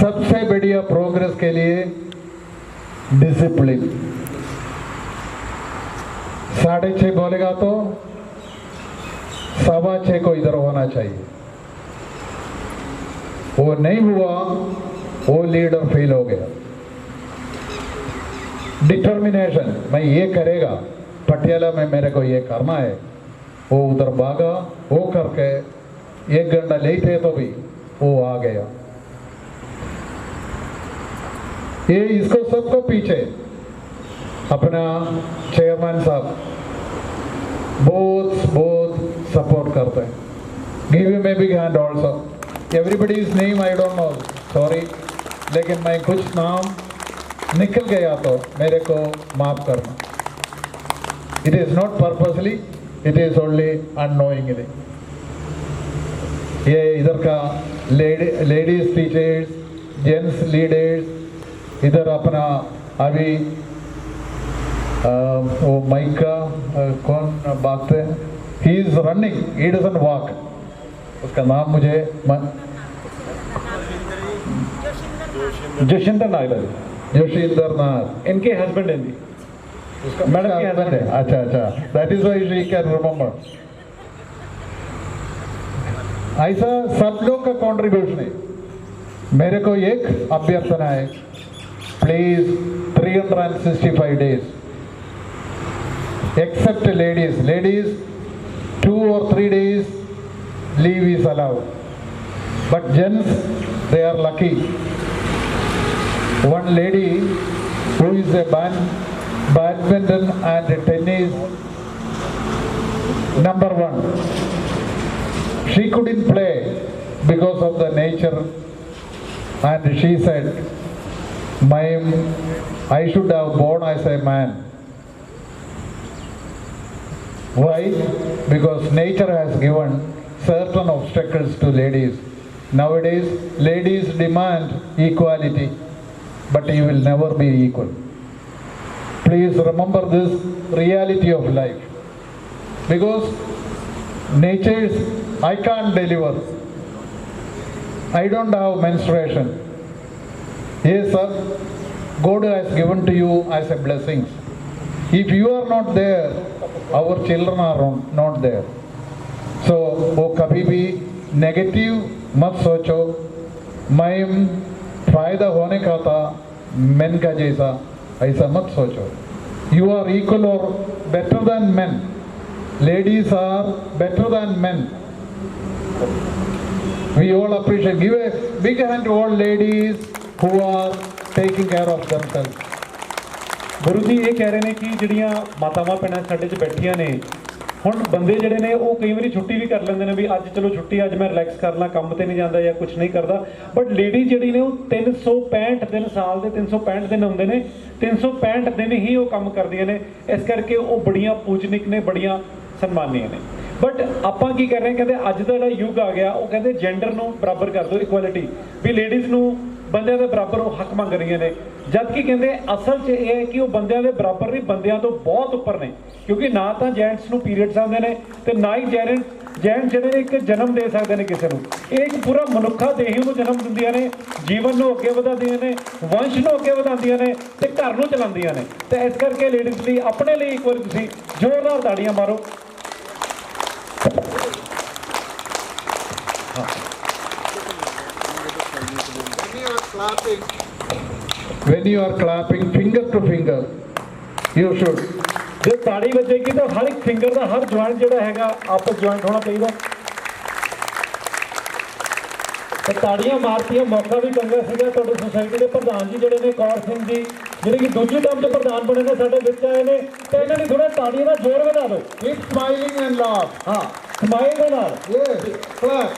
सबसे बढ़िया प्रोग्रेस के लिए डिसिप्लिन। 6:30 बोलेगा तो 6:15 को इधर होना चाहिए। वो नहीं हुआ, वो लीडर फेल हो गया। डिटर्मिनेशन, मैं ये करेगा, पटियाला में मेरे को ये करना है, वो उधर भागा, वो करके 1 घंटा लेट है तो भी वो आ गया। ये इसको सबको पीछे अपना चेयरमैन साहब बहुत सपोर्ट करते हैं। Give him a big hand also. Everybody's name I don't know, sorry, लेकिन मैं कुछ नाम निकल गया तो मेरे को माफ करना। It is not purposely, it is only unknowingly. ये इधर का लेडीज टीचर्स, जेंट्स लीडर्स, इधर अपना अभी वो माइक का कौन भागते हैं, he is running, he doesn't walk, उसका नाम मुझे जोशिंदर नागर, जोशिंदर नाग, इनके हस्बैंड हैं जी, मैडम के हस्बैंड है। अच्छा, that is why she can remember. ऐसा सब लोग का कंट्रीब्यूशन है। मेरे को एक अभ्यर्थना है, please 365 days except ladies 2 or 3 days leave is allowed, but gents they are lucky. One lady who is a badminton and tennis number 1, she couldn't play because of the nature, and she said, I should have born as a man. Why? Because nature has given certain obstacles to ladies. Nowadays, ladies demand equality, but you will never be equal. Please remember this reality of life. Because nature's, I can't deliver. I don't have menstruation. Yes, sir, God has given to you as a blessing. If you are not there, our children are not there. So, वो कभी भी negative मत सोचो। मैं फायदा होने का था मेन का जैसा, ऐसा मत सोचो। You are equal or better than men. Ladies are better than men. We all appreciate. Give a big hand to all ladies who are taking care of themselves. गुरु जी ये कह रहे हैं कि ਜਿਹੜੀਆਂ ਮਾਤਾਵਾਂ ਭੈਣਾਂ ਸਾਡੇ 'ਚ ਬੈਠੀਆਂ ਨੇ, ਹੁਣ ਬੰਦੇ ਜਿਹੜੇ ਨੇ ਉਹ ਕਈ ਵਾਰੀ ਛੁੱਟੀ ਵੀ ਕਰ ਲੈਂਦੇ ਨੇ ਵੀ ਅੱਜ ਚਲੋ ਛੁੱਟੀ, ਅੱਜ ਮੈਂ ਰਿਲੈਕਸ ਕਰ ਲਾਂ, ਕੰਮ ਤੇ ਨਹੀਂ ਜਾਂਦਾ ਜਾਂ ਕੁਝ ਨਹੀਂ ਕਰਦਾ, ਬਟ ਲੇਡੀ ਜਿਹੜੀ ਨੇ ਉਹ 365 ਦਿਨ, ਸਾਲ ਦੇ 365 ਦਿਨ ਹੁੰਦੇ ਨੇ, 365 ਦਿਨ ਹੀ ਉਹ ਕੰਮ ਕਰਦੀਆਂ ਨੇ। ਇਸ ਕਰਕੇ ਉਹ ਬੜੀਆਂ ਪੂਜਨਿਕ ਨੇ, ਬੜੀਆਂ ਸਨਮਾਨੀਆਂ ਨੇ। ਬਟ ਆਪਾਂ ਕੀ ਕਰ ਰਹੇ, ਕਹਿੰਦੇ ਅੱਜ ਦਾ ਜਿਹੜਾ ਯੁੱਗ ਆ ਗਿਆ, ਉਹ ਕਹਿੰਦੇ ਜੈਂਡਰ ਨੂੰ ਬਰਾਬਰ ਕਰ ਦਿਓ, ਇਕੁਐਲਿਟੀ, ਵੀ ਲੇਡੀਜ਼ ਨੂੰ ਬੰਦਿਆਂ ਦੇ ਬਰਾਬਰ ਉਹ ਹੱਕ ਮੰਗ ਰਹੀਆਂ ਨੇ। ਜਦ ਕਿ ਕਹਿੰਦੇ ਅਸਲ 'ਚ ਇਹ ਹੈ ਕਿ ਉਹ ਬੰਦਿਆਂ ਦੇ ਬਰਾਬਰ ਨਹੀਂ, ਬੰਦਿਆਂ ਤੋਂ ਬਹੁਤ ਉੱਪਰ ਨੇ, ਕਿਉਂਕਿ ਨਾ ਤਾਂ ਜੈਂਟਸ ਨੂੰ ਪੀਰੀਅਡਸ ਆਉਂਦੇ ਨੇ ਤੇ ਨਾ ਹੀ ਜੈਂਟ ਜਿਹੜੇ ਨੇ ਇੱਕ ਜਨਮ ਦੇ ਸਕਦੇ ਨੇ ਕਿਸੇ ਨੂੰ। ਇਹ ਇੱਕ ਪੂਰਾ ਮਨੁੱਖਾ ਦੇਹੀ ਨੂੰ ਜਨਮ ਦਿੰਦੀਆਂ ਨੇ, ਜੀਵਨ ਨੂੰ ਅੱਗੇ ਵਧਾਉਂਦੀਆਂ ਨੇ, ਵੰਸ਼ ਨੂੰ ਅੱਗੇ ਵਧਾਉਂਦੀਆਂ ਨੇ ਤੇ ਘਰ ਨੂੰ ਚਲਾਉਂਦੀਆਂ ਨੇ। ਤੇ ਇਸ ਕਰਕੇ ਲੇਡੀਜ਼ ਲਈ, ਆਪਣੇ ਲਈ ਇੱਕ ਵਾਰੀ ਤੁਸੀਂ ਜ਼ੋਰਦਾਰ ਤਾੜੀਆਂ ਮਾਰੋ। When you are clapping finger to finger, you should. ਜੇ ਤਾੜੀ ਵੱਜੇਗੀ ਤਾਂ ਹਰ ਇੱਕ ਫਿੰਗਰ ਦਾ ਹਰ ਜੁਆਇੰਟ ਜਿਹੜਾ ਹੈਗਾ ਆਪਸ ਜੁਆਇੰਟ ਹੋਣਾ ਚਾਹੀਦਾ। ਤੇ ਤਾੜੀਆਂ ਮਾਰਤੀਆਂ, ਮੌਕਾ ਵੀ ਚੰਗਾ ਸੀਗਾ। ਤੁਹਾਡੇ ਸੁਸਾਇਟੀ ਦੇ ਪ੍ਰਧਾਨ ਜੀ ਜਿਹੜੇ ਨੇ, ਕੌਰ ਸਿੰਘ ਜੀ, ਜਿਹੜੇ ਕਿ ਦੂਜੀ ਟਰਮ 'ਚ ਪ੍ਰਧਾਨ ਬਣੇ ਨੇ, ਸਾਡੇ ਵਿੱਚ ਆਏ ਨੇ, ਤੇ ਇਹਨਾਂ ਦੀ ਥੋੜਾ ਤਾੜੀਆਂ ਦਾ ਜ਼ੋਰ ਵਧਾ ਦਿਓ। Keep smiling and laugh. ਹਾਂ, ਸਮਾਈਲ ਦੇ ਨਾਲ Yes, clap.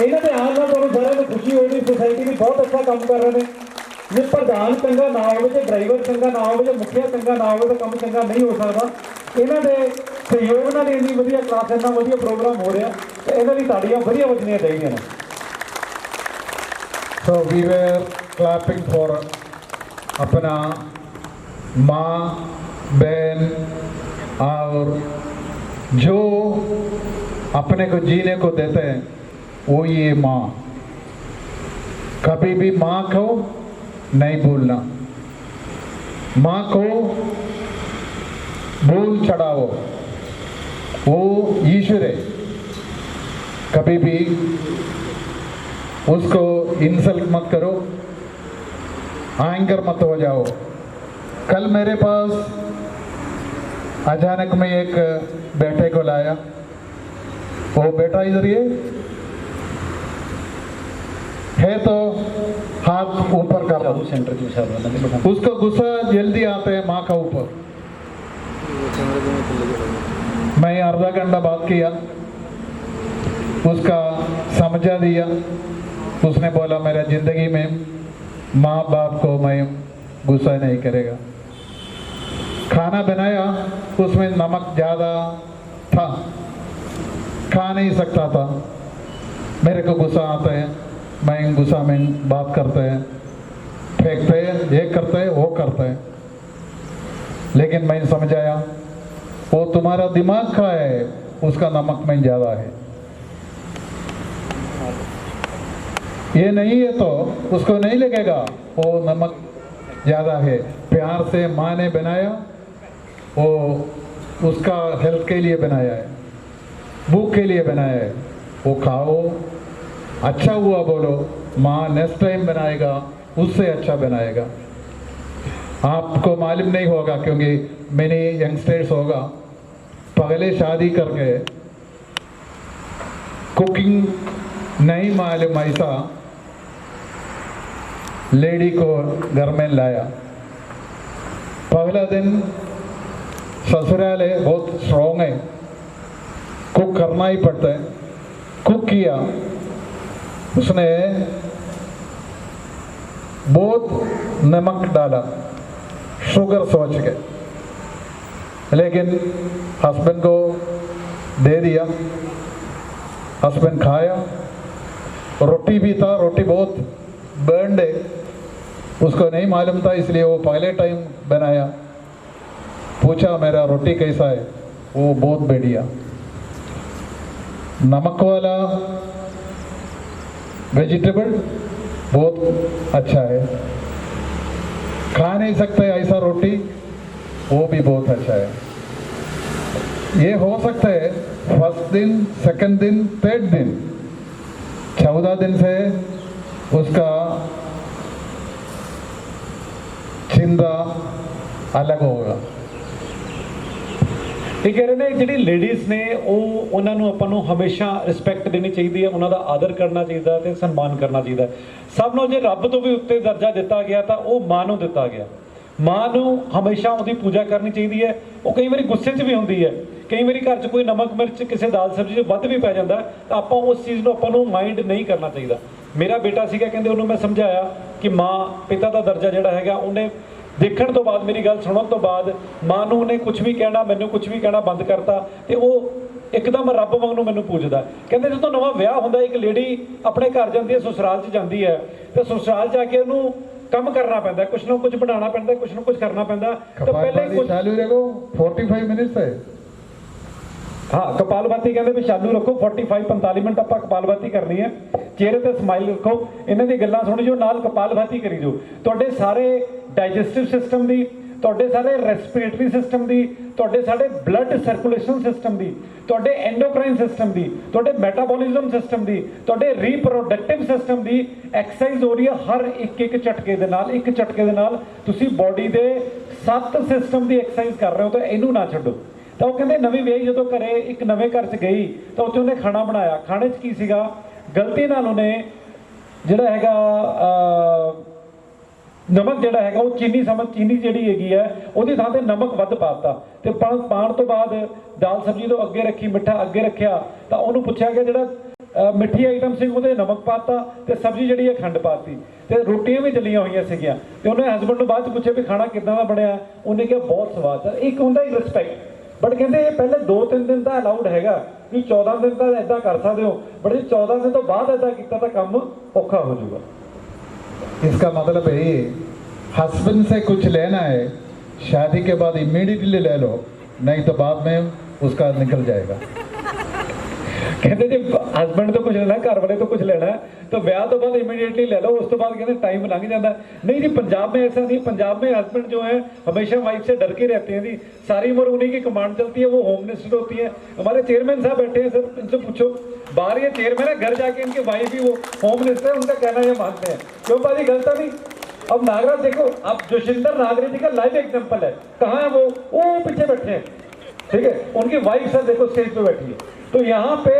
ਇਹਨਾਂ ਦੇ ਆਉਣ ਨਾਲ ਤੁਹਾਨੂੰ ਸਾਰਿਆਂ ਨੂੰ ਖੁਸ਼ੀ ਹੋਏਗੀ। ਸੁਸਾਇਟੀ ਵੀ ਬਹੁਤ ਅੱਛਾ ਕੰਮ ਕਰ ਰਹੇ ਨੇ। ਜੇ ਪ੍ਰਧਾਨ ਚੰਗਾ ਨਾ ਹੋਵੇ, ਜੇ ਡਰਾਈਵਰ ਚੰਗਾ ਨਾ ਹੋਵੇ, ਜੇ ਮੁਖੀਆ ਚੰਗਾ ਨਾ ਹੋਵੇ ਤਾਂ ਕੰਮ ਚੰਗਾ ਨਹੀਂ ਹੋ ਸਕਦਾ। ਇਹਨਾਂ ਦੇ ਸਹਿਯੋਗ ਨਾਲ ਇੰਨੀ ਵਧੀਆ ਕਲਾਸ, ਇੰਨਾ ਵਧੀਆ ਪ੍ਰੋਗਰਾਮ ਹੋ ਰਿਹਾ, ਤੇ ਇਹਨਾਂ ਦੀ ਤਾੜੀਆਂ ਵਧੀਆ ਵੱਜਣੀਆਂ ਚਾਹੀਦੀਆਂ ਨੇ। So we were clapping for अपना माँ बहन और जो अपने को जीने को देते हैं वो ये माँ। कभी भी माँ को नहीं भूलना, माँ को भूल चढ़ाओ, वो ईश्वर है, कभी भी उसको इंसल्ट मत करो, एंगर मत हो जाओ। कल मेरे पास अचानक में एक बेटे को लाया, वो बेटा इधर ये है तो हाथ ऊपर कर, सेंटर के हिसाब उसको गुस्सा जल्दी आता है माँ का ऊपर। मैं आधा घंटा बात किया, उसका समझा दिया, उसने बोला मेरा जिंदगी में माँ बाप को मैं गुस्सा नहीं करेगा। खाना बनाया, उसमें नमक ज़्यादा था, खा नहीं सकता था, मेरे को गुस्सा आता है, मैं गुस्सा में बात करते हैं, फेंकते हैं, ये करते हैं, वो करते हैं। लेकिन मैं समझाया वो तुम्हारा दिमाग का है, उसका नमक में ज़्यादा है, ये नहीं है तो उसको नहीं लगेगा वो नमक ज़्यादा है। प्यार से माँ ने बनाया, वो उसका हेल्थ के लिए बनाया है, भूख के लिए बनाया है, वो खाओ, अच्छा हुआ बोलो, माँ नेक्स्ट टाइम बनाएगा उससे अच्छा बनाएगा। आपको मालूम नहीं होगा क्योंकि मैंने यंगस्टर्स होगा पहले शादी करके कुकिंग नहीं मालूम, ऐसा लेडी को घर में लाया। पहला दिन ससुराल है, बहुत स्ट्रॉन्ग है, कुक करना ही पड़ता है। कुक किया, उसने बहुत नमक डाला, शुगर सोच के, लेकिन हस्बैंड को दे दिया, हस्बैंड खाया। रोटी भी था, रोटी बहुत बर्नड है, उसको नहीं मालूम था, इसलिए वो पहले टाइम बनाया। पूछा मेरा रोटी कैसा है, वो बहुत बढ़िया, नमक वाला वेजिटेबल बहुत अच्छा है, खा नहीं सकते ऐसा रोटी, वो भी बहुत अच्छा है। ये हो सकता है फर्स्ट दिन, सेकंड दिन, थर्ड दिन, 14 दिन से उसका चिंता अलग होगा। ਇਹ ਕਹਿ ਰਹੇ ਨੇ ਜਿਹੜੀ ਲੇਡੀਜ਼ ਨੇ ਉਹ ਉਹਨਾਂ ਨੂੰ ਆਪਾਂ ਨੂੰ ਹਮੇਸ਼ਾ ਰਿਸਪੈਕਟ ਦੇਣੀ ਚਾਹੀਦੀ ਹੈ, ਉਹਨਾਂ ਦਾ ਆਦਰ ਕਰਨਾ ਚਾਹੀਦਾ ਤੇ ਸਨਮਾਨ ਕਰਨਾ ਚਾਹੀਦਾ। ਸਭ ਨੂੰ ਜੇ ਰੱਬ ਤੋਂ ਵੀ ਉੱਤੇ ਦਰਜਾ ਦਿੱਤਾ ਗਿਆ ਤਾਂ ਉਹ ਮਾਂ ਨੂੰ ਦਿੱਤਾ ਗਿਆ। ਮਾਂ ਨੂੰ ਹਮੇਸ਼ਾ ਉਹਦੀ ਪੂਜਾ ਕਰਨੀ ਚਾਹੀਦੀ ਹੈ। ਉਹ ਕਈ ਵਾਰੀ ਗੁੱਸੇ 'ਚ ਵੀ ਹੁੰਦੀ ਹੈ, ਕਈ ਵਾਰੀ ਘਰ 'ਚ ਕੋਈ ਨਮਕ ਮਿਰਚ ਕਿਸੇ ਦਾਲ ਸਬਜ਼ੀ 'ਚ ਵੱਧ ਵੀ ਪੈ ਜਾਂਦਾ ਤਾਂ ਆਪਾਂ ਉਸ ਚੀਜ਼ ਨੂੰ ਆਪਾਂ ਨੂੰ ਮਾਈਂਡ ਨਹੀਂ ਕਰਨਾ ਚਾਹੀਦਾ। ਮੇਰਾ ਬੇਟਾ ਸੀਗਾ, ਕਹਿੰਦੇ ਉਹਨੂੰ ਮੈਂ ਸਮਝਾਇਆ ਕਿ ਮਾਂ ਪਿਤਾ ਦਾ ਦਰਜਾ ਜਿਹੜਾ ਹੈਗਾ ਉਹਨੇ ਦੇਖਣ ਤੋਂ ਬਾਅਦ, ਮੇਰੀ ਗੱਲ ਸੁਣਨ ਤੋਂ ਬਾਅਦ ਮਾਂ ਨੂੰ ਉਹਨੇ ਕੁਝ ਵੀ ਕਹਿਣਾ, ਮੈਨੂੰ ਕੁਝ ਵੀ ਕਹਿਣਾ ਬੰਦ ਕਰਤਾ ਤੇ ਉਹ ਇੱਕਦਮ ਰੱਬ ਵਾਂਗ ਨੂੰ ਮੈਨੂੰ ਪੂਜਦਾ। ਕਹਿੰਦੇ ਜਦੋਂ ਨਵਾਂ ਵਿਆਹ ਹੁੰਦਾ ਇੱਕ ਲੇਡੀ ਆਪਣੇ ਘਰ ਜਾਂਦੀ ਹੈ, ਸਸੁਰਾਲ 'ਚ ਜਾਂਦੀ ਹੈ ਤੇ ਸਸੁਰਾਲ ਜਾ ਕੇ ਉਹਨੂੰ ਕੰਮ ਕਰਨਾ ਪੈਂਦਾ, ਕੁਝ ਨਾ ਕੁਝ ਬਣਾਉਣਾ ਪੈਂਦਾ, ਕੁਝ ਨਾ ਕੁਝ ਕਰਨਾ ਪੈਂਦਾ। ਤਾਂ ਪਹਿਲੇ ਕੁਝ चालू रखो, 45 मिनट्स है। ਹਾਂ, ਕਪਾਲਭਾਤੀ ਕਹਿੰਦੇ ਵੀ ਚਾਲੂ ਰੱਖੋ, 45 ਮਿੰਟ ਆਪਾਂ ਕਪਾਲਭਾਤੀ ਕਰਨੀ ਹੈ। ਚਿਹਰੇ ਤੇ ਸਮਾਈਲ ਰੱਖੋ, ਇਹਨਾਂ ਦੀ ਗੱਲਾਂ ਸੁਣ ਜੋ, ਨਾਲ ਕਪਾਲਭਾਤੀ ਕਰੀ ਜੋ। ਤੁਹਾਡੇ ਸਾਰੇ ਡਾਈਜੈਸਟਿਵ ਸਿਸਟਮ ਦੀ, ਤੁਹਾਡੇ ਸਾਰੇ ਰੈਸਪੀਰੇਟਰੀ ਸਿਸਟਮ ਦੀ, ਤੁਹਾਡੇ ਸਾਰੇ ਬਲੱਡ ਸਰਕੂਲੇਸ਼ਨ ਸਿਸਟਮ ਦੀ, ਤੁਹਾਡੇ ਐਂਡੋਕਰਾਈਨ ਸਿਸਟਮ ਦੀ, ਤੁਹਾਡੇ ਮੈਟਾਬੋਲਿਜ਼ਮ ਸਿਸਟਮ ਦੀ, ਤੁਹਾਡੇ ਰੀਪਰੋਡਕਟਿਵ ਸਿਸਟਮ ਦੀ ਐਕਸਰਸਾਈਜ਼ ਹੋ ਰਹੀ ਹੈ ਹਰ ਇੱਕ ਝਟਕੇ ਦੇ ਨਾਲ। ਇੱਕ ਝਟਕੇ ਦੇ ਨਾਲ ਤੁਸੀਂ ਬਾਡੀ ਦੇ 7 ਸਿਸਟਮ ਦੀ ਐਕਸਰਸਾਈਜ਼ ਕਰ ਰਹੇ ਹੋ, ਤਾਂ ਇਹਨੂੰ ਨਾ ਛੱਡੋ। ਤਾਂ ਉਹ ਕਹਿੰਦੇ ਨਵੀਂ ਵਿਆਹੀ ਜਦੋਂ ਘਰੇ ਇੱਕ ਨਵੇਂ ਘਰ 'ਚ ਗਈ ਤਾਂ ਉੱਥੇ ਉਹਨੇ ਖਾਣਾ ਬਣਾਇਆ। ਖਾਣੇ 'ਚ ਕੀ ਸੀਗਾ, ਗਲਤੀ ਨਾਲ ਉਹਨੇ ਜਿਹੜਾ ਹੈਗਾ ਨਮਕ ਜਿਹੜਾ ਹੈਗਾ ਉਹ ਚੀਨੀ ਜਿਹੜੀ ਹੈਗੀ ਹੈ ਉਹਦੀ ਥਾਂ ਤੇ ਨਮਕ ਵੱਧ ਪਾਤਾ ਤੇ ਪਾਉਣ ਤੋਂ ਬਾਅਦ ਦਾਲ ਸਬਜ਼ੀ ਤੋਂ ਅੱਗੇ ਰੱਖੀ, ਮਿੱਠਾ ਅੱਗੇ ਰੱਖਿਆ ਤਾਂ ਉਹਨੂੰ ਪੁੱਛਿਆ ਕਿ ਜਿਹੜਾ ਮਿੱਠੀ ਆਈਟਮ ਸੀ ਉਹਦੇ ਨਮਕ ਪਾਤਾ ਤੇ ਸਬਜ਼ੀ ਜਿਹੜੀ ਹੈ ਖੰਡ ਪਾਤੀ ਤੇ ਰੋਟੀਆਂ ਵੀ ਜਲੀਆਂ ਹੋਈਆਂ ਸੀਗੀਆਂ ਤੇ ਉਹਨੇ ਹਸਬੈਂਡ ਨੂੰ ਬਾਅਦ 'ਚ ਪੁੱਛਿਆ ਵੀ ਖਾਣਾ ਕਿੱਦਾਂ ਦਾ ਬਣਿਆ, ਉਹਨੇ ਕਿਹਾ ਬਹੁਤ ਸਵਾਦ ਆ। ਇੱਕ ਹੁੰਦਾ ਹੀ ਰਿਸਪੈਕਟ, ਬਟ ਕਹਿੰਦੇ ਇਹ ਪਹਿਲੇ 2-3 ਦਿਨ ਤਾਂ ਅਲਾਉਡ ਹੈਗਾ ਵੀ 14 ਦਿਨ ਤਾਂ ਇੱਦਾਂ ਕਰ ਸਕਦੇ ਹੋ, ਬਟ ਜੇ 14 ਦਿਨ ਤੋਂ ਬਾਅਦ ਇੱਦਾਂ ਕੀਤਾ ਤਾਂ ਕੰਮ ਔਖਾ ਹੋ ਜਾਊਗਾ। इसका मतलब है ये, हस्बैंड से कुछ लेना है शादी के बाद इमीडिएटली ले लो, नहीं तो बाद में उसका निकल जाएगा। कहते जी हस्बैंड तो कुछ लेना, घर वाले तो कुछ लेना है, तो ब्याह तो बाद इमीडिएटली ले लो, उस तो बाद कहते टाइम लंघ जाता है। नहीं जी, पंजाब में ऐसा नहीं। पंजाब में हस्बैंड जो है हमेशा वाइफ से डर के रहते हैं जी, सारी उम्र उन्हीं की कमांड चलती है, वो होम मिनिस्टर होती है। हमारे चेयरमैन साहब बैठे हैं सर, इनसे पूछो, बाहर ये चेयरमैन है, घर जाके इनके वाइफ ही वो होम मिनिस्टर है, उनका कहना ये मानते हैं। क्यों बाजी, गलत नहीं। अब नागराज देखो, अब जोशिंदर नागराज जी का लाइव एग्जाम्पल है, कहाँ है वो पीछे बैठे हैं, ठीक है, उनकी वाइफ सर देखो स्टेज पे बैठी है। तो यहाँ पे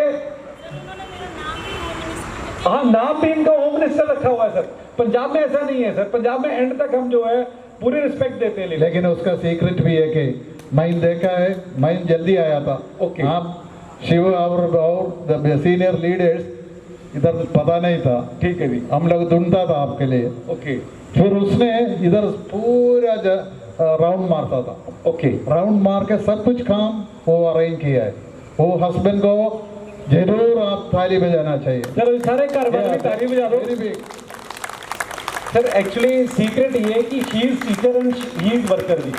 हाँ, नाम भी इनका होम मिनिस्टर रखा हुआ है सर। पंजाब में ऐसा नहीं है सर, पंजाब में एंड तक हम जो है पूरी रिस्पेक्ट देते हैं। लेकिन उसका सीक्रेट भी है कि मैं देखा है, मैं जल्दी आया था। ओके। आप शिव और सीनियर लीडर्स इधर पता नहीं था, ठीक है जी, हम लोग ढूंढता था आपके लिए। ओके फिर उसने इधर पूरा राउंड मारता था। ओके, राउंड मार के सब कुछ काम वो अरेंज किया है। वो हस्बैंड को जरूर आप ताली बजाना चाहिए। चलो सारे घर वाले भी ताली बजा दो। सर एक्चुअली सीक्रेट ये है कि she is teacher and he is worker जी।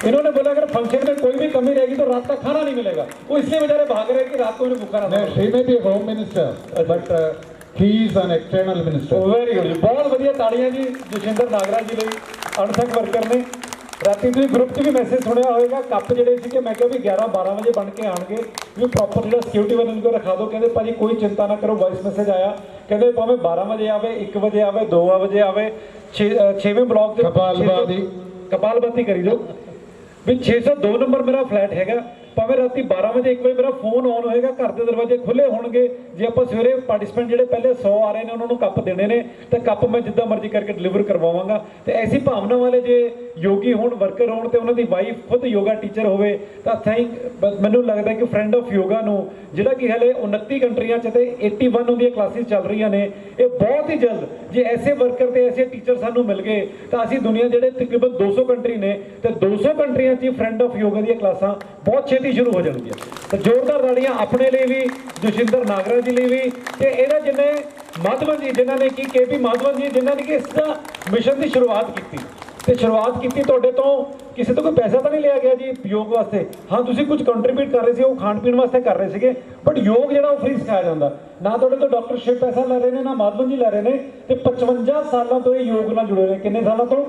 इन्होंने बोला अगर फंक्शन में कोई भी कमी रहेगी तो रात का खाना नहीं मिलेगा, वो इसलिए बेचारे भाग रहे हैं कि रात को उन्हें भूखा रहना। She may be home minister but he is an external minister. Very good जी, बहुत ਵਧੀਆ ਤਾੜੀਆਂ ਜੀ ਜੋਸ਼ਿੰਦਰ ਨਾਗਰਾਜ ਜੀ ਲਈ, ਅਣਸੰਗ ਵਰਕਰ ਨੇ। ਰਾਤੀ ਤੁਸੀਂ ਗਰੁੱਪ 'ਚ ਵੀ ਮੈਸੇਜ ਸੁਣਿਆ ਹੋਵੇਗਾ, ਕੱਪ ਜਿਹੜੇ ਸੀਗੇ ਮੈਂ ਕਿਹਾ ਵੀ 11-12 ਵਜੇ ਬਣ ਕੇ ਆਣਗੇ, ਵੀ ਪ੍ਰੋਪਰ ਜਿਹੜਾ ਸਿਕਿਉਰਿਟੀ ਵਾਲੇ ਨੂੰ ਰਖਾ ਦਿਓ। ਕਹਿੰਦੇ ਭਾਜੀ ਕੋਈ ਚਿੰਤਾ ਨਾ ਕਰੋ, ਵੌਇਸ ਮੈਸੇਜ ਆਇਆ, ਕਹਿੰਦੇ ਭਾਵੇਂ 12 ਵਜੇ ਆਵੇ, 1 ਵਜੇ ਆਵੇ, 2 ਵਜੇ ਆਵੇ, 6ਵੇਂ ਬਲਾਕ 'ਚ ਕਪਾਲਬਾਤੀ ਕਰੀ ਜੋ ਵੀ 602 ਨੰਬਰ ਮੇਰਾ ਫਲੈਟ ਹੈਗਾ, ਭਾਵੇਂ ਰਾਤੀ 12 ਵਜੇ 1 ਵਜੇ ਮੇਰਾ ਫੋਨ ਆਨ ਹੋਏਗਾ, ਘਰ ਦੇ ਦਰਵਾਜ਼ੇ ਖੁੱਲੇ ਹੋਣਗੇ। ਜੇ ਆਪਾਂ ਸਵੇਰੇ ਪਾਰਟਿਸਪੈਂਟ ਜਿਹੜੇ ਪਹਿਲੇ 100 ਆ ਰਹੇ ਨੇ ਉਹਨਾਂ ਨੂੰ ਕੱਪ ਦੇਣੇ ਨੇ, ਤੇ ਕੱਪ ਮੈਂ ਜਿੱਦਾਂ ਮਰਜ਼ੀ ਕਰਕੇ ਡਿਲੀਵਰ ਕਰਵਾਵਾਂਗਾ। ਤੇ ਐਸੀ ਭਾਵਨਾ ਵਾਲੇ ਜੇ ਯੋਗੀ ਹੋਣ, ਵਰਕਰ ਹੋਣ, ਤੇ ਉਹਨਾਂ ਦੀ ਵਾਈਫ ਖੁਦ ਯੋਗਾ ਟੀਚਰ ਹੋਵੇ ਤਾਂ ਮੈਨੂੰ ਲੱਗਦਾ ਕਿ ਫਰੈਂਡ ਆਫ ਯੋਗਾ ਨੂੰ, ਜਿਹੜਾ ਕਿ ਹਲੇ 29 ਕੰਟਰੀਆਂ 'ਚ ਤੇ 81 ਉਹਦੀਆਂ ਕਲਾਸਿਸ ਚੱਲ ਰਹੀਆਂ ਨੇ, ਇਹ ਬਹੁਤ ਹੀ ਜਲਦ ਜੇ ਐਸੇ ਵਰਕਰ ਤੇ ਐਸੇ ਟੀਚਰ ਸਾਨੂੰ ਮਿਲ ਗਏ ਤਾਂ ਅਸੀਂ ਦੁਨੀਆ ਜਿਹੜੇ ਤਕਰੀਬਨ 200 ਕੰਟਰੀ ਨੇ, ਤੇ 200 ਕੰਟਰੀਆਂ 'ਚ ਫਰੈਂਡ ਆਫ ਯੋਗਾ ਦੀਆਂ ਕਲਾਸਾਂ ਬਹੁਤ ਛੇਤੀ ਸ਼ੁਰੂ ਹੋ ਜਾਣਗੀਆਂ। ਤਾਂ ਜ਼ੋਰਦਾਰ ਤਾੜੀਆਂ ਆਪਣੇ ਲਈ ਵੀ, ਜੋਸ਼ਿੰਦਰ ਨਾਗਰਾਜ ਜੀ ਲਈ ਵੀ, ਤੇ ਇਹਨਾਂ ਜਿੰਨੇ ਮਾਧਵਨ ਜੀ, ਜਿਨ੍ਹਾਂ ਨੇ ਕਿ KP ਮਾਧਵਨ ਜੀ, ਜਿਨ੍ਹਾਂ ਨੇ ਕਿ ਇਸ ਦਾ ਮਿਸ਼ਨ ਦੀ ਸ਼ੁਰੂਆਤ ਕੀਤੀ। ਤੇ ਸ਼ੁਰੂਆਤ ਕੀਤੀ ਤੁਹਾਡੇ ਤੋਂ, ਕਿਸੇ ਤੋਂ ਕੋਈ ਪੈਸਾ ਤਾਂ ਨਹੀਂ ਲਿਆ ਗਿਆ ਜੀ ਯੋਗ ਵਾਸਤੇ। ਹਾਂ, ਤੁਸੀਂ ਕੁਝ ਕੰਟਰੀਬਿਊਟ ਕਰ ਰਹੇ ਸੀ, ਉਹ ਖਾਣ ਪੀਣ ਵਾਸਤੇ ਕਰ ਰਹੇ ਸੀਗੇ, ਬਟ ਯੋਗ ਜਿਹੜਾ ਉਹ ਫ੍ਰੀ ਸਿਖਾਇਆ ਜਾਂਦਾ। ਨਾ ਤੁਹਾਡੇ ਤੋਂ ਡਾਕਟਰਸ਼ਿਪ ਪੈਸਾ ਲੈ ਰਹੇ ਨੇ, ਨਾ ਮਾਧਵਨ ਜੀ ਲੈ ਰਹੇ ਨੇ, ਤੇ 55 ਸਾਲਾਂ ਤੋਂ ਇਹ ਯੋਗ ਨਾਲ ਜੁੜੇ ਨੇ। ਕਿੰਨੇ ਸਾਲਾਂ ਤੋਂ?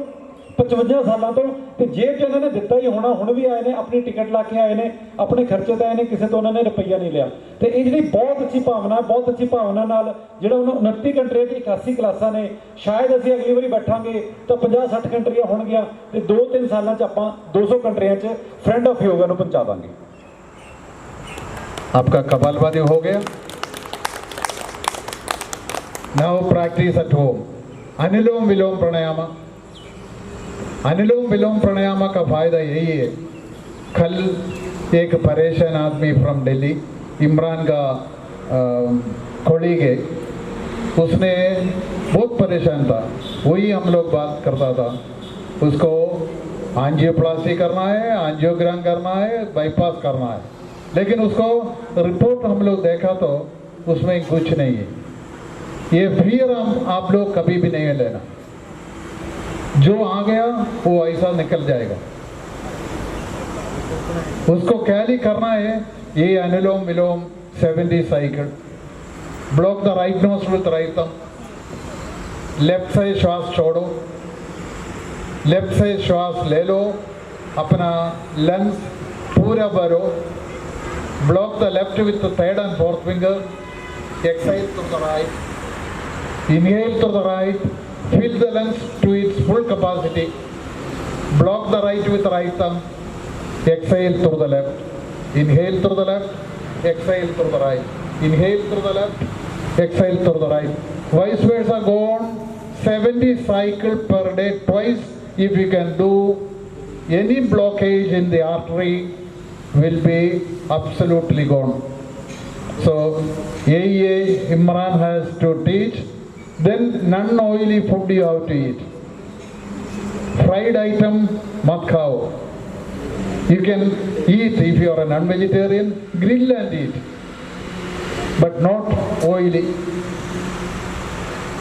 55 ਸਾਲਾਂ ਤੋਂ। ਤੇ ਜੇਬ 'ਚ ਇਹਨਾਂ ਨੇ ਦਿੱਤਾ ਹੀ ਹੋਣਾ, ਹੁਣ ਵੀ ਆਏ ਨੇ, ਆਪਣੀ ਟਿਕਟ ਲਾ ਕੇ ਆਏ ਨੇ, ਆਪਣੇ ਖਰਚੇ ਤੇ ਆਏ ਨੇ, ਕਿਸੇ ਤੋਂ ਉਹਨਾਂ ਨੇ ਰੁਪਈਆ ਨਹੀਂ ਲਿਆ। ਤੇ ਇਹ ਜਿਹੜੀ ਬਹੁਤ ਅੱਛੀ ਭਾਵਨਾ, ਬਹੁਤ ਅੱਛੀ ਭਾਵਨਾ ਨਾਲ ਜਿਹੜਾ ਉਹਨਾਂ 29 ਕੰਟਰੀਆਂ 'ਚ 81 ਕਲਾਸਾਂ ਨੇ, ਸ਼ਾਇਦ ਅਸੀਂ ਅਗਲੀ ਵਾਰੀ ਬੈਠਾਂਗੇ ਤਾਂ 50-60 ਕੰਟਰੀਆਂ ਹੋਣਗੀਆਂ, ਤੇ 2-3 ਸਾਲਾਂ 'ਚ ਆਪਾਂ 200 ਕੰਟਰੀਆਂ 'ਚ ਫਰੈਂਡ ਆਫ ਯੋਗਾ ਨੂੰ ਪਹੁੰਚਾ ਦਾਂਗੇ। आपका कपालभाति हो गया। Now practice at home. Anulom Vilom pranayama. Anulom Vilom pranayama का फायदा यही है, कल एक परेशान आदमी फ्रॉम दिल्ली, इमरान का कोलीग है, उसने बहुत परेशान था, वही हम लोग बात करता था। उसको एंजियोप्लास्टी करना है, एंजियोग्राम करना है, बाईपास करना है, लेकिन उसको रिपोर्ट हम लोग देखा तो उसमें कुछ नहीं है। ये फिर आप लोग कभी भी नहीं लेना, जो आ गया वो ऐसा निकल जाएगा। उसको क्या ही करना है, ये Anulom Vilom 70 cycle. Block the right nose with right thumb, left side श्वास छोड़ो, लेफ्ट साइड श्वास ले लो, अपना लंग्स पूरा भरो। Block the left with the third and fourth finger, exhale to the right, inhale to the right, fill the lungs to its full capacity. Block the right with right thumb, exhale through the left, inhale through the left, exhale through the right, inhale through the left, exhale through the right. Vice versa, go on 70 cycles per day, twice. If you can do, any blockage in the artery will be absolutely gone. So AEA Imran has to teach. Then non-oily food you have to eat. Fried item mat khao. You can eat if you are a non-vegetarian, grill and eat, but not oily.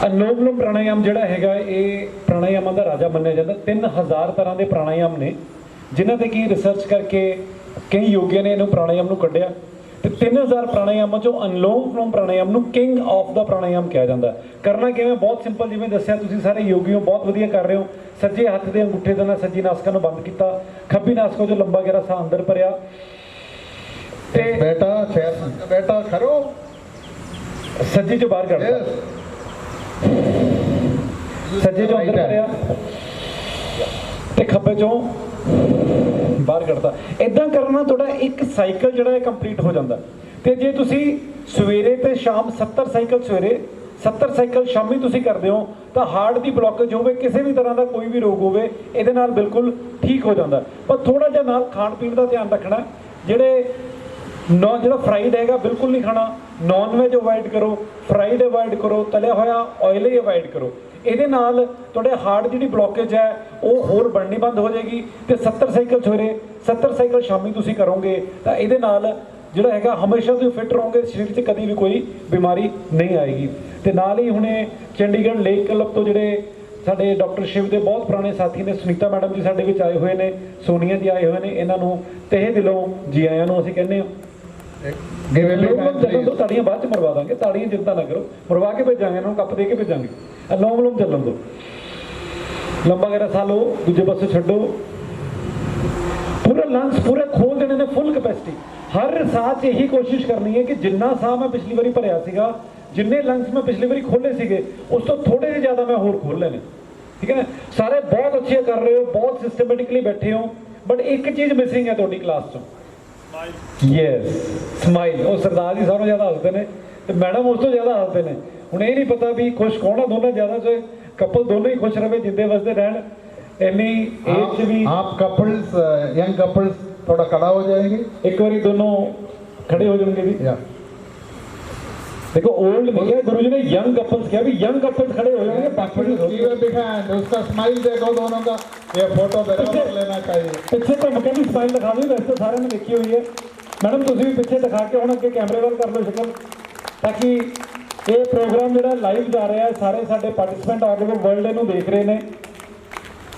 ਅਨੁਲੋਮ ਵਿਲੋਮ ਪ੍ਰਾਣਾਯਾਮ ਜਿਹੜਾ ਹੈਗਾ, ਇਹ ਪ੍ਰਾਣਾਯਾਮਾਂ ਦਾ ਰਾਜਾ ਮੰਨਿਆ ਜਾਂਦਾ। 3000 ਤਰ੍ਹਾਂ ਦੇ ਪ੍ਰਾਣਾਯਾਮ ਨੇ, ਜਿਨ੍ਹਾਂ ਤੇ ਕੀ ਰਿਸਰਚ ਕਰਕੇ ਕਈ ਯੋਗੀਆਂ ਨੇ ਇਹਨੂੰ ਪ੍ਰਾਣਾਯਾਮ ਨੂੰ ਕੱਢਿਆ। ਤੇ 3000 ਪ੍ਰਾਣਾਯਾਮਾਂ ਚੋਂ ਅਨੁਲੋਮ ਵਿਲੋਮ ਪ੍ਰਾਣਾਯਾਮ ਨੂੰ ਕਿੰਗ ਆਫ ਦਾ ਪ੍ਰਾਣਾਯਾਮ ਕਿਹਾ ਜਾਂਦਾ ਹੈ। ਕਰਨਾ ਕਿਵੇਂ? ਬਹੁਤ ਸਿੰਪਲ, ਜਿਵੇਂ ਦੱਸਿਆ ਤੁਸੀਂ ਸਾਰੇ ਯੋਗੀ ਹੋ, ਬਹੁਤ ਵਧੀਆ ਕਰ ਰਹੇ ਹੋ। ਸੱਜੇ ਹੱਥ ਦੇ ਅੰਗੂਠੇ ਦੇ ਨਾਲ ਸੱਜੀ ਨਾਸਿਕਾ ਨੂੰ ਬੰਦ ਕੀਤਾ, ਖੱਬੀ ਨਾਸਿਕਾ ਚੋਂ ਲੰਬਾ ਗਹਿਰਾ ਸਾਹ ਅੰਦਰ ਭਰਿਆ ਤੇ बेटा चेयर बेटा करो ਸੱਜੀ ਚੋਂ ਬਾਹਰ ਕੱਢਦਾ, ਸੱਜੇ ਚੋਂ ਅੰਦਰ ਭਰਿਆ ਤੇ ਖੱਬੇ ਚੋਂ ਬਾਹਰ ਕੱਢਦਾ। ਇਦਾਂ ਕਰਨਾ ਤੁਹਾਡਾ ਇੱਕ ਸਾਈਕਲ ਜਿਹੜਾ ਹੈ ਕੰਪਲੀਟ ਹੋ ਜਾਂਦਾ। ਤੇ ਜੇ ਤੁਸੀਂ ਸਵੇਰੇ ਤੇ ਸ਼ਾਮ 70 ਸਾਈਕਲ ਸਵੇਰੇ 70 ਸਾਈਕਲ ਸ਼ਾਮੀ ਤੁਸੀਂ ਕਰਦੇ ਹੋ ਤਾਂ ਹਾਰਟ ਦੀ ਬਲੌਕੇਜ ਹੋਵੇ, ਕਿਸੇ ਵੀ ਤਰ੍ਹਾਂ ਦਾ ਕੋਈ ਵੀ ਰੋਗ ਹੋਵੇ, ਇਹਦੇ ਨਾਲ ਬਿਲਕੁਲ ਠੀਕ ਹੋ ਜਾਂਦਾ। ਪਰ ਥੋੜਾ ਜਿਹਾ ਨਾਲ ਖਾਣ ਪੀਣ ਦਾ ਧਿਆਨ ਰੱਖਣਾ। ਜਿਹੜਾ ਫਰਾਈਡ ਹੈਗਾ ਬਿਲਕੁਲ ਨਹੀਂ ਖਾਣਾ, ਨੌਨ ਵੈਜ ਅਵੋਇਡ ਕਰੋ, ਫਰਾਈਡ ਅਵੋਇਡ ਕਰੋ, ਤਲਿਆ ਹੋਇਆ ਆਇਲ ਹੀ ਅਵੋਇਡ ਕਰੋ। ਇਹਦੇ ਨਾਲ ਤੁਹਾਡੇ ਹਾਰਟ ਜਿਹੜੀ ਬਲੌਕੇਜ ਹੈ ਉਹ ਹੋਰ ਬਣਨੀ ਬੰਦ ਹੋ ਜਾਏਗੀ। ਤੇ 70 ਸਾਈਕਲ ਸਵੇਰੇ 70 ਸਾਈਕਲ ਸ਼ਾਮੀ ਤੁਸੀਂ ਕਰੋਗੇ ਤਾਂ ਇਹਦੇ ਨਾਲ ਜਿਹੜਾ ਹੈਗਾ ਹਮੇਸ਼ਾ ਤੁਸੀਂ ਫਿੱਟ ਰਹੋਗੇ, ਸਰੀਰ 'ਚ ਕਦੀ ਵੀ ਕੋਈ ਬਿਮਾਰੀ ਨਹੀਂ ਆਏਗੀ। ਤੇ ਨਾਲ ਹੀ ਹੁਣੇ ਚੰਡੀਗੜ੍ਹ ਲੇਕ ਕਲੱਬ ਤੋਂ ਜਿਹੜੇ ਸਾਡੇ ਡਾਕਟਰ ਸ਼ਿਵ ਦੇ ਬਹੁਤ ਪੁਰਾਣੇ ਸਾਥੀ ਨੇ, ਸੁਨੀਤਾ ਮੈਡਮ ਜੀ ਸਾਡੇ ਵਿੱਚ ਆਏ ਹੋਏ ਨੇ, ਸੋਨੀਆ ਜੀ ਆਏ ਹੋਏ ਨੇ, ਇਹਨਾਂ ਨੂੰ ਤਹਿ ਦਿਲੋਂ ਜੀ ਆਇਆਂ ਨੂੰ ਅਸੀਂ ਕਹਿੰਦੇ ਹਾਂ। ਜਦੋਂ ਤਾੜੀਆਂ ਬਾਅਦ ਚ ਮਰਵਾ ਦਾਂਗੇ, ਤਾੜੀਆਂ ਚਿੰਤਾ ਨਾ ਕਰੋ, ਮਰਵਾ ਕੇ ਭੇਜਾਂਗੇ, ਇਹਨਾਂ ਨੂੰ ਕੱਪ ਦੇ ਕੇ ਭੇਜਾਂਗੇ। ਅਲੋਮ ਵਿਲੋਮ ਚੱਲਣ ਦਿਓ, ਲੰਬਾ ਗਹਿਰਾ ਸਾਹ ਲਓ, ਦੂਜੇ ਪਾਸੇ ਛੱਡੋ, ਪੂਰਾ ਲੰਗਸ ਪੂਰੇ ਖੋਲ ਦੇਣੇ ਨੇ, ਫੁੱਲ ਕੈਪੈਸਿਟੀ। ਹਰ ਸਾਹ 'ਚ ਇਹੀ ਕੋਸ਼ਿਸ਼ ਕਰਨੀ ਹੈ ਕਿ ਜਿੰਨਾ ਸਾਹ ਮੈਂ ਪਿਛਲੀ ਵਾਰੀ ਭਰਿਆ ਸੀਗਾ, ਜਿੰਨੇ ਲੰਗਸ ਮੈਂ ਪਿਛਲੀ ਵਾਰੀ ਖੋਲੇ ਸੀਗੇ, ਉਸ ਤੋਂ ਥੋੜੇ ਜਿਹੇ ਜ਼ਿਆਦਾ ਮੈਂ ਹੋਰ ਖੋਲ ਲੈਣੇ। ਠੀਕ ਹੈ ਨਾ? ਸਾਰੇ ਬਹੁਤ ਅੱਛੇ ਕਰ ਰਹੇ ਹੋ, ਬਹੁਤ ਸਿਸਟਮੈਟਿਕਲੀ ਬੈਠੇ ਹੋ, ਬਟ ਇੱਕ ਚੀਜ਼ ਮਿਸਿੰਗ ਹੈ ਤੁਹਾਡੀ ਕਲਾਸ 'ਚੋਂ। Yes, smile. ਉਹ ਸਰਦਾਰ ਜੀ ਸਾਰਿਆਂ ਜ਼ਿਆਦਾ ਹੱਸਦੇ ਨੇ ਤੇ ਮੈਡਮ ਉਸ ਤੋਂ ਜ਼ਿਆਦਾ ਹੱਸਦੇ ਨੇ। ਹੁਣ ਇਹ ਨਹੀਂ ਪਤਾ ਵੀ ਖੁਸ਼ ਕੌਣ ਆ ਦੋਨਾਂ ਜ਼ਿਆਦਾ, ਸੇ ਕਪਲ ਦੋਨੋਂ ਹੀ ਖੁਸ਼ ਰਵੇ, ਜਿੰਦੇ ਵਸਦੇ ਰਹਿਣ। ਇੰਨੀ ਏਜ 'ਚ ਵੀ आप कपल्स यंग कपल्स थोड़ा खड़ा हो जाएंगे। ਇੱਕ ਵਾਰੀ ਦੋਨੋਂ ਖੜੇ ਹੋ ਜਾਣਗੇ ਜੀ। या देखो ओल्ड नहीं है, गुरु जी ने यंग कपल्स किया, भी यंग कपल्स खड़े हो जाएंगे, बाकी भी give a big hand, उसका स्माइल देखो दोनों का। ये फोटो बराबर लेना चाहिए। ਪਿੱਛੇ ਘੁੰਮ ਕੇ ਵੀ ਸਮਾਈਲ ਦਿਖਾ ਦਿਓ, ਵੈਸੇ ਤਾਂ ਸਾਰਿਆਂ ਨੇ ਦੇਖੀ ਹੋਈ ਹੈ। ਮੈਡਮ ਤੁਸੀਂ ਵੀ ਪਿੱਛੇ ਦਿਖਾ ਕੇ ਹੁਣ ਅੱਗੇ ਕੈਮਰੇ ਵੱਲ ਕਰ ਲਓ ਸ਼ਕਲ, ਤਾਂ ਕਿ ਇਹ ਪ੍ਰੋਗਰਾਮ ਜਿਹੜਾ ਲਾਈਵ ਜਾ ਰਿਹਾ ਹੈ, ਸਾਰੇ ਸਾਡੇ ਪਾਰਟਿਸਪੈਂਟ ਆਲ ਓਵਰ ਵਰਲਡ ਇਹਨੂੰ ਦੇਖ ਰਹੇ ਨੇ,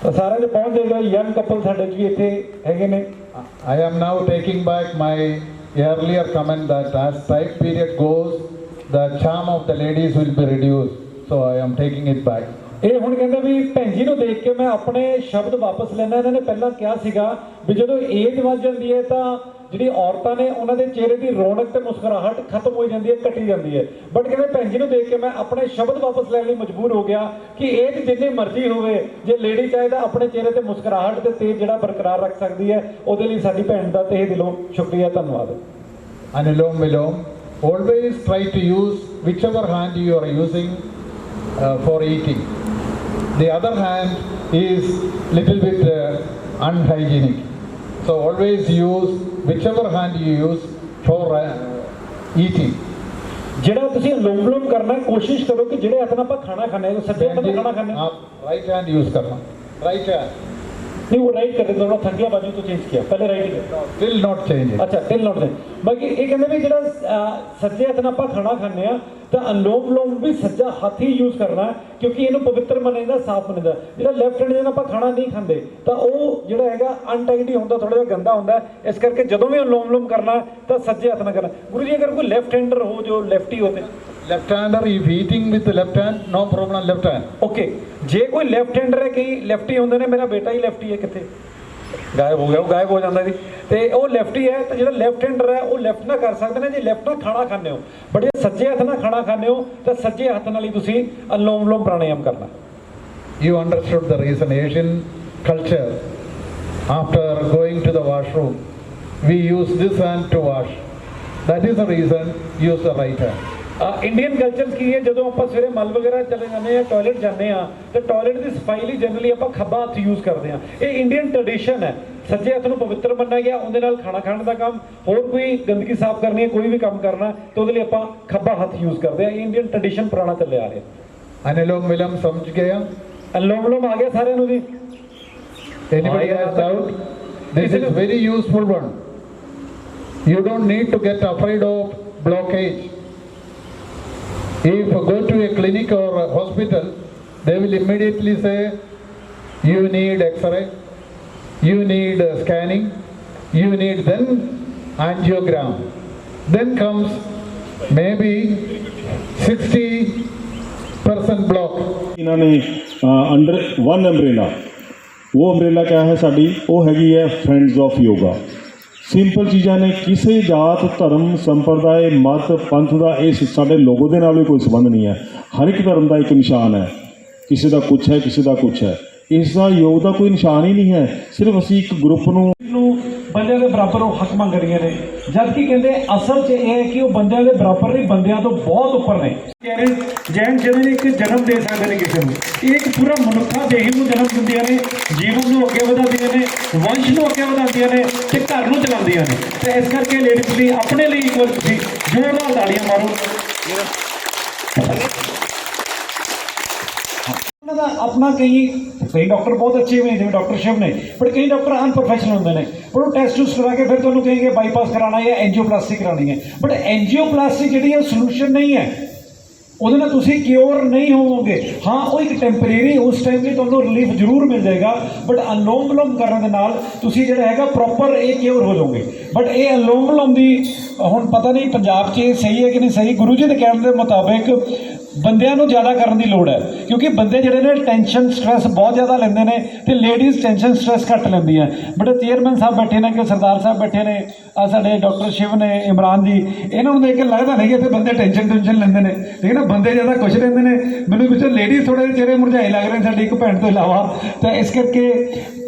ਤਾਂ ਸਾਰਿਆਂ ਦੇ ਪਹੁੰਚ ਜਾਏਗਾ। ਯੰਗ ਕਪਲ ਸਾਡੇ ਵੀ ਇੱਥੇ ਹੈਗੇ ਨੇ। I am now taking back my earlier comment that as time period goes, the charm of the ladies will be reduced. So I am taking it back. ਇਹ ਹੁਣ ਕਹਿੰਦੇ ਵੀ ਭੈਣ ਜੀ ਨੂੰ ਦੇਖ ਕੇ ਮੈਂ ਆਪਣੇ ਸ਼ਬਦ ਵਾਪਸ ਲੈਣਾ। ਇਹਨਾਂ ਨੇ ਪਹਿਲਾਂ ਕਿਹਾ ਸੀਗਾ ਵੀ ਜਦੋਂ ਏਜ ਵੱਧ ਜਾਂਦੀ ਹੈ ਤਾਂ ਜਿਹੜੀ ਔਰਤਾਂ ਨੇ ਉਹਨਾਂ ਦੇ ਚਿਹਰੇ ਦੀ ਰੌਣਕ ਤੇ ਮੁਸਕਰਾਹਟ ਖਤਮ ਹੋ ਜਾਂਦੀ ਹੈ, ਘਟੀ ਜਾਂਦੀ ਹੈ। ਬਟ ਕਹਿੰਦੇ ਭੈਣ ਜੀ ਨੂੰ ਦੇਖ ਕੇ ਮੈਂ ਆਪਣੇ ਸ਼ਬਦ ਵਾਪਸ ਲੈਣ ਲਈ ਮਜਬੂਰ ਹੋ ਗਿਆ ਕਿ ਏਜ ਜਿੰਨੀ ਮਰਜ਼ੀ ਹੋਵੇ, ਜੇ ਲੇਡੀ ਚਾਹੇ ਤਾਂ ਆਪਣੇ ਚਿਹਰੇ ਤੇ ਮੁਸਕਰਾਹਟ ਤੇ ਤੇਜ ਜਿਹੜਾ ਬਰਕਰਾਰ ਰੱਖ ਸਕਦੀ ਹੈ, ਉਹਦੇ ਲਈ ਸਾਡੀ ਭੈਣ ਦਾ ਤਹਿ ਦਿਲੋਂ ਸ਼ੁਕਰੀਆ, ਧੰਨਵਾਦ। Anulom Vilom. Always try to use whichever hand you are using for eating. The other hand is little bit unhygienic. So always use whichever hand you use for eating. ਜਿਹੜਾ ਤੁਸੀਂ ਅਨੁਲੋਮ ਵਿਲੋਮ ਕਰਨਾ, ਕੋਸ਼ਿਸ਼ ਕਰੋ ਕਿ ਜਿਹੜੇ ਹੱਥ ਨਾਲ ਆਪਾਂ ਖਾਣਾ ਖਾਂਦੇ ਹਾਂ, ਸੱਜੇ ਹੱਥ ਨਾਲ ਖਾਣਾ ਖਾਂਦੇ ਹਾਂ, आप right hand use करना. Right hand. नहीं वो राइट कर देते, थोड़ा थक गया बाजू तो चेंज किया, पहले राइट किया। Still not change it. ਅੱਛਾ ਢਿੱਲ ਨੋਟ ਦੇ ਬਾਕੀ ਇਹ ਕਹਿੰਦੇ ਵੀ ਜਿਹੜਾ ਸੱਜੇ ਹੱਥ ਨਾਲ ਆਪਾਂ ਖਾਣਾ ਖਾਂਦੇ ਆ ਤਾਂ ਅਨੁਲੋਮ ਵਿਲੋਮ ਵੀ ਸੱਜਾ ਹੱਥ ਹੀ ਯੂਜ਼ ਕਰਨਾ, ਕਿਉਂਕਿ ਇਹਨੂੰ ਪਵਿੱਤਰ ਮੰਨਿਆ, ਸਾਫ਼ ਮੰਨਿਆ। ਜਿਹੜਾ ਲੈਫਟ ਹੈਂਡ ਨਾਲ ਆਪਾਂ ਖਾਣਾ ਨਹੀਂ ਖਾਂਦੇ ਤਾਂ ਉਹ ਜਿਹੜਾ ਹੈਗਾ ਅਨਟਾਈਡੀ ਹੁੰਦਾ, ਥੋੜਾ ਜਿਹਾ ਗੰਦਾ ਹੁੰਦਾ। ਇਸ ਕਰਕੇ ਜਦੋਂ ਵੀ ਅਨੁਲੋਮ ਵਿਲੋਮ ਕਰਨਾ ਤਾਂ ਸੱਜੇ ਹੱਥ ਨਾਲ ਕਰਨਾ। ਗੁਰੂ ਜੀ ਅਗਰ ਕੋਈ ਲੈਫਟ ਹੈਂਡਰ ਹੋ, ਜੋ lefty ਹੋਤੇ, Left hander, if eating with the left hand, no problem, left hand. Okay. ਜੇ ਕੋਈ ਲੈਫਟ ਹੈਂਡਰ ਹੈ, ਕਈ ਲੈਫਟੀ ਹੁੰਦੇ ਨੇ, ਮੇਰਾ ਬੇਟਾ ਹੀ ਲੈਫਟੀ ਹੈ, ਕਿੱਥੇ ਗਾਇਬ ਹੋ ਗਿਆ, ਉਹ ਗਾਇਬ ਹੋ ਜਾਂਦਾ ਜੀ। ਤੇ ਉਹ ਲੈਫਟੀ ਹੈ, ਤਾਂ ਜਿਹੜਾ ਲੈਫਟ ਹੈਂਡਰ ਹੈ ਉਹ ਲੈਫਟ ਨਾਲ ਕਰ ਸਕਦੇ ਨੇ ਜੇ ਲੈਫਟ ਨਾਲ ਖਾਣਾ ਖਾਂਦੇ ਹੋ। ਬਟ ਜੇ ਸੱਜੇ ਹੱਥ ਨਾਲ ਖਾਣਾ ਖਾਂਦੇ ਹੋ ਤਾਂ ਸੱਜੇ ਹੱਥ ਨਾਲ ਹੀ ਤੁਸੀਂ ਅਨੁਲੋਮ ਵਿਲੋਮ ਪ੍ਰਾਣਾਯਾਮ ਕਰਨਾ। You understood the reason. Asian culture, after going to the washroom, we use this hand to wash. That is the reason use the right hand. Indian culture ਕੀ ਹੈ, ਜਦੋਂ ਆਪਾਂ ਸਵੇਰੇ ਮਲ ਵਗੈਰਾ ਚਲੇ ਜਾਂਦੇ ਹਾਂ, ਟਾਇਲਟ ਜਾਂਦੇ ਹਾਂ, ਤਾਂ ਟਾਇਲਟ ਦੀ ਸਫਾਈ ਲਈ ਜਨਰਲੀ ਆਪਾਂ ਖੱਬਾ ਹੱਥ ਯੂਜ਼ ਕਰਦੇ ਹਾਂ। ਇਹ ਇੰਡੀਅਨ ਟ੍ਰੈਡੀਸ਼ਨ ਹੈ, ਸੱਜੇ ਹੱਥ ਨੂੰ ਪਵਿੱਤਰ ਮੰਨਿਆ ਗਿਆ, ਉਹਦੇ ਨਾਲ ਖਾਣਾ ਖਾਣ ਦਾ ਕੰਮ, ਹੋਰ ਕੋਈ ਗੰਦਗੀ ਸਾਫ਼ ਕਰਨੀ ਹੈ, ਕੋਈ ਵੀ ਕੰਮ ਕਰਨਾ ਤਾਂ ਉਹਦੇ ਲਈ ਆਪਾਂ ਖੱਬਾ ਹੱਥ ਯੂਜ਼ ਕਰਦੇ ਹਾਂ। ਇਹ ਇੰਡੀਅਨ ਟ੍ਰੈਡੀਸ਼ਨ ਪੁਰਾਣਾ ਚੱਲਿਆ ਆ ਰਿਹਾ। Anulom Vilom ਸਮਝ ਗਿਆ? ਅਨੁਲੋਮ ਵਿਲੋਮ ਆ ਗਿਆ ਸਾਰਿਆਂ ਨੂੰ ਜੀ? Anybody has doubt? This is very useful one. You don't need to get afraid of blockage. If you go to a clinic or a hospital, they will immediately say you need X-ray, you need scanning, you need then angiogram. Then comes maybe 60% block. ਇਹਨਾਂ ਨੇ under one umbrella, ਉਹ umbrella ਕਿਆ ਹੈ ਸਾਡੀ, ਉਹ ਹੈਗੀ ਹੈ friends of yoga. Simple ਚੀਜ਼ਾਂ ਨੇ, ਕਿਸੇ ਜਾਤ ਧਰਮ ਸੰਪਰਦਾਇ ਮਤ ਪੰਥ ਦਾ ਇਸ ਸਾਡੇ ਲੋਗੋ ਦੇ ਨਾਲ ਵੀ ਕੋਈ ਸੰਬੰਧ ਨਹੀਂ ਹੈ। ਹਰ ਇੱਕ ਧਰਮ ਦਾ ਇੱਕ ਨਿਸ਼ਾਨ ਹੈ, ਕਿਸੇ ਦਾ ਕੁਛ ਹੈ, ਕਿਸੇ ਦਾ ਕੁਛ ਹੈ। ਇਸ ਦਾ ਯੋਗ ਦਾ ਕੋਈ ਨਿਸ਼ਾਨ ਹੀ ਨਹੀਂ ਹੈ, ਸਿਰਫ ਅਸੀਂ ਇੱਕ ਗਰੁੱਪ ਨੂੰ ਬੰਦਿਆਂ ਦੇ ਬਰਾਬਰ ਉਹ ਹੱਕ ਮੰਗ ਰਹੀਆਂ ਨੇ, ਜਦ ਕਿ ਕਹਿੰਦੇ ਅਸਲ 'ਚ ਇਹ ਹੈ ਕਿ ਉਹ ਬੰਦਿਆਂ ਦੇ ਬਰਾਬਰ ਨਹੀਂ, ਬੰਦਿਆਂ ਤੋਂ ਬਹੁਤ ਉੱਪਰ ਨੇ। ਕਹਿ ਰਹੇ ਜੈਨ ਜਿਹੜੇ ਇੱਕ ਜਨਮ ਦੇ ਸਕਦੇ ਨੇ ਕਿਸੇ ਨੂੰ, ਇਹ ਇੱਕ ਪੂਰਾ ਮਨੁੱਖਾ ਦੇਹੀ ਨੂੰ ਜਨਮ ਦਿੰਦੀਆਂ ਨੇ, ਜੀਵਨ ਨੂੰ ਅੱਗੇ ਵਧਾਉਂਦੀਆਂ ਨੇ, ਵੰਸ਼ ਨੂੰ ਅੱਗੇ ਵਧਾਉਂਦੀਆਂ ਨੇ ਤੇ ਘਰ ਨੂੰ ਚਲਾਉਂਦੀਆਂ ਨੇ। ਤੇ ਇਸ ਕਰਕੇ ਲੇਡੀਜ਼ ਲਈ ਆਪਣੇ ਲਈ ਇੱਕ ਵਾਰ ਤੁਸੀਂ ਜ਼ੋਰਦਾਰ ਤਾੜੀਆਂ ਮਾਰੋ। ਉਹਨਾਂ ਦਾ ਆਪਣਾ ਕਈ ਡਾਕਟਰ ਬਹੁਤ ਅੱਛੇ ਹੋਏ ਜਿਵੇਂ ਡਾਕਟਰ ਸ਼ਿਵ ਨੇ, ਬਟ ਕਈ ਡਾਕਟਰ ਅਨਪ੍ਰੋਫੈਸ਼ਨਲ ਹੁੰਦੇ ਨੇ, ਪਰ ਉਹ ਟੈਸਟ ਟੂਸਟ ਕਰਾ ਕੇ ਫਿਰ ਤੁਹਾਨੂੰ ਕਹੇਂਗੇ ਬਾਈਪਾਸ ਕਰਾਉਣਾ ਹੈ ਜਾਂ ਐਂਜੀਓਪਲਾਸਟੀ ਕਰਾਉਣੀ ਹੈ। ਬਟ ਐਂਜੀਓਪਲਾਸਟੀ ਜਿਹੜੀ ਹੈ ਸੋਲੂਸ਼ਨ ਨਹੀਂ ਹੈ, ਉਹਦੇ ਨਾਲ ਤੁਸੀਂ ਕਿਉਰ ਨਹੀਂ ਹੋਵੋਗੇ। ਹਾਂ, ਉਹ ਇੱਕ ਟੈਂਪਰੇਰੀ ਉਸ ਟਾਈਮ ਲਈ ਤੁਹਾਨੂੰ ਰਿਲੀਫ ਜ਼ਰੂਰ ਮਿਲ ਜਾਏਗਾ, ਬਟ ਅਨਲੋਮ ਵਿਲੋਮ ਕਰਨ ਦੇ ਨਾਲ ਤੁਸੀਂ ਜਿਹੜਾ ਹੈਗਾ ਪ੍ਰੋਪਰ ਇਹ ਕਿਉਰ ਹੋ ਜਾਓਗੇ। ਬਟ ਇਹ ਅਨਲੋਮ ਵਿਲੋਮ ਦੀ ਹੁਣ ਪਤਾ ਨਹੀਂ ਪੰਜਾਬ 'ਚ ਇਹ ਸਹੀ ਹੈ ਕਿ ਨਹੀਂ ਸਹੀ। ਗੁਰੂ ਜੀ ਦੇ ਕਹਿਣ ਦੇ ਮੁਤਾਬਿਕ ਬੰਦਿਆਂ ਨੂੰ ਜ਼ਿਆਦਾ ਕਰਨ ਦੀ ਲੋੜ ਹੈ, ਕਿਉਂਕਿ ਬੰਦੇ ਜਿਹੜੇ ਨੇ ਟੈਨਸ਼ਨ ਸਟ੍ਰੈਸ ਬਹੁਤ ਜ਼ਿਆਦਾ ਲੈਂਦੇ ਨੇ ਤੇ ਲੇਡੀਜ਼ ਟੈਨਸ਼ਨ ਸਟ੍ਰੈਸ ਘੱਟ ਲੈਂਦੀਆਂ। ਬਟ ਚੇਅਰਮੈਨ ਸਾਹਿਬ ਬੈਠੇ ਨੇ, ਕਿ ਸਰਦਾਰ ਸਾਹਿਬ ਬੈਠੇ ਨੇ, ਆ ਸਾਡੇ ਡਾਕਟਰ ਸ਼ਿਵ ਨੇ, ਇਮਰਾਨ ਜੀ, ਇਹਨਾਂ ਨੂੰ ਦੇਖ ਕੇ ਲੱਗਦਾ ਨਹੀਂ ਕਿ ਇੱਥੇ ਬੰਦੇ ਟੈਨਸ਼ਨ ਲੈਂਦੇ ਨੇ, ਠੀਕ ਹੈ ਨਾ। ਬੰਦੇ ਜ਼ਿਆਦਾ ਖੁਸ਼ ਰਹਿੰਦੇ ਨੇ। ਮੈਨੂੰ ਵਿੱਚੋਂ ਲੇਡੀਜ਼ ਥੋੜ੍ਹੇ ਜਿਹੇ ਚਿਹਰੇ ਮੁਰਝਾਏ ਲੱਗ ਰਹੇ ਨੇ ਸਾਡੀ ਇੱਕ ਭੈਣ ਤੋਂ ਇਲਾਵਾ। ਤਾਂ ਇਸ ਕਰਕੇ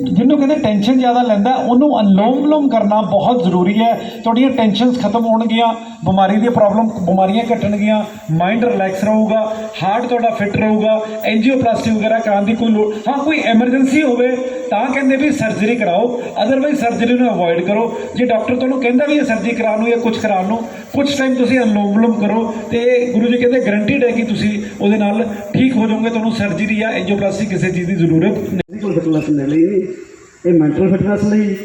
ਜਿਹਨੂੰ ਕਹਿੰਦੇ ਟੈਨਸ਼ਨ ਜ਼ਿਆਦਾ ਲੈਂਦਾ, ਉਹਨੂੰ ਅਨਲੋਮ ਵਿਲੋਮ ਕਰਨਾ ਬਹੁਤ ਜ਼ਰੂਰੀ ਹੈ। ਤੁਹਾਡੀਆਂ ਟੈਨਸ਼ਨਸ ਖਤਮ ਹੋਣਗੀਆਂ, ਬਿਮਾਰੀ ਦੀ ਬਿਮਾਰੀਆਂ ਘਟਣਗੀਆਂ, ਮਾਈਂਡ ਰਿਲੈਕਸ ਰਹੂਗਾ, ਹਾਰਟ ਤੁਹਾਡਾ ਫਿੱਟ ਰਹੂਗਾ। ਐਂਜੀਓਪਲਾਸਟੀ ਵਗੈਰਾ ਕਰਾਉਣ ਦੀ ਕੋਈ ਲੋੜ, ਹਾਂ ਕੋਈ ਐਮਰਜੈਂਸੀ ਹੋਵੇ ਤਾਂ ਕਹਿੰਦੇ ਵੀ ਸਰਜਰੀ ਕਰਾਓ, ਅਦਰਵਾਈਜ਼ ਸਰਜਰੀ ਨੂੰ ਅਵੋਇਡ ਕਰੋ। ਜੇ ਡਾਕਟਰ ਤੁਹਾਨੂੰ ਕਹਿੰਦਾ ਵੀ ਇਹ ਸਰਜਰੀ ਕਰਾਉਣ ਨੂੰ ਜਾਂ ਕੁਝ ਕਰਾਉਣ ਨੂੰ, ਕੁਝ ਟਾਈਮ ਤੁਸੀਂ ਅਨਲੋਮ ਵਿਲੋਮ ਕਰੋ ਤੇ ਗੁਰੂ ਜੀ ਕਹਿੰਦੇ ਗਰੰਟੀਡ ਹੈ ਕਿ ਤੁਸੀਂ ਉਹਦੇ ਨਾਲ ਠੀਕ ਹੋ ਜਾਓਗੇ। ਤੁਹਾਨੂੰ ਸਰਜਰੀ ਜਾਂ ਐਂਜੀਓਪਲਾਸਟੀ ਕਿਸੇ ਚੀਜ਼ ਦੀ ਜ਼ਰੂਰਤ ਨਹੀਂ। ਫਿਜ਼ੀਕਲ ਫਿਟਨੈਸ ਦੇ ਲਈ, ਇਹ ਮੈਂਟਲ ਫਿਟਨੈਸ ਲਈ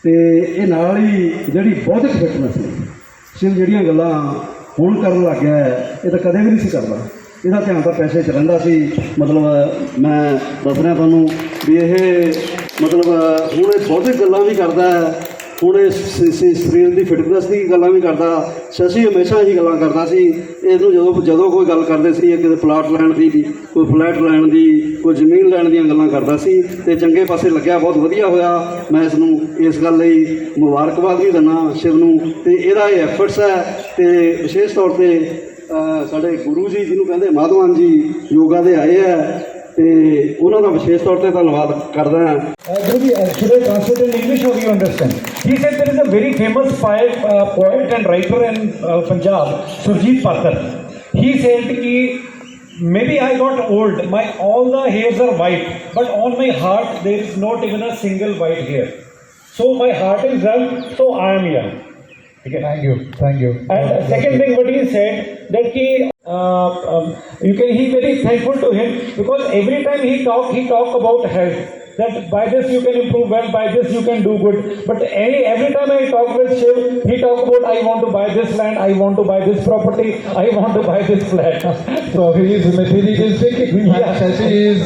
ਤੇ ਇਹ ਨਾਲ ਹੀ ਜਿਹੜੀ ਬੌਧਿਕ ਫਿਟਨੈਸ ਲਈ। ਸਿਰ ਜਿਹੜੀਆਂ ਗੱਲਾਂ ਹੁਣ ਕਰਨ ਲੱਗ ਗਿਆ ਹੈ, ਇਹ ਤਾਂ ਕਦੇ ਵੀ ਨਹੀਂ ਸੀ ਕਰਦਾ। ਇਹਦਾ ਧਿਆਨ ਤਾਂ ਪੈਸੇ 'ਚ ਰਹਿੰਦਾ ਸੀ। ਮਤਲਬ ਮੈਂ ਦੱਸ ਰਿਹਾ ਤੁਹਾਨੂੰ ਵੀ ਇਹ ਮਤਲਬ ਹੁਣ ਇਹ ਬੌਧਿਕ ਗੱਲਾਂ ਵੀ ਕਰਦਾ ਹੈ, ਹੁਣ ਇਹ ਸਰੀਰ ਦੀ ਫਿਟਨੈਸ ਦੀ ਗੱਲਾਂ ਵੀ ਕਰਦਾ। ਸ਼ਸ਼ੀ ਹਮੇਸ਼ਾ ਹੀ ਗੱਲਾਂ ਕਰਦਾ ਸੀ। ਇਹਨੂੰ ਜਦੋਂ ਕੋਈ ਗੱਲ ਕਰਦੇ ਸੀ, ਕਿਤੇ ਪਲਾਟ ਲੈਣ ਦੀ, ਕੋਈ ਫਲੈਟ ਲੈਣ ਦੀ, ਕੋਈ ਜ਼ਮੀਨ ਲੈਣ ਦੀਆਂ ਗੱਲਾਂ ਕਰਦਾ ਸੀ ਤੇ ਚੰਗੇ ਪਾਸੇ ਲੱਗਿਆ। ਬਹੁਤ ਵਧੀਆ ਹੋਇਆ। ਮੈਂ ਇਸ ਨੂੰ ਇਸ ਗੱਲ ਲਈ ਮੁਬਾਰਕਬਾਦ ਵੀ ਦਿੰਦਾ ਸ਼ਿਵ ਨੂੰ, ਤੇ ਇਹਦਾ ਇਹ ਐਫਰਟਸ ਹੈ। ਤੇ ਵਿਸ਼ੇਸ਼ ਤੌਰ 'ਤੇ ਸਾਡੇ ਗੁਰੂ ਜੀ ਜਿਹਨੂੰ ਕਹਿੰਦੇ ਮਾਧਵਾਨ ਜੀ ਯੋਗਾ ਦੇ ਆਏ ਹੈ ਤੇ ਉਹਨਾਂ ਦਾ ਵਿਸ਼ੇਸ਼ ਤੌਰ 'ਤੇ ਧੰਨਵਾਦ ਕਰਦਾ ਹਾਂ। Guru ji, should I translate in English or you understand? He said there is a very famous poet and writer in Punjab, Surjit Pathar. He said कि maybe I got old, all the hairs are white, but on my heart there is not even a single white hair. So my heart is young, so I am young. Okay. Thank you. And second thing, what he said that he very thankful to him because every time he talk about health. That by this you can improve well, by this you can do good. But every time I talk with Shiv, he talk about I want to buy this land, I want to buy this property, I want to buy this flat. So he is materialistic, and Shashi is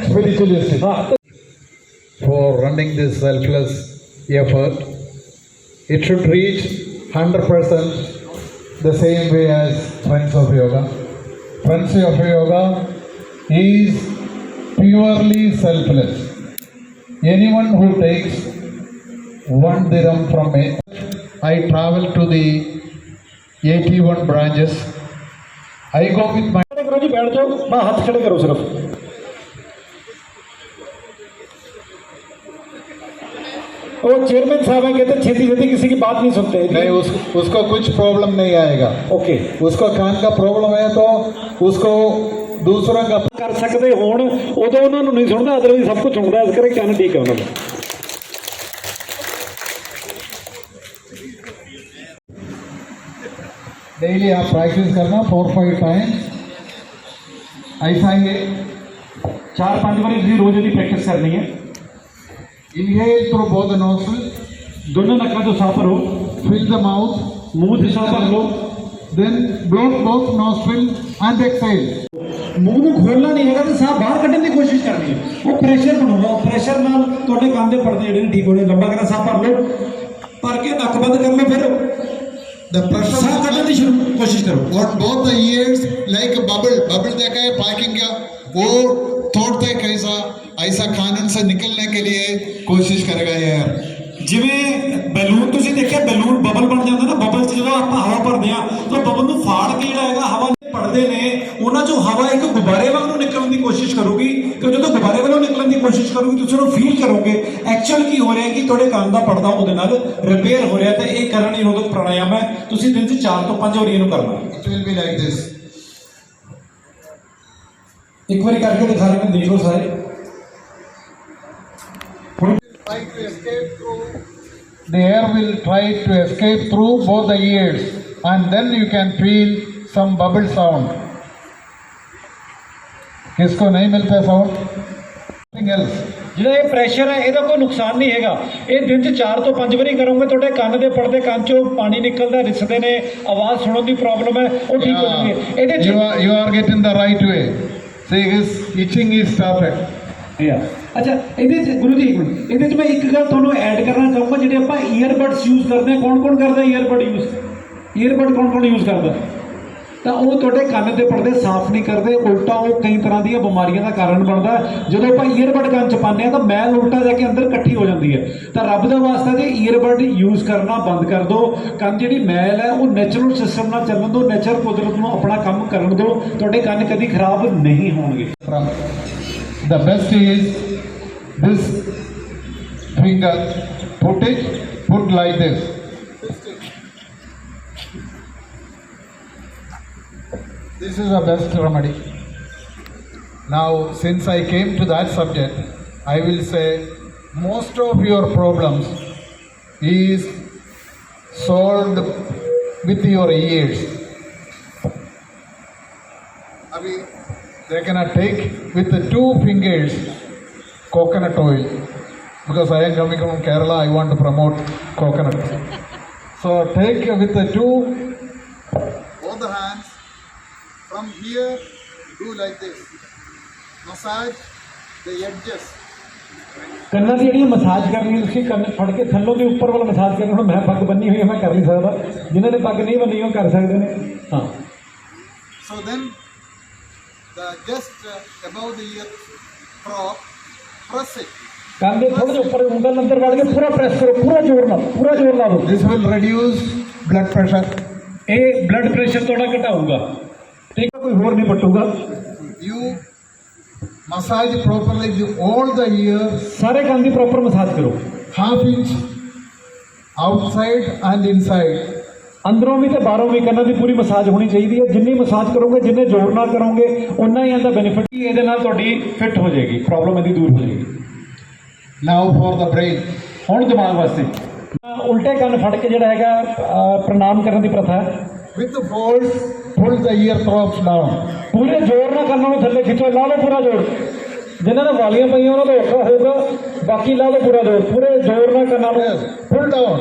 spiritualistic. For running this selfless effort, it should reach 100% the same way as Friends of Yoga. Friends of Yoga is purely selfless. Anyone who takes 1 dirham from me, I travel to the 81 branches. I go with my गुरु जी बैठ जाओ, मैं हाथ खड़े करो सिर्फ। वो chairman साहब है, कहते छेती छेती किसी की बात नहीं सुनते। नहीं, उसको कुछ प्रॉब्लम नहीं आएगा। ओके, उसको कान का प्रॉब्लम है तो उसको दूसरों का कर सकते होण उदों उन्होंने नहीं सुनता, अदरवाइज सब कुछ सुनता। इस करके कहना ठीक है उन्होंने। डेली आप प्रैक्टिस करना 4-5 टाइम्स। ऐसा ही 4-5 बार रोज की प्रैक्टिस करनी है। Inhale through both the nostrils, दोनों नक्का तो साफ करो, fill the mouth, मुंह से साफ कर लो, then blow both nostrils and exhale. ਮੂੰਹ ਨੂੰ ਖੋਲਣਾ ਨਹੀਂ ਹੈਗਾ ਤੇ ਸਾਹ ਬਾਹਰ ਕੱਢਣ ਦੀ ਕੋਸ਼ਿਸ਼ ਕਰਨੀ ਹੈ। ਉਹ ਪ੍ਰੈਸ਼ਰ ਬਣਾਉਣਾ, ਪ੍ਰੈਸ਼ਰ ਨਾਲ ਤੁਹਾਡੇ ਕੰਨ ਦੇ ਪਰਦੇ ਜਿਹੜੇ ਠੀਕ ਹੋਣੇ। ਲੰਬਾ ਕਰਾ ਸਾਹ ਭਰ ਲਓ, ਭਰ ਕੇ ਨੱਕ ਬੰਦ ਕਰ ਲਓ, ਫਿਰ The pressure ਸਾਹ ਕੱਢਣ ਦੀ ਕੋਸ਼ਿਸ਼ ਕਰੋ। on both the ears like a bubble देखा है पार्किंग का, वो तोड़ते कैसा, ऐसा कानून से निकलने के लिए कोशिश करेगा यार। ਜਿਵੇਂ ਬੈਲੂਨ ਤੁਸੀਂ ਦੇਖਿਆ, ਬੈਲੂਨ ਬਬਲ ਬਣ ਜਾਂਦਾ ਨਾ, ਬਬਲ 'ਚ ਜਦੋਂ ਆਪਾਂ ਹਵਾ ਭਰਦੇ ਆ ਤਾਂ ਬਬਲ ਨੂੰ ਫਾੜ ਕੇ ਜਿਹੜਾ ਹੈਗਾ ਹਵਾ ਭਰਦੇ ਨੇ, ਉਹਨਾਂ 'ਚੋਂ ਹਵਾ ਇੱਕ ਗੁਬਾਰੇ ਵਾਂਗ ਨੂੰ ਨਿਕਲਣ ਦੀ ਕੋਸ਼ਿਸ਼ ਕਰੂਗੀ, ਤੇ ਜਦੋਂ ਗੁਬਾਰੇ ਵੱਲੋਂ ਨਿਕਲਣ ਦੀ ਕੋਸ਼ਿਸ਼ ਕਰੂਗੀ ਤੁਸੀਂ ਉਹਨੂੰ ਫੀਲ ਕਰੋਗੇ ਐਕਚੁਅਲ ਕੀ ਹੋ ਰਿਹਾ ਕਿ ਤੁਹਾਡੇ ਕੰਨ ਦਾ ਪਰਦਾ ਉਹਦੇ ਨਾਲ ਰਿਪੇਅਰ ਹੋ ਰਿਹਾ। ਤੇ ਇਹ ਕਰਨ ਨਿਰੋਧਕ ਪ੍ਰਾਣਾਯਾਮ ਹੈ, ਤੁਸੀਂ ਦਿਨ 'ਚ 4 ਤੋਂ 5 ਵਾਰੀ ਇਹਨੂੰ ਕਰਨਾ। It will be like this. ਇੱਕ ਵਾਰੀ ਕਰਕੇ ਦਿਖਾ ਰਹੇ ਨੇ, ਦੇਖ ਲਓ ਸਾਰੇ। Try to escape through. The air will try to escape through both the ears, and then you can feel some bubble sound. किसको नहीं मिलता sound? Nothing else. ਜਿਹੜਾ ਇਹ ਪ੍ਰੈਸ਼ਰ ਹੈ ਇਹਦਾ ਕੋਈ ਨੁਕਸਾਨ ਨਹੀਂ ਹੈਗਾ। ਇਹ ਦਿਨ 'ਚ 4 ਤੋਂ 5 ਵਾਰੀ ਕਰੋਗੇ, ਤੁਹਾਡੇ ਕੰਨ ਦੇ ਪਰਦੇ, ਕੰਨ 'ਚੋਂ ਪਾਣੀ ਨਿਕਲਦਾ, ਰਿਸਦੇ ਨੇ, ਆਵਾਜ਼ ਸੁਣਨ ਦੀ ਪ੍ਰੋਬਲਮ ਹੈ, ਉਹ ਠੀਕ ਹੋ ਜੂਗੀ। ਇਹਦੇ 'ਚ You are getting the right way. See, his itching is started. ਅੱਛਾ, ਇਹਦੇ 'ਚ ਗੁਰੂ ਜੀ ਇੱਕ ਮਿੰਟ, ਇਹਦੇ 'ਚ ਮੈਂ ਇੱਕ ਗੱਲ ਤੁਹਾਨੂੰ ਐਡ ਕਰਨਾ ਚਾਹੂੰਗਾ। ਜਿਹੜੇ ਆਪਾਂ ਈਅਰਬਡਸ ਯੂਜ਼ ਕਰਦੇ ਹਾਂ, ਕੌਣ ਕਰਦਾ ਈਅਰਬਡ ਯੂਜ਼? ਈਅਰਬਡ ਕੌਣ ਯੂਜ਼ ਕਰਦਾ? ਤਾਂ ਉਹ ਤੁਹਾਡੇ ਕੰਨ ਦੇ ਪਰਦੇ ਸਾਫ਼ ਨਹੀਂ ਕਰਦੇ, ਉਲਟਾ ਉਹ ਕਈ ਤਰ੍ਹਾਂ ਦੀਆਂ ਬਿਮਾਰੀਆਂ ਦਾ ਕਾਰਨ ਬਣਦਾ। ਜਦੋਂ ਆਪਾਂ ਈਅਰਬਡ ਕੰਨ 'ਚ ਪਾਉਂਦੇ ਹਾਂ ਤਾਂ ਮੈਲ ਉਲਟਾ ਜਾ ਕੇ ਅੰਦਰ ਇਕੱਠੀ ਹੋ ਜਾਂਦੀ ਹੈ। ਤਾਂ ਰੱਬ ਦਾ ਵਾਸਤਾ ਜੇ ਈਅਰਬਡ ਯੂਜ਼ ਕਰਨਾ ਬੰਦ ਕਰ ਦਿਓ। ਕੰਨ ਜਿਹੜੀ ਮੈਲ ਹੈ ਉਹ ਨੈਚੁਰਲ ਸਿਸਟਮ ਨਾਲ ਚੱਲਣ ਦਿਓ, ਨੈਚੁਰਲ ਕੁਦਰਤ ਨੂੰ ਆਪਣਾ ਕੰਮ ਕਰਨ ਦਿਓ, ਤੁਹਾਡੇ ਕੰਨ ਕਦੀ ਖਰਾਬ ਨਹੀਂ ਹੋਣਗੇ। From the best is this finger. Put like this. This is the best remedy. Now, since I came to that subject, I will say most of your problems is solved with your ears. Abhi, they cannot take with the 2 fingers coconut oil, because I am coming from Kerala, I want to promote coconut. So take with the 2, both the hands, from here do like this, massage the edges. ਕੰਨਾਂ ਦੀ ਜਿਹੜੀ massage ਕਰਨੀ, ਤੁਸੀਂ ਕੰਨ ਫੜ ਕੇ ਥੱਲੋਂ ਦੇ ਉੱਪਰ ਵੱਲ ਮਸਾਜ ਕਰਨੀ। ਹੁਣ ਮੈਂ ਪੱਗ ਬੰਨੀ ਹੋਈ ਹੈ, ਮੈਂ ਕਰ ਨਹੀਂ ਸਕਦਾ, ਜਿਨ੍ਹਾਂ ਨੇ ਪੱਗ ਨਹੀਂ ਬੰਨੀ ਉਹ ਕਰ ਸਕਦੇ ਨੇ। ਹਾਂ, So then the just above the ear prop, press it. ਕੰਨ ਦੇ ਥੋੜ੍ਹੇ ਜਿਹੇ ਉੱਪਰ ਉਂਗਲ ਅੰਦਰ ਵੜ ਕੇ ਪੂਰਾ ਪ੍ਰੈਸ ਕਰੋ, ਪੂਰਾ ਜ਼ੋਰ ਲਾ ਦਿਓ। This will reduce blood pressure. ਇਹ ਬਲੱਡ ਪ੍ਰੈਸ਼ਰ ਤੁਹਾਡਾ ਘਟਾਊਗਾ, ਠੀਕ ਹੈ, ਕੋਈ ਹੋਰ ਨਹੀਂ ਪਟੂਗਾ। You massage properly all the ears, ਸਾਰੇ ਕੰਨ ਦੀ ਪ੍ਰੋਪਰ ਮਸਾਜ ਕਰੋ, half inch outside and inside. ਅੰਦਰੋਂ ਵੀ ਤੇ ਬਾਹਰੋਂ ਵੀ ਕੰਨਾਂ ਦੀ ਪੂਰੀ ਮਸਾਜ ਹੋਣੀ ਚਾਹੀਦੀ ਹੈ। ਜਿੰਨੀ ਮਸਾਜ ਕਰੋਗੇ, ਜਿੰਨੇ ਜ਼ੋਰ ਨਾਲ ਕਰੋਗੇ, ਉਨਾ ਹੀ ਇਹਦਾ ਬੈਨੀਫਿਟ। ਇਹਦੇ ਨਾਲ ਤੁਹਾਡੀ ਫਿੱਟ ਹੋ ਜਾਏਗੀ, ਪ੍ਰੋਬਲਮ ਇਹਦੀ ਦੂਰ ਹੋ ਜਾਏਗੀ। Now for the brain. ਹੁਣ ਦਿਮਾਗ ਵਾਸਤੇ ਉਲਟੇ ਕੰਨ ਫੜ ਕੇ ਜਿਹੜਾ ਹੈਗਾ ਪ੍ਰਣਾਮ ਕਰਨ ਦੀ ਪ੍ਰਥਾ ਹੈ। With the folds, pull the ear throbs down. ਪੂਰੇ ਜ਼ੋਰ ਨਾਲ ਕੰਨਾਂ ਨੂੰ ਥੱਲੇ ਖਿੱਚੋ, ਲਾ ਲਓ ਪੂਰਾ ਜ਼ੋਰ। ਜਿਨ੍ਹਾਂ ਨੇ ਵਾਲੀਆਂ ਪਈਆਂ ਉਹਨਾਂ ਦਾ ਔਖਾ ਹੋਊਗਾ, ਬਾਕੀ ਲਾ ਲਓ ਪੂਰਾ ਜ਼ੋਰ, ਪੂਰੇ ਜ਼ੋਰ ਨਾਲ ਕੰਨਾਂ ਨੂੰ Yes, pull down.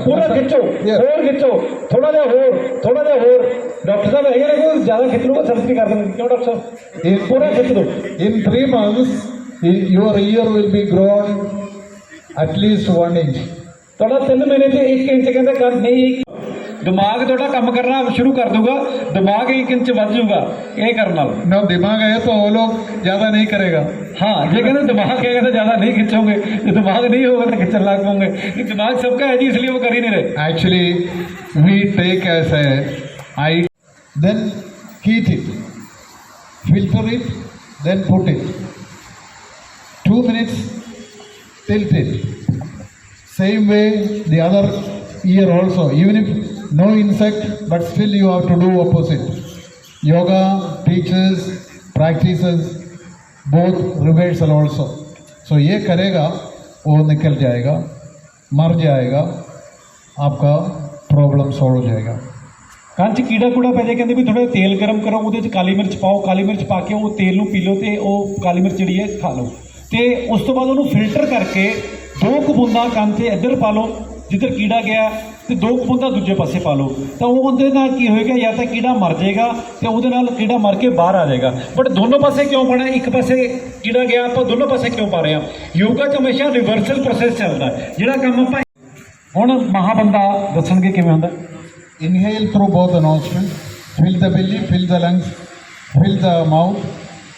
ਪੂਰਾ ਖਿੱਚੋ, Yes. ਹੋਰ ਖਿੱਚੋ, ਥੋੜਾ ਜਿਹਾ ਹੋਰ। ਡਾਕਟਰ ਸਾਹਿਬ ਹੈਗੇ ਨੇ, ਕੋਈ ਜ਼ਿਆਦਾ ਖਿੱਚ ਲੂਗਾ ਸਰਜਰੀ ਕਰ ਦੇਣਗੇ। ਕਿਉਂ ਡਾਕਟਰ ਸਾਹਿਬ? ਪੂਰਾ ਖਿੱਚ ਦਿਓ। In 3 months, your ear will be grown at least 1 inch. ਤੁਹਾਡਾ 3 ਮਹੀਨੇ 'ਚ 1 ਇੰਚ ਕਹਿੰਦੇ ਕਰ ਨਹੀਂ। ਦਿਮਾਗ ਤੁਹਾਡਾ ਕੰਮ ਕਰਨਾ ਸ਼ੁਰੂ ਕਰ ਦੂਗਾ, ਦਿਮਾਗ 1 ਇੰਚ ਵੱਧ ਜਾਊਗਾ ਇਹ ਕਰਨ ਨਾਲ। No, दिमाग है तो वो लोग ज़्यादा नहीं करेगा. हाँ, ਜੇ ਕਹਿੰਦੇ ਦਿਮਾਗ ਹੈਗਾ ਤਾਂ ਜ਼ਿਆਦਾ ਨਹੀਂ ਖਿੱਚੋਗੇ, ਜੇ ਦਿਮਾਗ ਨਹੀਂ ਹੋਗਾ ਤਾਂ ਖਿੱਚਣ ਲੱਗ ਪੋਗੇ। ਦਿਮਾग सबका है जी, इसलिए वो कर ही नहीं रहे। Actually, we take as a eye, then heat it, filter it, then put it. 2 minutes, tilt it. Same way the other ear also, even if no insect, but still you have to do opposite. Yoga teaches, practices both reversal also. So ये करेगा वो निकल जाएगा, मर जाएगा, आपका problem solve हो जाएगा. ਕੰਨ 'ਚ ਕੀੜਾ ਕੂੜਾ ਪੈ ਜਾਏ, ਕਹਿੰਦੇ ਵੀ ਥੋੜ੍ਹਾ ਤੇਲ ਗਰਮ ਕਰੋ, ਉਹਦੇ 'ਚ ਕਾਲੀ ਮਿਰਚ ਪਾਓ, ਕਾਲੀ ਮਿਰਚ ਪਾ ਕੇ ਉਹ ਤੇਲ ਨੂੰ ਪੀ ਲਓ ਤੇ ਉਹ ਕਾਲੀ ਮਿਰਚ ਜਿਹੜੀ ਹੈ ਖਾ ਲਓ। ਤੇ ਉਸ ਤੋਂ ਬਾਅਦ ਉਹਨੂੰ ਫਿਲਟਰ ਕਰਕੇ 2 ਕੁ ਬੂੰਦਾਂ ਕੰਨ 'ਤੇ ਇੱਧਰ ਪਾ ਲਓ ਜਿੱਧਰ ਕੀੜਾ ਗਿਆ, ਤੇ 2 ਕੁ ਬੂੰਦਾਂ ਦੂਜੇ ਪਾਸੇ ਪਾ ਲਓ। ਤਾਂ ਉਹਦੇ ਨਾਲ ਕੀ ਹੋਏਗਾ, ਜਾਂ ਤਾਂ ਕੀੜਾ ਮਰ ਜਾਏਗਾ ਤੇ ਉਹਦੇ ਨਾਲ ਕੀੜਾ ਮਰ ਕੇ ਬਾਹਰ ਆ ਜਾਏਗਾ। ਬਟ ਦੋਨੋਂ ਪਾਸੇ ਕਿਉਂ ਪਾਣਾ? ਇੱਕ ਪਾਸੇ ਕੀੜਾ ਗਿਆ, ਆਪਾਂ ਦੋਨੋਂ ਪਾਸੇ ਕਿਉਂ ਪਾ ਰਹੇ ਹਾਂ? ਯੋਗਾ 'ਚ ਹਮੇਸ਼ਾ ਰਿਵਰਸਲ ਪ੍ਰੋਸੈਸ ਚੱਲਦਾ। ਜਿਹੜਾ ਕੰਮ ਆਪਾਂ ਹੁਣ ਮਹਾਬੰਦਾ ਦੱਸਣਗੇ ਕਿਵੇਂ ਹੁੰਦਾ। Inhale through both the nostrils, fill the belly, fill the lungs, fill the mouth.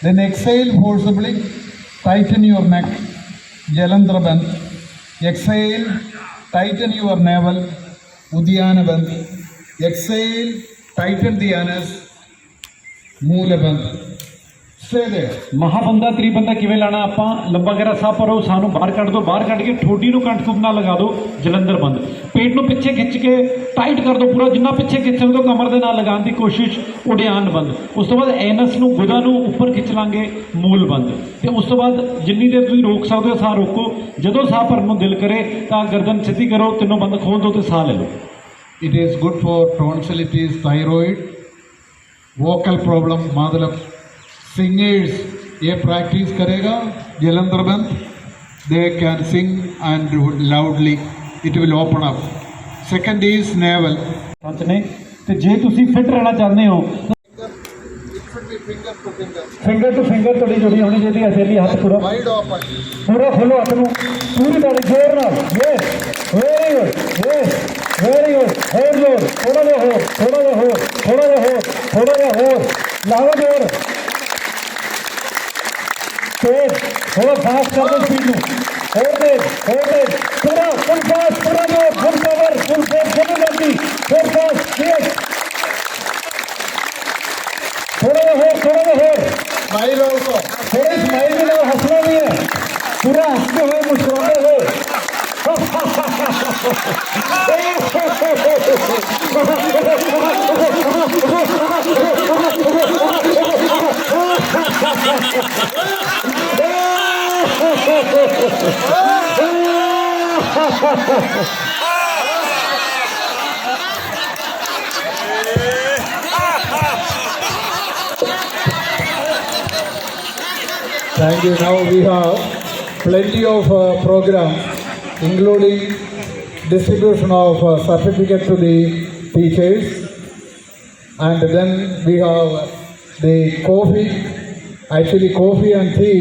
Then exhale forcibly, tighten your neck, Jalandhar Bandh. Exhale, tighten your navel, Uddiyana Bandh. Exhale, tighten the anus, Moola Bandh. Stay there. ਮਹਾਬੰਦਾ ਤ੍ਰਿਬੰਦਾ ਕਿਵੇਂ ਲਾਣਾ ਆਪਾਂ ਲੰਬਾ ਗਹਿਰਾ ਸਾਹ ਭਰੋ, ਸਾਹ ਨੂੰ ਬਾਹਰ ਕੱਢ ਦਿਓ, ਬਾਹਰ ਕੱਢ ਕੇ ਠੋਡੀ ਨੂੰ ਕੰਠ ਨਾਲ ਲਗਾ ਦਿਓ, ਜਲੰਧਰ ਬੰਦ। ਪੇਟ ਨੂੰ ਪਿੱਛੇ ਖਿੱਚ ਕੇ ਟਾਈਟ ਕਰ ਦਿਓ ਪੂਰਾ, ਜਿੰਨਾ ਪਿੱਛੇ ਖਿੱਚ ਸਕਦੇ ਹੋ ਕਮਰ ਦੇ ਨਾਲ ਲਗਾਉਣ ਦੀ ਕੋਸ਼ਿਸ਼, ਉਡਿਆਨ ਬੰਦ। ਉਸ ਤੋਂ ਬਾਅਦ ਐਨਸ ਨੂੰ ਗੁਦਾ ਨੂੰ ਉੱਪਰ ਖਿੱਚ ਲਾਂਗੇ, ਮੂਲ ਬੰਦ। ਤੇ ਉਸ ਤੋਂ ਬਾਅਦ ਜਿੰਨੀ ਦੇਰ ਤੁਸੀਂ ਰੋਕ ਸਕਦੇ ਹੋ ਸਾਹ ਰੋਕੋ, ਜਦੋਂ ਸਾਹ ਭਰਨ ਨੂੰ ਦਿਲ ਕਰੇ ਤਾਂ ਗਰਦਨ ਸਿੱਧੀ ਕਰੋ, ਤਿੰਨੋਂ ਬੰਦ ਖੋਲ ਦਿਓ ਤੇ ਸਾਹ ਲੈ ਲਓ। It is good for tonsillitis, thyroid, vocal problem, मतलब singers ये practice करेगा Jalandhar Bandh, they can sing and loudly, it will open up. Second is navel. ਪੰਜ ਨੇ ਤੇ ਜੇ ਤੁਸੀਂ ਫਿਟ ਰਹਿਣਾ ਚਾਹੁੰਦੇ ਹੋ It should be finger to finger, finger to finger ਤੁਹਾਡੀ ਜੁੜੀ ਹੋਣੀ ਚਾਹੀਦੀ ਹੈ, ਹਥੇਲੀ ਹੱਥ ਪੂਰਾ wide open. ਪੂਰਾ ਖੋਲੋ ਹੱਥ ਨੂੰ, ਪੂਰੀ ਤੁਹਾਡੀ ਜ਼ੋਰ ਨਾਲ। Yes, very good, yes, very good. ਹੋਰ ਜ਼ੋਰ, ਥੋੜਾ ਜਿਹਾ ਹੋਰ, ਥੋੜਾ ਜਿਹਾ ਹੋਰ, ਥੋੜਾ ਜਿਹਾ ਹੋਰ, ਥੋੜਾ ਜਿਹਾ ਹੋਰ, ਲਾਓ ਜ਼ੋਰ। तेज थोड़ा फास्ट कर दो स्पीड में, और तेज पूरा फुल फास्ट, पूरा जोर, full power, full force, full energy, full fast, तेज। थोड़ा और Smile also. थोड़ी स्माइल भी लो, हंसना भी है, पूरा हंसते हुए मुस्कुराते हुए। Thank you. Now we have plenty of programs, including distribution of certificate to the teachers, and then we have the coffee. Actually, coffee and tea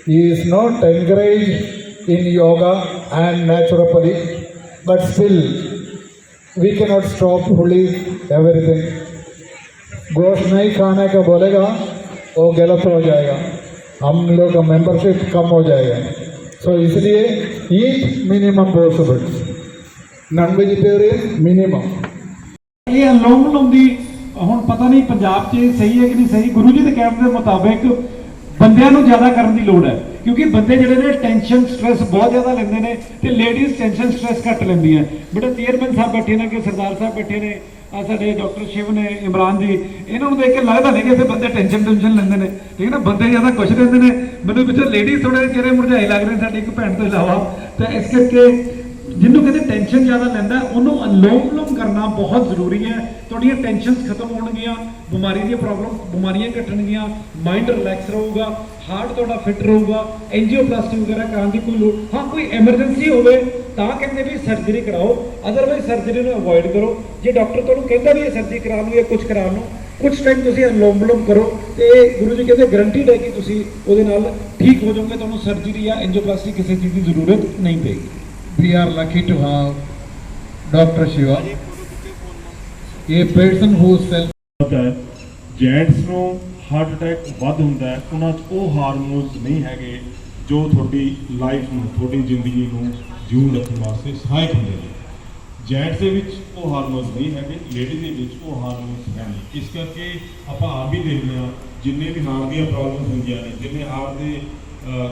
is not encouraged in yoga and naturopathy, but still we cannot stop fully everything. गोश्त नहीं खाने का बोलेगा वो गलत हो जाएगा, हम लोग का मेंबरशिप कम हो जाएगा। सो इसलिए eat minimum possible, non vegetarian minimum. ਇਹ ਅਨੁਲੋਮ ਵਿਲੋਮ ਦੀ ਹੁਣ ਪਤਾ ਨਹੀਂ ਪੰਜਾਬ 'ਚ ਸਹੀ ਹੈ ਕਿ ਨਹੀਂ ਸਹੀ। ਗੁਰੂ ਜੀ ਦੇ ਕਹਿਣ ਦੇ ਮੁਤਾਬਿਕ ਬੰਦਿਆਂ ਨੂੰ ਜ਼ਿਆਦਾ ਕਰਨ ਦੀ ਲੋੜ ਹੈ, ਕਿਉਂਕਿ ਬੰਦੇ ਜਿਹੜੇ ਨੇ ਟੈਨਸ਼ਨ ਸਟ੍ਰੈਸ ਬਹੁਤ ਜ਼ਿਆਦਾ ਲੈਂਦੇ ਨੇ ਤੇ ਲੇਡੀਜ਼ ਟੈਨਸ਼ਨ ਸਟ੍ਰੈਸ ਘੱਟ ਲੈਂਦੀਆਂ। ਬੜੇ ਚੇਅਰਮੈਨ ਸਾਹਿਬ ਬੈਠੇ ਨੇ, ਕਿ ਸਰਦਾਰ ਸਾਹਿਬ ਬੈਠੇ ਨੇ, ਆ ਸਾਡੇ ਡਾਕਟਰ ਸ਼ਿਵ ਨੇ, ਇਮਰਾਨ ਜੀ, ਇਹਨਾਂ ਨੂੰ ਦੇਖ ਕੇ ਲੱਗਦਾ ਨਹੀਂ ਕਿ ਇੱਥੇ ਬੰਦੇ ਟੈਨਸ਼ਨ ਲੈਂਦੇ ਨੇ, ਠੀਕ ਹੈ ਨਾ। ਬੰਦੇ ਜ਼ਿਆਦਾ ਖੁਸ਼ ਰਹਿੰਦੇ ਨੇ। ਮੈਨੂੰ ਪਿੱਛੇ ਲੇਡੀਜ਼ ਥੋੜੇ ਚਿਹਰੇ ਮੁਰਝਾਏ ਲੱਗ ਰਹੇ ਨੇ ਸਾਡੀ ਇੱਕ ਭੈਣ ਤੋਂ ਇਲਾਵਾ। ਤਾਂ ਇਸ ਕਰਕੇ ਜਿਹਨੂੰ ਕਹਿੰਦੇ ਟੈਨਸ਼ਨ ਜ਼ਿਆਦਾ ਲੈਂਦਾ ਉਹਨੂੰ ਅਨੁਲੋਮ ਵਿਲੋਮ ਕਰਨਾ ਬਹੁਤ ਜ਼ਰੂਰੀ ਹੈ। ਤੁਹਾਡੀਆਂ ਟੈਨਸ਼ਨਸ ਖਤਮ ਹੋਣਗੀਆਂ, ਬਿਮਾਰੀ ਦੀਆਂ ਬਿਮਾਰੀਆਂ ਘਟਣਗੀਆਂ, ਮਾਈਂਡ ਰਿਲੈਕਸ ਰਹੂਗਾ, ਹਾਰਟ ਤੁਹਾਡਾ ਫਿੱਟ ਰਹੂਗਾ। ਐਂਜੀਓਪਲਾਸਟੀ ਵਗੈਰਾ ਕਰਾਉਣ ਦੀ ਕੋਈ ਲੋੜ, ਹਾਂ ਕੋਈ ਐਮਰਜੈਂਸੀ ਹੋਵੇ ਤਾਂ ਕਹਿੰਦੇ ਵੀ ਸਰਜਰੀ ਕਰਾਓ, ਅਦਰਵਾਈਜ਼ ਸਰਜਰੀ ਨੂੰ ਅਵੋਇਡ ਕਰੋ। ਜੇ ਡਾਕਟਰ ਤੁਹਾਨੂੰ ਕਹਿੰਦਾ ਵੀ ਇਹ ਸਰਜਰੀ ਕਰਾ ਲਓ ਜਾਂ ਕੁਝ ਕਰਾ ਲਓ, ਕੁਝ ਟਾਈਮ ਤੁਸੀਂ ਅਨੁਲੋਮ ਵਿਲੋਮ ਕਰੋ ਤੇ ਗੁਰੂ ਜੀ ਕਹਿੰਦੇ ਗਰੰਟੀਡ ਹੈ ਕਿ ਤੁਸੀਂ ਉਹਦੇ ਨਾਲ ਠੀਕ ਹੋ ਜਾਓਗੇ, ਤੁਹਾਨੂੰ ਸਰਜਰੀ ਜਾਂ ਐਂਜੀਓਪਲਾਸਟੀ ਕਿਸੇ ਚੀਜ਼ ਦੀ ਜ਼ਰੂਰਤ ਨਹੀਂ ਪਏਗੀ। We are lucky to have Dr. Shiva, a person who self ਹੈ ਜੈਂਟਸ ਨੂੰ ਹਾਰਟ ਅਟੈਕ ਵੱਧ ਹੁੰਦਾ ਹੈ, ਉਹਨਾਂ 'ਚ ਉਹ ਹਾਰਮੋਨਸ ਨਹੀਂ ਹੈਗੇ ਜੋ ਤੁਹਾਡੀ ਲਾਈਫ ਨੂੰ, ਤੁਹਾਡੀ ਜ਼ਿੰਦਗੀ ਨੂੰ ਜਿਉਂ ਰੱਖਣ ਵਾਸਤੇ ਸਹਾਇਕ ਹੁੰਦੇ ਨੇ। ਜੈਂਟਸ ਦੇ ਵਿੱਚ ਉਹ ਹਾਰਮੋਨਸ ਨਹੀਂ ਹੈਗੇ, ਲੇਡੀ ਦੇ ਵਿੱਚ ਉਹ ਹਾਰਮੋਨਸ ਹੈ ਨਹੀਂ। ਇਸ ਕਰਕੇ ਆਪਾਂ ਆਪ ਵੀ ਦੇਖਦੇ ਹਾਂ ਜਿੰਨੇ ਵੀ ਹਾਰਟ ਦੀਆਂ ਪ੍ਰੋਬਲਮਸ ਹੁੰਦੀਆਂ ਨੇ, ਜਿੰਨੇ ਹਾਰਟ ਦੇ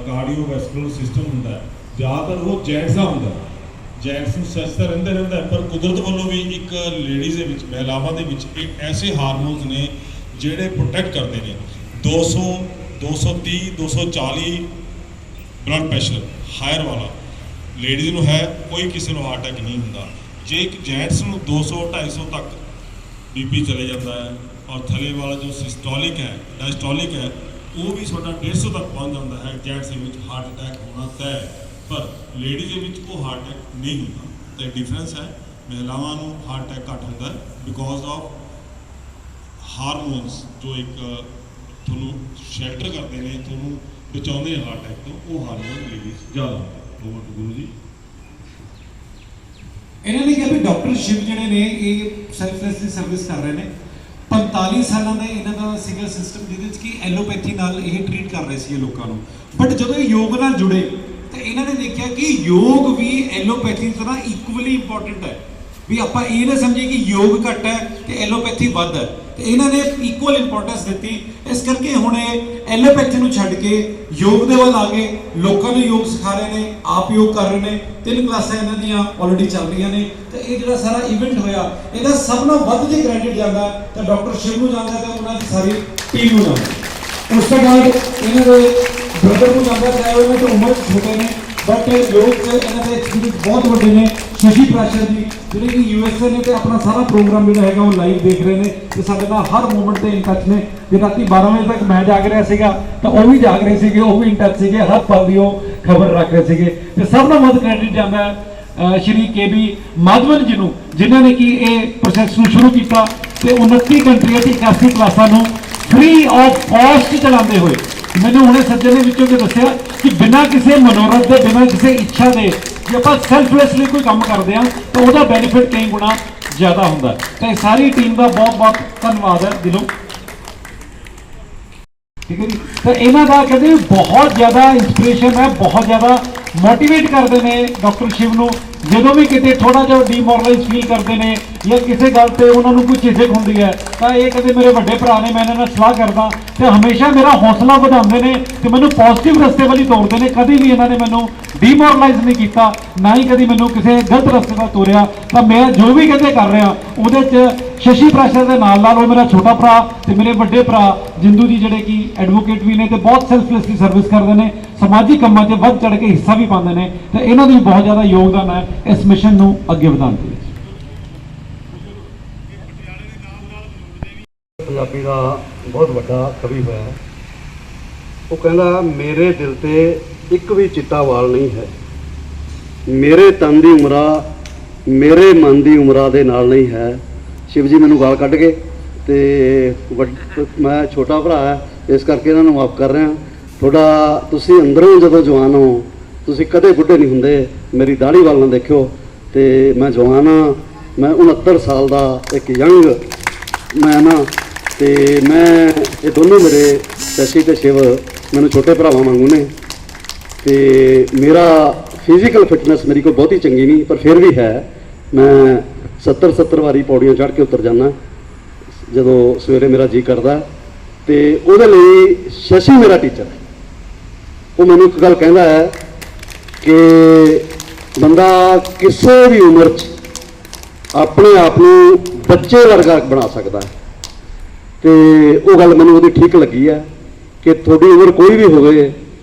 ਕਾਰਡੀਓਵੈਸਕੂਲਰ ਸਿਸਟਮ ਹੁੰਦਾ ਹੈ, ਜ਼ਿਆਦਾਤਰ ਉਹ ਜੈਂਟਸ ਦਾ ਹੁੰਦਾ। ਜੈਂਟਸ ਨੂੰ ਸੱਚ ਤਾਂ ਰਹਿੰਦਾ ਹੈ, ਪਰ ਕੁਦਰਤ ਵੱਲੋਂ ਵੀ ਇੱਕ ਲੇਡੀਜ਼ ਦੇ ਵਿੱਚ, ਮਹਿਲਾਵਾਂ ਦੇ ਵਿੱਚ ਇੱਕ ਐਸੇ ਹਾਰਮੋਨਸ ਨੇ ਜਿਹੜੇ ਪ੍ਰੋਟੈਕਟ ਕਰਦੇ ਨੇ। 200, 230, 240 ਬਲੱਡ ਪ੍ਰੈਸ਼ਰ ਹਾਇਰ ਵਾਲਾ ਲੇਡੀਜ਼ ਨੂੰ ਹੈ, ਕੋਈ ਕਿਸੇ ਨੂੰ ਹਾਰਟ ਅਟੈਕ ਨਹੀਂ ਹੁੰਦਾ। ਜੇ ਇੱਕ ਜੈਂਟਸ ਨੂੰ 200, 250 ਤੱਕ ਬੀਪੀ ਚਲੇ ਜਾਂਦਾ ਹੈ, ਔਰ ਥੱਲੇ ਵਾਲਾ ਜੋ ਸਿਸਟੋਲਿਕ ਹੈ, ਡਾਇਸਟੋਲਿਕ ਹੈ, ਉਹ ਵੀ ਤੁਹਾਡਾ 150 ਤੱਕ ਪਹੁੰਚ ਜਾਂਦਾ ਹੈ। ਜੈਂਟਸ ਦੇ ਵਿੱਚ ਹਾਰਟ ਅਟੈਕ ਹੋਣਾ ਤੈਅ ਹੈ, ਪਰ ਲੇਡੀਜ਼ ਦੇ ਵਿੱਚ ਉਹ ਹਾਰਟ ਅਟੈਕ ਨਹੀਂ ਹੁੰਦਾ। ਤਾਂ ਡਿਫਰੈਂਸ ਹੈ, ਮਹਿਲਾਵਾਂ ਨੂੰ ਹਾਰਟ ਅਟੈਕ ਘੱਟ ਹੁੰਦਾ ਹੈ ਬਿਕੋਜ਼ ਆਫ ਹਾਰਮੋਨਸ ਜੋ ਇੱਕ ਤੁਹਾਨੂੰ ਸ਼ੈਲਟਰ ਕਰਦੇ ਨੇ, ਤੁਹਾਨੂੰ ਬਚਾਉਂਦੇ ਹਾਰਟ ਅਟੈਕ ਤੋਂ, ਉਹ ਹਾਰਮੋਨ ਲੇਡੀਜ਼ ਜ਼ਿਆਦਾ ਹੁੰਦੇ। Over to Guru ji. ਇਹਨਾਂ ਨੇ ਕਿਹਾ ਵੀ ਡਾਕਟਰ ਸ਼ਿਵ ਜਿਹੜੇ ਨੇ ਇਹ ਸੈਲਫਲੈਸ ਦੀ ਸਰਵਿਸ ਕਰ ਰਹੇ ਨੇ। 45 ਸਾਲਾਂ ਦਾ ਇਹਨਾਂ ਦਾ ਸੀਗਾ ਸਿਸਟਮ ਜਿਹਦੇ ਵਿੱਚ ਕਿ ਐਲੋਪੈਥੀ ਨਾਲ ਇਹ ਟ੍ਰੀਟ ਕਰ ਰਹੇ ਸੀ ਲੋਕਾਂ ਨੂੰ, ਬਟ ਜਦੋਂ ਇਹ ਯੋਗ ਨਾਲ ਜੁੜੇ ਤਾਂ ਇਹਨਾਂ ਨੇ ਦੇਖਿਆ ਕਿ ਯੋਗ ਵੀ ਐਲੋਪੈਥੀ ਦੀ ਤਰ੍ਹਾਂ ਇਕੁਅਲੀ ਇੰਪੋਰਟੈਂਟ ਹੈ। ਵੀ ਆਪਾਂ ਇਹ ਨਾ ਸਮਝੀਏ ਕਿ ਯੋਗ ਘੱਟ ਹੈ ਤੇ ਐਲੋਪੈਥੀ ਵੱਧ ਹੈ, ਤੇ ਇਹਨਾਂ ਨੇ ਇਕੁਅਲ ਇੰਪੋਰਟੈਂਸ ਦਿੱਤੀ। ਇਸ ਕਰਕੇ ਹੁਣ ਇਹ ਐਲੋਪੈਥੀ ਨੂੰ ਛੱਡ ਕੇ ਯੋਗ ਦੇ ਵੱਲ ਆ ਗਏ, ਲੋਕਾਂ ਨੂੰ ਯੋਗ ਸਿਖਾ ਰਹੇ ਨੇ, ਆਪ ਯੋਗ ਕਰ ਰਹੇ ਨੇ। 3 ਕਲਾਸਾਂ ਇਹਨਾਂ ਦੀਆਂ ਆਲਰੇਡੀ ਚੱਲ ਰਹੀਆਂ ਨੇ, ਤੇ ਇਹ ਜਿਹੜਾ ਸਾਰਾ ਇਵੈਂਟ ਹੋਇਆ ਇਹਦਾ ਸਭ ਨਾਲੋਂ ਵੱਧ ਜੇ ਕ੍ਰੈਡਿਟ ਜਾਂਦਾ ਤਾਂ ਡਾਕਟਰ ਸ਼ਿਵ ਨੂੰ ਜਾਂਦਾ ਤੇ ਉਹਨਾਂ ਦੀ ਸਾਰੀ ਟੀਮ ਨੂੰ ਜਾਂਦਾ। ਉਸ ਤੋਂ ਬਾਅਦ ਇਹਨਾਂ ਦੇ ਬ੍ਰਦਰ ਨੂੰ ਜਾਂਦਾ, ਚਾਹੇ ਉਹਨਾਂ ਦੀ ਉਮਰ ਛੋਟੇ ਨੇ ਬਟ ਲੋਕ ਇਹਨਾਂ ਦੇ ਐਕਸਪੀਰੀਅੰਸ ਬਹੁਤ ਵੱਡੇ ਨੇ। ਸ਼ਸ਼ੀ ਪ੍ਰਾਸ਼ਰ ਜੀ ਜਿਹੜੇ ਕਿ USA ਨੇ ਤੇ ਆਪਣਾ ਸਾਰਾ ਪ੍ਰੋਗਰਾਮ ਜਿਹੜਾ ਹੈਗਾ ਉਹ ਲਾਈਵ ਦੇਖ ਰਹੇ ਨੇ ਤੇ ਸਾਡੇ ਨਾਲ ਹਰ ਮੂਮੈਂਟ ਤੇ ਇਨ ਟੱਚ ਨੇ। ਜੇ ਰਾਤੀ 12 ਵਜੇ ਤੱਕ ਮੈਂ ਜਾਗ ਰਿਹਾ ਸੀਗਾ ਤਾਂ ਉਹ ਵੀ ਜਾਗ ਰਹੇ ਸੀਗੇ, ਉਹ ਵੀ ਇਨ ਟੱਚ ਸੀਗੇ, ਹਰ ਪਲ ਦੀ ਉਹ ਖਬਰ ਰੱਖ ਰਹੇ ਸੀਗੇ। ਤੇ ਸਭ ਤੋਂ ਵੱਧ ਕ੍ਰੈਡਿਟ ਜਾਂਦਾ ਸ਼੍ਰੀ KB ਮਾਧਵਨ ਜੀ ਨੂੰ, ਜਿਨ੍ਹਾਂ ਨੇ ਕਿ ਇਹ ਪ੍ਰੋਸੈਸ ਨੂੰ ਸ਼ੁਰੂ ਕੀਤਾ ਤੇ 29 ਕੰਟਰੀਆਂ ਤੇ 81 ਕਲਾਸਾਂ ਨੂੰ ਫ੍ਰੀ ਆਫ ਕਾਸਟ ਚਲਾਉਂਦੇ ਹੋਏ। ਮੈਨੂੰ ਹੁਣੇ ਸੱਜਣ ਨੇ ਵਿੱਚੋਂ ਕੇ ਦੱਸਿਆ ਕਿ ਬਿਨਾਂ ਕਿਸੇ ਮਨੋਰਥ ਦੇ, ਬਿਨਾਂ ਕਿਸੇ ਇੱਛਾ ਦੇ ਜੇ ਆਪਾਂ ਸੈਲਫਲੈਸਲੀ ਕੋਈ ਕੰਮ ਕਰਦੇ ਹਾਂ ਤਾਂ ਉਹਦਾ ਬੈਨੀਫਿਟ ਕਈ ਗੁਣਾ ਜ਼ਿਆਦਾ ਹੁੰਦਾ। ਤਾਂ ਇਹ ਸਾਰੀ ਟੀਮ ਦਾ ਬਹੁਤ ਬਹੁਤ ਧੰਨਵਾਦ ਹੈ ਦਿਲੋਂ, ਠੀਕ ਹੈ ਜੀ। ਤਾਂ ਇਹਨਾਂ ਦਾ ਕਹਿੰਦੇ ਬਹੁਤ ਜ਼ਿਆਦਾ ਇੰਸਪੀਰੇਸ਼ਨ ਹੈ, ਬਹੁਤ ਜ਼ਿਆਦਾ ਮੋਟੀਵੇਟ ਕਰਦੇ ਨੇ ਡਾਕਟਰ ਸ਼ਿਵ ਨੂੰ। ਜਦੋਂ ਵੀ ਕਿਤੇ ਥੋੜਾ ਜਿਹਾ ਡੀਮੋਰਲਾਈਜ਼ ਫੀਲ ਕਰਦੇ ਨੇ ਜਾਂ ਕਿਸੇ ਗੱਲ ਤੇ ਉਹਨਾਂ ਨੂੰ ਕੋਈ ਝਿਜਕ ਹੁੰਦੀ ਹੈ ਤਾਂ ਇਹ ਕਦੇ ਮੇਰੇ ਵੱਡੇ ਭਰਾ ਨੇ, ਮੈਂ ਇਹਨਾਂ ਨਾਲ ਸਲਾਹ ਕਰਦਾ ਤੇ ਹਮੇਸ਼ਾ ਮੇਰਾ ਹੌਸਲਾ ਵਧਾਉਂਦੇ ਨੇ ਤੇ ਮੈਨੂੰ ਪੋਜ਼ਿਟਿਵ ਰਸਤੇ ਵੱਲ ਹੀ ਤੋਰਦੇ ਨੇ। ਕਦੀ ਵੀ ਇਹਨਾਂ ਨੇ ਮੈਨੂੰ ਡੀਮੋਰਲਾਈਜ਼ ਨਹੀਂ ਕੀਤਾ, ਨਾ ਹੀ ਕਦੀ ਮੈਨੂੰ ਕਿਸੇ ਗਲਤ ਰਸਤੇ ਵੱਲ ਤੋਰਿਆ। ਤਾਂ ਮੈਂ ਜੋ ਵੀ ਕਹਿੰਦੇ ਕਰ ਰਿਹਾ ਉਹਦੇ 'ਚ ਸ਼ਸ਼ੀ ਪ੍ਰਾਸ਼ਰ ਦੇ ਨਾਲ ਉਹ ਮੇਰਾ ਛੋਟਾ ਭਰਾ ਤੇ ਮੇਰੇ ਵੱਡੇ ਭਰਾ ਜਿੰਦੂ ਜੀ ਜਿਹੜੇ ਕਿ ਐਡਵੋਕੇਟ ਵੀ ਨੇ ਤੇ ਬਹੁਤ ਸੈਲਫਲੈਸਲੀ ਸਰਵਿਸ ਕਰਦੇ ਨੇ, ਸਮਾਜਿਕ ਕੰਮਾਂ 'ਚ ਵੱਧ ਚੜ੍ਹ ਕੇ ਹਿੱਸਾ ਵੀ ਪਾਉਂਦੇ ਨੇ ਤੇ ਇਹਨਾਂ ਦਾ ਵੀ ਬਹੁਤ ਜ਼ਿਆਦਾ ਯੋਗਦਾਨ ਹੈ ਇਸ ਮਿਸ਼ਨ ਨੂੰ ਅੱਗੇ ਵਧਾਉਣ ਦੇ ਵਿੱਚ। ਪੰਜਾਬੀ ਦਾ ਬਹੁਤ ਵੱਡਾ ਕਵੀ ਹੋਇਆ, ਉਹ ਕਹਿੰਦਾ ਮੇਰੇ ਦਿਲ ਤੇ ਇੱਕ ਵੀ ਚਿੱਟਾ ਵਾਲ ਨਹੀਂ ਹੈ, ਮੇਰੇ ਤਨ ਦੀ ਉਮਰਾ ਮੇਰੇ ਮਨ ਦੀ ਉਮਰਾਂ ਦੇ ਨਾਲ ਨਹੀਂ ਹੈ। ਸ਼ਿਵ ਜੀ ਮੈਨੂੰ ਗਾਲ ਕੱਢ ਗਏ ਤੇ ਮੈਂ ਛੋਟਾ ਭਰਾ ਹੈ ਇਸ ਕਰਕੇ ਇਹਨਾਂ ਨੂੰ ਮਾਫ ਕਰ ਰਿਹਾ। ਤੁਹਾਡਾ ਤੁਸੀਂ ਅੰਦਰੋਂ ਜਦੋਂ ਜਵਾਨ ਹੋ ਤੁਸੀਂ ਕਦੇ ਬੁੱਢੇ ਨਹੀਂ ਹੁੰਦੇ। ਮੇਰੀ ਦਾੜੀ ਵੱਲ ਨਾ ਦੇਖਿਓ ਤੇ ਮੈਂ ਜਵਾਨ ਹਾਂ, ਮੈਂ 69 ਸਾਲ ਦਾ ਇੱਕ ਯੰਗ ਮੈਂ ਨਾ, ਤੇ ਮੈਂ ਇਹ ਦੋਨੋਂ ਮੇਰੇ ਸ਼ਸ਼ੀ ਤੇ ਸ਼ਿਵ ਮੈਨੂੰ ਛੋਟੇ ਭਰਾਵਾਂ ਵਾਂਗੂ ਨੇ। ਤੇ ਮੇਰਾ ਫਿਜ਼ੀਕਲ ਫਿਟਨੈਸ ਮੇਰੀ ਕੋਈ ਬਹੁਤੀ ਚੰਗੀ ਨਹੀਂ ਪਰ ਫਿਰ ਵੀ ਹੈ। ਮੈਂ 70 ਵਾਰੀ ਪੌੜੀਆਂ ਚੜ੍ਹ ਕੇ ਉਤਰ ਜਾਂਦਾ ਜਦੋਂ ਸਵੇਰੇ ਮੇਰਾ ਜੀ ਕਰਦਾ। ਤੇ ਉਹਦੇ ਲਈ ਸ਼ਸ਼ੀ ਮੇਰਾ ਟੀਚਰ ਹੈ। ਉਹ ਮੈਨੂੰ ਇੱਕ ਗੱਲ ਕਹਿੰਦਾ ਹੈ ਕਿ ਬੰਦਾ ਕਿਸੇ ਵੀ ਉਮਰ 'ਚ ਆਪਣੇ ਆਪ ਨੂੰ ਬੱਚੇ ਵਰਗਾ ਬਣਾ ਸਕਦਾ ਹੈ। ਤੇ ਉਹ ਗੱਲ ਮੈਨੂੰ ਉਹਦੀ ਠੀਕ ਲੱਗੀ ਹੈ ਕਿ ਤੁਹਾਡੀ ਉਮਰ ਕੋਈ ਵੀ ਹੋਵੇ,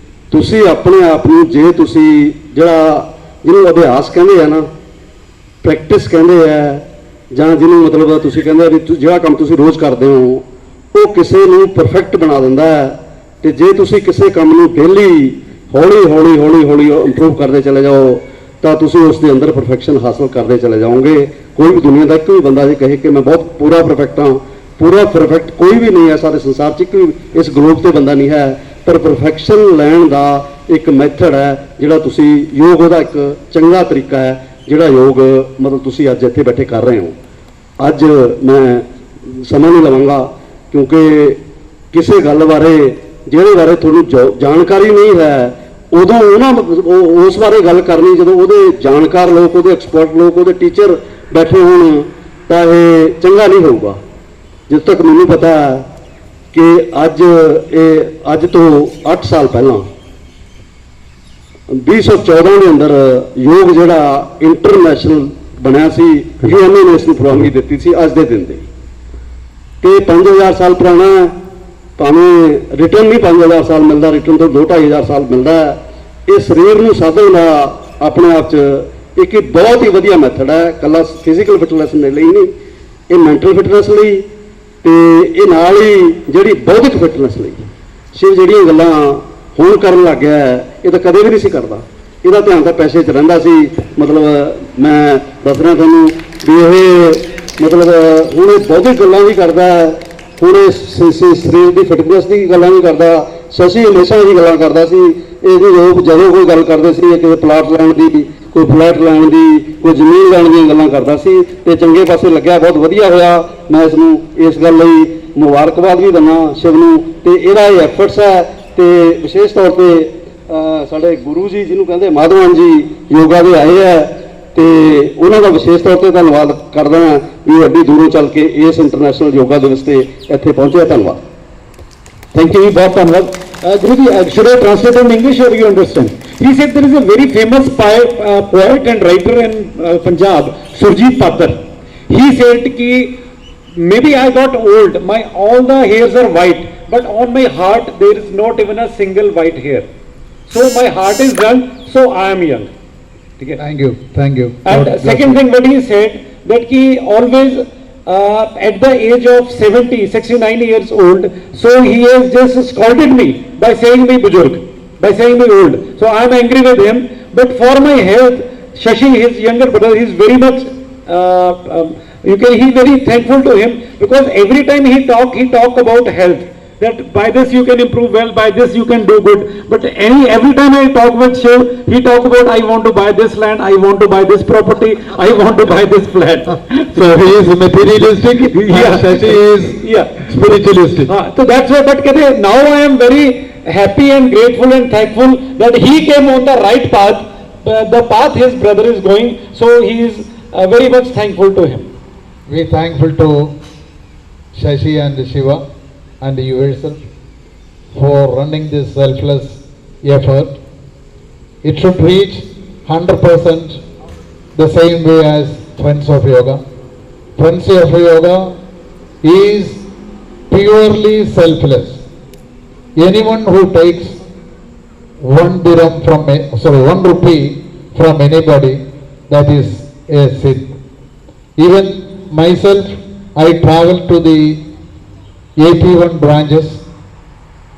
ਤੁਸੀਂ ਆਪਣੇ ਆਪ ਨੂੰ ਜੇ ਤੁਸੀਂ ਜਿਹਨੂੰ ਅਭਿਆਸ ਕਹਿੰਦੇ ਆ ਨਾ, ਪ੍ਰੈਕਟਿਸ ਕਹਿੰਦੇ ਆ, ਜਾਂ ਜਿਹਨੂੰ ਮਤਲਬ ਤੁਸੀਂ ਕਹਿੰਦੇ ਵੀ ਜਿਹੜਾ ਕੰਮ ਤੁਸੀਂ ਰੋਜ਼ ਕਰਦੇ ਹੋ ਉਹ ਕਿਸੇ ਨੂੰ ਪਰਫੈਕਟ ਬਣਾ ਦਿੰਦਾ ਹੈ। ਤੇ ਜੇ ਤੁਸੀਂ ਕਿਸੇ ਕੰਮ ਨੂੰ ਡੇਲੀ ਹੌਲੀ ਇੰਪਰੂਵ ਕਰਦੇ ਚਲੇ ਜਾਓ ਤਾਂ ਤੁਸੀਂ ਉਸ ਦੇ ਅੰਦਰ ਪਰਫੈਕਸ਼ਨ ਹਾਸਲ ਕਰਦੇ ਚਲੇ ਜਾਓਗੇ। ਕੋਈ ਵੀ ਦੁਨੀਆ ਦਾ ਇੱਕ ਵੀ ਬੰਦਾ ਜੇ ਕਹੇ ਕਿ ਮੈਂ ਬਹੁਤ ਪੂਰਾ ਪਰਫੈਕਟ ਹਾਂ, ਪੂਰਾ ਪਰਫੈਕਟ ਕੋਈ ਵੀ ਨਹੀਂ ਹੈ ਸਾਰੇ ਸੰਸਾਰ 'ਚ, ਇੱਕ ਵੀ ਇਸ ਗਲੋਬ ਤੇ ਬੰਦਾ ਨਹੀਂ ਹੈ। ਪਰ ਪਰਫੈਕਸ਼ਨ ਲੈਣ ਦਾ ਇੱਕ ਮੈਥਡ ਹੈ ਜਿਹੜਾ ਤੁਸੀਂ ਯੋਗ, ਉਹਦਾ ਇੱਕ ਚੰਗਾ ਤਰੀਕਾ ਹੈ ਜਿਹੜਾ ਯੋਗ ਮਤਲਬ ਤੁਸੀਂ ਅੱਜ ਇੱਥੇ ਬੈਠੇ ਕਰ ਰਹੇ ਹੋ। ਅੱਜ ਮੈਂ ਸਮਾਂ ਨਹੀਂ ਲਵਾਂਗਾ ਕਿਉਂਕਿ ਕਿਸੇ ਗੱਲ ਬਾਰੇ ਜਿਹਦੇ ਬਾਰੇ ਤੁਹਾਨੂੰ ਜਾਣਕਾਰੀ ਨਹੀਂ ਹੈ ਉਦੋਂ ਉਸ ਬਾਰੇ ਗੱਲ ਕਰਨੀ ਜਦੋਂ ਉਹਦੇ ਜਾਣਕਾਰ ਲੋਕ, ਉਹਦੇ ਐਕਸਪਰਟ ਲੋਕ, ਉਹਦੇ ਟੀਚਰ ਬੈਠੇ ਹੋਣ ਤਾਂ ਇਹ ਚੰਗਾ ਨਹੀਂ ਹੋਊਗਾ। ਜਿੱਥੇ ਤੱਕ ਮੈਨੂੰ ਪਤਾ ਹੈ ਕਿ ਅੱਜ ਤੋਂ 8 ਸਾਲ ਪਹਿਲਾਂ 2014 ਦੇ ਅੰਦਰ ਯੋਗ ਜਿਹੜਾ ਇੰਟਰਨੈਸ਼ਨਲ ਬਣਿਆ ਸੀ, UN ਨੇ ਇਸ ਨੂੰ ਪ੍ਰਵਾਨਗੀ ਦਿੱਤੀ ਸੀ ਅੱਜ ਦੇ ਦਿਨ ਦੀ। ਤੇ 5000 ਸਾਲ ਪੁਰਾਣਾ ਹੈ, ਭਾਵੇਂ ਰਿਟਰਨ ਨਹੀਂ 5000 ਸਾਲ ਮਿਲਦਾ, ਰਿਟਰਨ ਤੋਂ 2-2500 ਸਾਲ ਮਿਲਦਾ ਹੈ। ਇਹ ਸਰੀਰ ਨੂੰ ਸਾਧਨ ਦਾ ਆਪਣੇ ਆਪ 'ਚ ਇੱਕ ਬਹੁਤ ਹੀ ਵਧੀਆ ਮੈਥਡ ਹੈ, ਇਕੱਲਾ ਫਿਜ਼ੀਕਲ ਫਿਟਨੈਸ ਦੇ ਲਈ ਨਹੀਂ, ਇਹ ਮੈਂਟਲ ਫਿਟਨੈਸ ਲਈ ਤੇ ਇਹ ਨਾਲ ਹੀ ਜਿਹੜੀ ਬੌਧਿਕ ਫਿਟਨੈਸ ਲਈ। ਸ਼ਿਵ ਜਿਹੜੀਆਂ ਗੱਲਾਂ ਹੁਣ ਕਰਨ ਲੱਗ ਗਿਆ ਇਹ ਤਾਂ ਕਦੇ ਵੀ ਨਹੀਂ ਸੀ ਕਰਦਾ। ਇਹਦਾ ਧਿਆਨ ਤਾਂ ਪੈਸੇ 'ਚ ਰਹਿੰਦਾ ਸੀ। ਮਤਲਬ ਮੈਂ ਦੱਸ ਰਿਹਾ ਤੁਹਾਨੂੰ ਵੀ ਇਹ ਮਤਲਬ ਹੁਣ ਇਹ ਬੌਧਿਕ ਗੱਲਾਂ ਵੀ ਕਰਦਾ, ਹੁਣ ਇਹ ਸਰੀਰ ਦੀ ਫਿਟਨੈਸ ਦੀ ਗੱਲਾਂ ਵੀ ਕਰਦਾ। ਸ਼ਸ਼ੀ ਹਮੇਸ਼ਾ ਇਹ ਗੱਲਾਂ ਕਰਦਾ ਸੀ। ਇਹਦੇ ਲੋਕ ਜਦੋਂ ਕੋਈ ਗੱਲ ਕਰਦੇ ਸੀ ਕਿਸੇ ਪਲਾਟ ਲੈਣ ਦੀ ਕੋਈ ਫਲੈਟ ਲੈਣ ਦੀ, ਕੋਈ ਜ਼ਮੀਨ ਲੈਣ ਦੀਆਂ ਗੱਲਾਂ ਕਰਦਾ ਸੀ ਤੇ ਚੰਗੇ ਪਾਸੇ ਲੱਗਿਆ। ਬਹੁਤ ਵਧੀਆ ਹੋਇਆ। ਮੈਂ ਇਸ ਨੂੰ ਇਸ ਗੱਲ ਲਈ ਮੁਬਾਰਕਬਾਦ ਵੀ ਦਿੰਦਾ ਸ਼ਿਵ ਨੂੰ, ਤੇ ਇਹਦਾ ਇਹ ਐਫਰਟਸ ਹੈ। ਤੇ ਵਿਸ਼ੇਸ਼ ਤੌਰ ਤੇ ਸਾਡੇ ਗੁਰੂ ਜੀ ਜਿਹਨੂੰ ਕਹਿੰਦੇ ਮਾਧਵਨ ਜੀ ਯੋਗਾ ਦੇ ਆਏ ਹੈ, ਤੇ ਉਹਨਾਂ ਦਾ ਵਿਸ਼ੇਸ਼ ਤੌਰ ਤੇ ਧੰਨਵਾਦ ਕਰਦਾ ਹਾਂ ਵੀ ਐਡੀ ਦੂਰੋਂ ਚੱਲ ਕੇ ਇਸ ਇੰਟਰਨੈਸ਼ਨਲ ਯੋਗਾ ਦਿਵਸ ਤੇ ਇੱਥੇ ਪਹੁੰਚਿਆ। ਧੰਨਵਾਦ। Thank you, बहुत धन्यवाद. Guruji, should I translate in English or you understand? He said there is a very famous poet and writer in Punjab, Surjit Patar. He said कि maybe I got old, all the hairs are white, but on my heart there is not even a single white hair. So my heart is young, so I am young. Okay. Thank you, thank you. And second thing what he said, that he always at the age of 69 years old, so he has just scolded me by saying me bujurg, by saying me old. So I am angry with him. But for my health, Shashi, his younger brother, he is very much, he is very thankful to him, because every time he talk about health, that by this you can improve well, by this you can do good. But every time I talk with Shiv, he talk about I want to buy this land, I want to buy this property, I want to buy this flat. So he is materialistic, Yeah. Shashi is spiritualistic. So that's why, but now I am very happy and grateful and thankful that he came on the right path, the path his brother is going. So he is very much thankful to him. We thankful to Shashi and Shiva and yourself for running this selfless effort. It should reach 100% the same way as Friends of Yoga. Friends of Yoga is purely selfless. Anyone who takes 1 rupee from anybody, that is a sin. Even myself, I travel to the AP1 branches.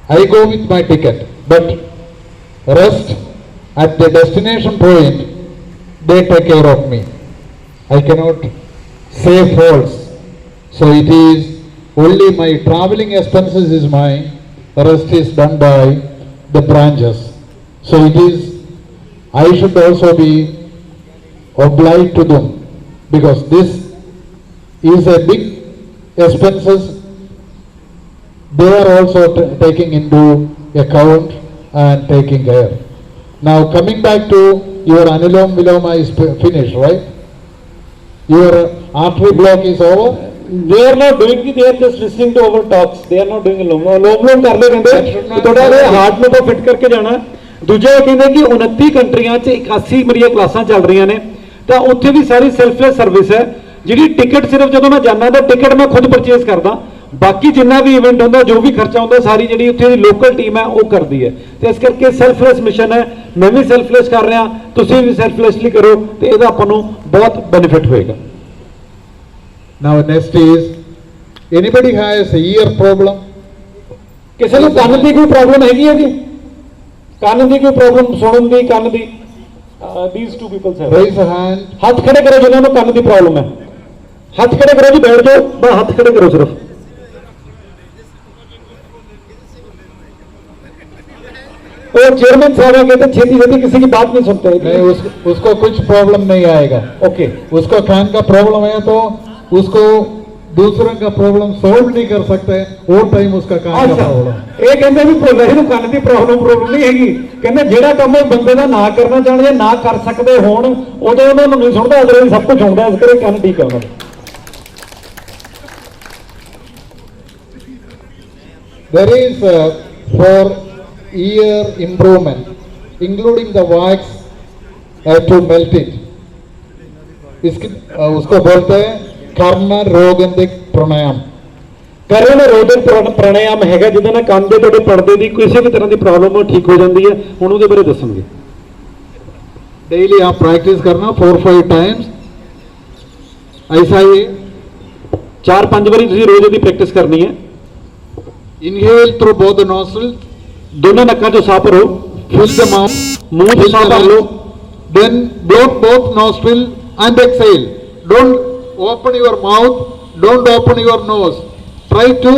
I go with my ticket, but rest at the destination point, they take care of me. I cannot say false. So it is only my traveling expenses is mine, the rest is done by the branches. So it is, I should also be obliged to them, because this is a big expenses they are also taking into account and taking care. Now coming back to your Anulom Viloma is finished, right? Your artery block is over? They are not doing it, they are just listening to our talks. They are not doing it. ਲੋਮ ਕਰ ਲੈ ਕਹਿੰਦੇ ਤੁਹਾਡਾ ਇਹ heart ਨੂੰ ਤਾਂ fit ਕਰਕੇ ਜਾਣਾ। ਦੂਜਾ ਇਹ ਕਹਿੰਦੇ ਕਿ 29 ਕੰਟਰੀਆਂ 'ਚ 81 ਮੇਰੀਆਂ ਕਲਾਸਾਂ ਚੱਲ ਰਹੀਆਂ ਨੇ, ਤਾਂ ਉੱਥੇ ਵੀ ਸਾਰੀ ਸੈਲਫਲੈਸ ਸਰਵਿਸ ਹੈ। ਜਿਹੜੀ ਟਿਕਟ ਸਿਰਫ ਜਦੋਂ ਮੈਂ ਜਾਂਦਾ ਤਾਂ ਟਿਕਟ ਮੈਂ ਖੁਦ ਪਰਚੇਸ ਕਰਦਾ, ਬਾਕੀ ਜਿੰਨਾ ਵੀ ਇਵੈਂਟ ਹੁੰਦਾ, ਜੋ ਵੀ ਖਰਚਾ ਹੁੰਦਾ, ਸਾਰੀ ਜਿਹੜੀ ਉੱਥੇ ਦੀ ਲੋਕਲ ਟੀਮ ਹੈ ਉਹ ਕਰਦੀ ਹੈ। ਤੇ ਇਸ ਕਰਕੇ ਸੈਲਫਲੈਸ ਮਿਸ਼ਨ ਹੈ। ਮੈਂ ਵੀ ਸੈਲਫਲੈਸ ਕਰ ਰਿਹਾ, ਤੁਸੀਂ ਵੀ ਸੈਲਫਲੈਸਲੀ ਕਰੋ, ਤੇ ਇਹਦਾ ਆਪਾਂ ਨੂੰ ਬਹੁਤ ਬੈਨੀਫਿਟ ਹੋਏਗਾ। Now next is, anybody has a ear problem? ਕਿਸੇ ਨੂੰ ਕੰਨ ਦੀ ਕੋਈ ਪ੍ਰੋਬਲਮ ਹੈਗੀ ਹੈ ਜੀ? ਕੰਨ ਦੀ ਕੋਈ ਪ੍ਰੋਬਲਮ, ਸੁਣਨ ਦੀ, ਕੰਨ ਦੀ? These two people have. Raise a hand. ਹੱਥ ਖੜੇ ਕਰੋ ਜਿਨ੍ਹਾਂ ਨੂੰ ਕੰਨ ਦੀ ਪ੍ਰੋਬਲਮ ਹੈ। ਹੱਥ ਖੜੇ ਕਰੋ ਜੀ, ਬੈਠ ਜਾਓ, ਬਸ ਹੱਥ ਖੜੇ ਕਰੋ ਸਿਰਫ। और चेयरमैन साहब आगे तो छेती छेती किसी की बात नहीं सुनते। नहीं, उसको कुछ प्रॉब्लम नहीं आएगा। ओके, उसको कान का प्रॉब्लम है तो उसको दूसरों का प्रॉब्लम सॉल्व नहीं कर सकते, वो टाइम उसका कान का प्रॉब्लम। ਇਹ ਕਹਿੰਦੇ ਵੀ ਵੈਸੇ ਨੂੰ ਕੰਨ ਦੀ ਪ੍ਰੋਬਲਮ ਨਹੀਂ ਹੈਗੀ, ਕਹਿੰਦੇ ਜਿਹੜਾ ਕੰਮ ਉਹ ਬੰਦੇ ਦਾ ਨਾ ਕਰਨਾ ਚਾਹੁੰਦੇ, ਨਾ ਕਰ ਸਕਦੇ ਹੋਣ, ਉਦੋਂ ਉਹਨਾਂ ਨੂੰ ਨਹੀਂ ਸੁਣਦਾ, ਅਗਲੇ ਸਭ ਕੁਝ ਹੁੰਦਾ, ਇਸ ਕਰਕੇ ਕੰਨ ਠੀਕ ਹੈ ਉਹਨਾਂ ਦਾ। There is for ear improvement, including the wax to melt it. उसको बोलते हैं कर्ण रोगंधिक प्राणायाम। ਕਰਨ ਰੋਧਕ ਪ੍ਰਾਣਾਯਾਮ ਹੈਗਾ, ਜਿਹਦੇ ਨਾਲ ਕੰਨ ਦੇ ਤੁਹਾਡੇ ਪਰਦੇ ਦੀ ਕਿਸੇ ਵੀ ਤਰ੍ਹਾਂ ਦੀ ਪ੍ਰੋਬਲਮ ਉਹ ਠੀਕ ਹੋ ਜਾਂਦੀ ਹੈ। ਹੁਣ ਉਹਦੇ ਬਾਰੇ ਦੱਸਣਗੇ। डेली आप प्रैक्टिस करना 4-5 टाइम्स, ऐसा ही 4-5 ਵਾਰੀ ਤੁਸੀਂ ਰੋਜ਼ ਇਹਦੀ ਪ੍ਰੈਕਟਿਸ ਕਰਨੀ ਹੈ। inhale through both the nostrils, ਦੋਨਾਂ ਨੱਕਾਂ ਚੋਂ ਸਾਹ ਭਰੋ, fill the mouth, ਮੂੰਹ ਤੋਂ ਸਾਹ ਭਰ ਲਓ, then block both nostril and exhale. Don't open your mouth, don't open your nose, try to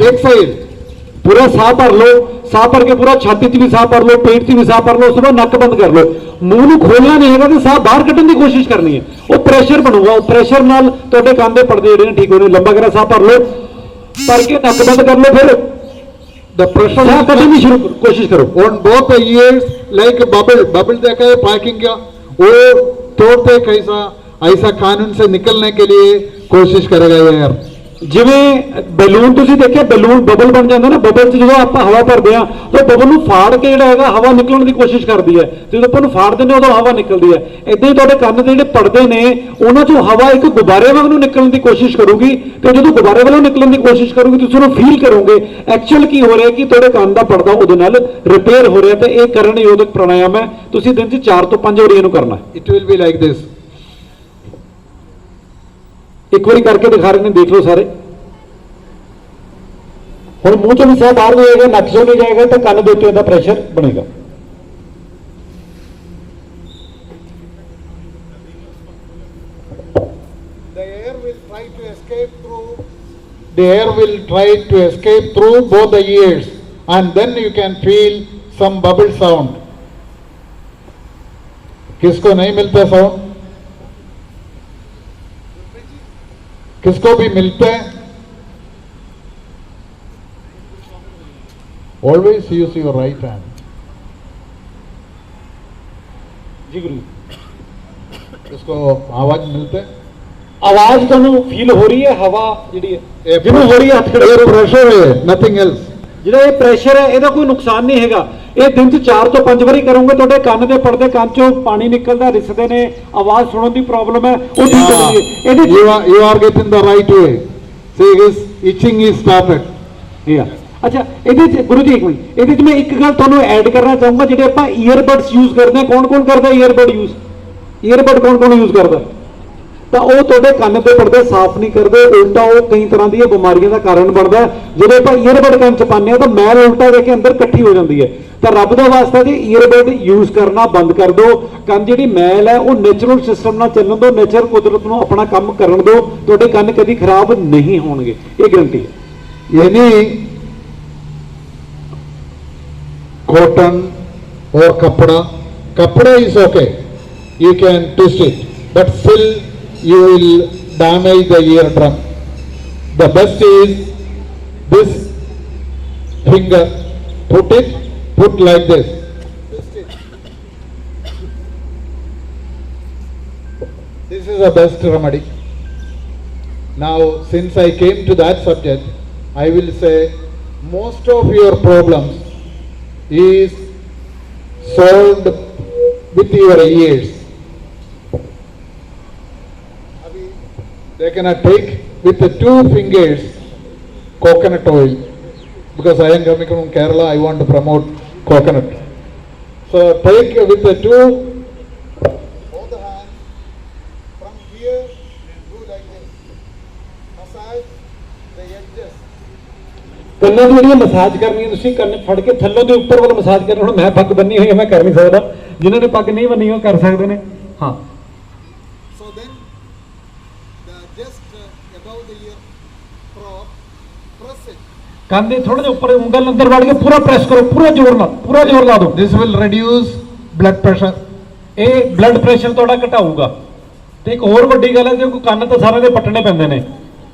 exhale. पूरा साह भर लो, साह भर के पूरा छाती 'ਚ भी साह भर लो, पेट 'ਚ भी साह भर लो, ਉਸ ਤੋਂ ਬਾਅਦ ਨੱਕ ਬੰਦ ਕਰ ਲਓ। ਮੂੰਹ ਨੂੰ ਖੋਲਣਾ ਨਹੀਂ ਹੈਗਾ ਤੇ ਸਾਹ ਬਾਹਰ ਕੱਢਣ ਦੀ ਕੋਸ਼ਿਸ਼ ਕਰਨੀ ਹੈ। ਉਹ ਪ੍ਰੈਸ਼ਰ ਬਣੂਗਾ, ਉਹ ਪ੍ਰੈਸ਼ਰ ਨਾਲ ਤੁਹਾਡੇ ਕੰਨ ਦੇ ਪਰਦੇ ਜਿਹੜੇ ਨੇ ਠੀਕ ਹੋਣੇ। ਲੰਬਾ ਕਰਾ ਸਾਹ ਭਰ ਲਓ, ਭਰ ਕੇ ਨੱਕ ਬੰਦ ਕਰ ਲਓ, ਫਿਰ The pressure ਸਾਹ ਕੱਢਣ ਦੀ ਸ਼ੁਰੂ ਕੋਸ਼ਿਸ਼ ਕਰੋ। on both the ears like a bubble देखा है packing का, वो तोड़ते कैसा, ऐसा कानून से निकलने के लिए कोशिश करेगा ये यार। ਜਿਵੇਂ ਬੈਲੂਨ ਤੁਸੀਂ ਦੇਖਿਆ, ਬੈਲੂਨ ਬਬਲ ਬਣ ਜਾਂਦਾ ਨਾ, ਬਬਲ 'ਚ ਜਦੋਂ ਆਪਾਂ ਹਵਾ ਭਰਦੇ ਆ ਤਾਂ ਬਬਲ ਨੂੰ ਫਾੜ ਕੇ ਜਿਹੜਾ ਹੈਗਾ ਹਵਾ ਨਿਕਲਣ ਦੀ ਕੋਸ਼ਿਸ਼ ਕਰਦੀ ਹੈ। ਜਦੋਂ ਆਪਾਂ ਨੂੰ ਫਾੜ ਦਿੰਦੇ ਉਦੋਂ ਹਵਾ ਨਿਕਲਦੀ ਹੈ। ਇਦਾਂ ਹੀ ਤੁਹਾਡੇ ਕੰਨ ਦੇ ਜਿਹੜੇ ਪਰਦੇ ਨੇ ਉਹਨਾਂ 'ਚੋਂ ਹਵਾ ਇੱਕ ਗੁਬਾਰੇ ਵਾਂਗ ਨੂੰ ਨਿਕਲਣ ਦੀ ਕੋਸ਼ਿਸ਼ ਕਰੂਗੀ, ਤੇ ਜਦੋਂ ਗੁਬਾਰੇ ਵੱਲੋਂ ਨਿਕਲਣ ਦੀ ਕੋਸ਼ਿਸ਼ ਕਰੂਗੀ ਤੁਸੀਂ ਉਹਨੂੰ ਫੀਲ ਕਰੋਗੇ ਐਕਚੁਅਲ ਕੀ ਹੋ ਰਿਹਾ ਕਿ ਤੁਹਾਡੇ ਕੰਨ ਦਾ ਪਰਦਾ ਉਹਦੇ ਨਾਲ ਰਿਪੇਅਰ ਹੋ ਰਿਹਾ। ਤੇ ਇਹ ਕਰਨ ਯੋਗਕ ਪ੍ਰਾਣਾਯਾਮ ਹੈ, ਤੁਸੀਂ ਦਿਨ 'ਚ 4 ਤੋਂ 5 ਵਾਰੀ ਇਹਨੂੰ ਕਰਨਾ ਹੈ। It will be like this. ਇੱਕ ਵਾਰੀ ਕਰਕੇ ਦਿਖਾ ਰਹੇ ਨੇ, ਦੇਖ ਲਓ ਸਾਰੇ। ਹੁਣ ਮੂੰਹ ਚੋਂ ਵੀ ਸਾਹ ਬਾਹਰ ਨਹੀਂ ਆਏਗਾ, ਨੱਕ ਚੋਂ ਨਹੀਂ ਜਾਏਗਾ, ਤਾਂ ਕੰਨ ਦੇ ਉੱਤੇ ਇਹਦਾ ਪ੍ਰੈਸ਼ਰ ਬਣੇਗਾ। The air will try to escape through. The air will try to escape through both the ears, and then you can feel some bubble sound. किसको नहीं मिलता साउंड? किसको भी मिलते हैं? Always use your right hand. ਜੀ ਗੁਰੂ, इसको आवाज मिलते हैं? ਆਵਾਜ਼ ਤੁਹਾਨੂੰ ਫੀਲ ਹੋ ਰਹੀ ਹੈ? ਹਵਾ ਜਿਹੜੀ ਹੈ ਇਹ ਜਿਹਨੂੰ ਹੋ ਰਹੀ ਹੈ ਹੱਥ ਖੜੇ Air ਕਰੋ। pressure है, nothing else. ਜਿਹੜਾ ਇਹ ਪ੍ਰੈਸ਼ਰ ਹੈ ਇਹਦਾ ਕੋਈ ਨੁਕਸਾਨ ਨਹੀਂ ਹੈਗਾ। ਇਹ ਦਿਨ 'ਚ 4 ਤੋਂ 5 ਵਾਰੀ ਕਰੋਗੇ, ਤੁਹਾਡੇ ਕੰਨ ਦੇ ਪਰਦੇ, ਕੰਨ 'ਚੋਂ ਪਾਣੀ ਨਿਕਲਦਾ, ਰਿਸਦੇ ਨੇ, ਆਵਾਜ਼ ਸੁਣਨ ਦੀ ਪ੍ਰੋਬਲਮ ਹੈ, ਉਹ ਠੀਕ ਹੋ ਜਾਏਗੀ। ਇਹਦੇ 'ਚ You are getting the right way. See, his itching is started. ਅੱਛਾ, ਇਹਦੇ 'ਚ ਗੁਰੂ ਜੀ ਇੱਕ ਮਿੰਟ, ਇਹਦੇ 'ਚ ਮੈਂ ਇੱਕ ਗੱਲ ਤੁਹਾਨੂੰ ਐਡ ਕਰਨਾ ਚਾਹੂੰਗਾ। ਜਿਹੜੇ ਆਪਾਂ ਈਅਰਬਡਸ ਯੂਜ਼ ਕਰਦੇ ਹਾਂ, ਕੌਣ ਕਰਦਾ ਈਅਰਬਡ ਯੂਜ਼? ਈਅਰਬਡ ਕੌਣ ਯੂਜ਼ ਕਰਦਾ? ਤਾਂ ਉਹ ਤੁਹਾਡੇ ਕੰਨ ਦੇ ਪਰਦੇ ਸਾਫ਼ ਨਹੀਂ ਕਰਦੇ, ਉਲਟਾ ਉਹ ਕਈ ਤਰ੍ਹਾਂ ਦੀਆਂ ਬਿਮਾਰੀਆਂ ਦਾ ਕਾਰਨ ਬਣਦਾ। ਜਦੋਂ ਆਪਾਂ ਈਅਰਬਡ ਕੰਨ 'ਚ ਪਾਉਂਦੇ ਹਾਂ ਤਾਂ ਮੈਲ ਉਲਟਾ ਦੇ ਕੇ ਅੰਦਰ ਇਕੱਠੀ ਹੋ ਜਾਂਦੀ ਹੈ। ਤਾਂ ਰੱਬ ਦਾ ਵਾਸਤਾ ਜੀ ਈਅਰਬਡ ਯੂਜ਼ ਕਰਨਾ ਬੰਦ ਕਰ ਦਿਓ। ਕੰਨ ਜਿਹੜੀ ਮੈਲ ਹੈ ਉਹ ਨੈਚੁਰਲ ਸਿਸਟਮ ਨਾਲ ਚੱਲਣ ਦਿਓ, ਨੇਚਰ ਕੁਦਰਤ ਨੂੰ ਆਪਣਾ ਕੰਮ ਕਰਨ ਦਿਓ, ਤੁਹਾਡੇ ਕੰਨ ਕਦੀ ਖਰਾਬ ਨਹੀਂ ਹੋਣਗੇ, ਇਹ ਗਰੰਟੀ ਹੈ। Any cotton or kapda is okay. You can twist it, but still you will damage the eardrum. The best is this finger. Put like this. Twist it. This is the best remedy. Now, since I came to that subject, I will say most of your problems is solved with your ears. They cannot take with the 2 fingers coconut oil, because I am coming from Kerala, I want to promote coconut. So take with the 2, hold the hand from here, do like this, massage the edges. ਕੰਨਾਂ ਦੀ ਜਿਹੜੀਆਂ massage ਕਰਨੀ ਤੁਸੀਂ ਕੰਨ ਫੜ ਕੇ ਥੱਲੋਂ ਦੇ ਉੱਪਰ ਵੱਲ ਮਸਾਜ ਕਰਨਾ। ਹੁਣ ਮੈਂ ਪੱਗ ਬੰਨੀ ਹੋਈ ਹੈ, ਮੈਂ ਕਰ ਨਹੀਂ ਸਕਦਾ, ਜਿਨ੍ਹਾਂ ਨੇ ਪੱਗ ਨਹੀਂ ਬੰਨੀ ਉਹ ਕਰ ਸਕਦੇ ਨੇ। ਹਾਂ, So then, just above the ear prop, press it. ਕੰਨ ਦੇ ਥੋੜਾ ਜਿਹਾ ਉੱਪਰ ਉਂਗਲ ਅੰਦਰ ਵੜ ਕੇ ਪੂਰਾ ਪ੍ਰੈਸ ਕਰੋ, ਪੂਰਾ ਜ਼ੋਰ ਲਾ ਦਿਓ। This will reduce blood pressure. ਇਹ ਬਲੱਡ ਪ੍ਰੈਸ਼ਰ ਤੁਹਾਡਾ ਘਟਾਊਗਾ। ਤੇ ਇੱਕ ਹੋਰ ਵੱਡੀ ਗੱਲ ਹੈ, ਜੇ ਕੋਈ ਕੰਨ ਤਾਂ ਸਾਰਿਆਂ ਦੇ ਪੱਟਣੇ ਪੈਂਦੇ ਨੇ,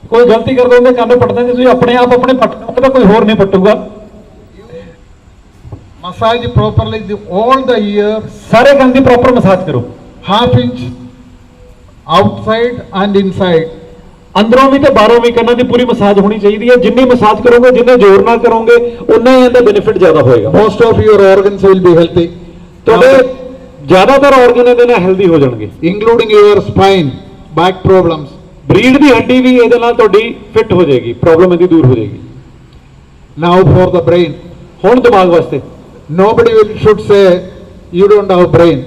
ਕੋਈ ਗਲਤੀ ਕਰਦਾ ਉਹਦੇ ਕੰਨ ਪੱਟਦੇ ਨੇ, ਤੁਸੀਂ ਆਪਣੇ ਆਪ ਆਪਣੇ ਪੱਟੋਗੇ ਤਾਂ ਕੋਈ ਹੋਰ ਨਹੀਂ ਪੱਟੂਗਾ। Massage properly all the ear, ਸਾਰੇ ਕੰਨ ਦੀ ਪ੍ਰੋਪਰ ਮਸਾਜ ਕਰੋ, 1/2 inch outside and inside. ਅੰਦਰੋਂ ਵੀ ਤੇ ਬਾਹਰੋਂ ਵੀ ਕੰਨਾਂ ਦੀ ਪੂਰੀ ਮਸਾਜ ਹੋਣੀ ਚਾਹੀਦੀ ਹੈ। ਜਿੰਨੀ ਮਸਾਜ ਕਰੋਗੇ, ਜਿੰਨੇ ਜ਼ੋਰ ਨਾਲ ਕਰੋਗੇ, ਉਨਾ ਹੀ ਇਹਦਾ ਬੈਨੀਫਿਟ ਜ਼ਿਆਦਾ ਹੋਏਗਾ। Most of your organs will be healthy, ਤੁਹਾਡੇ ਜ਼ਿਆਦਾਤਰ ਆਰਗਨ ਇਹਦੇ ਨਾਲ ਹੈਲਦੀ ਹੋ ਜਾਣਗੇ, including your spine, back problems. Breed ਦੀ ਹੱਡੀ ਵੀ ਇਹਦੇ ਨਾਲ ਤੁਹਾਡੀ ਫਿੱਟ ਹੋ ਜਾਏਗੀ, ਪ੍ਰੋਬਲਮ ਇਹਦੀ ਦੂਰ ਹੋ ਜਾਏਗੀ। Now for the brain, ਹੁਣ ਦਿਮਾਗ ਵਾਸਤੇ nobody should say you don't have brain.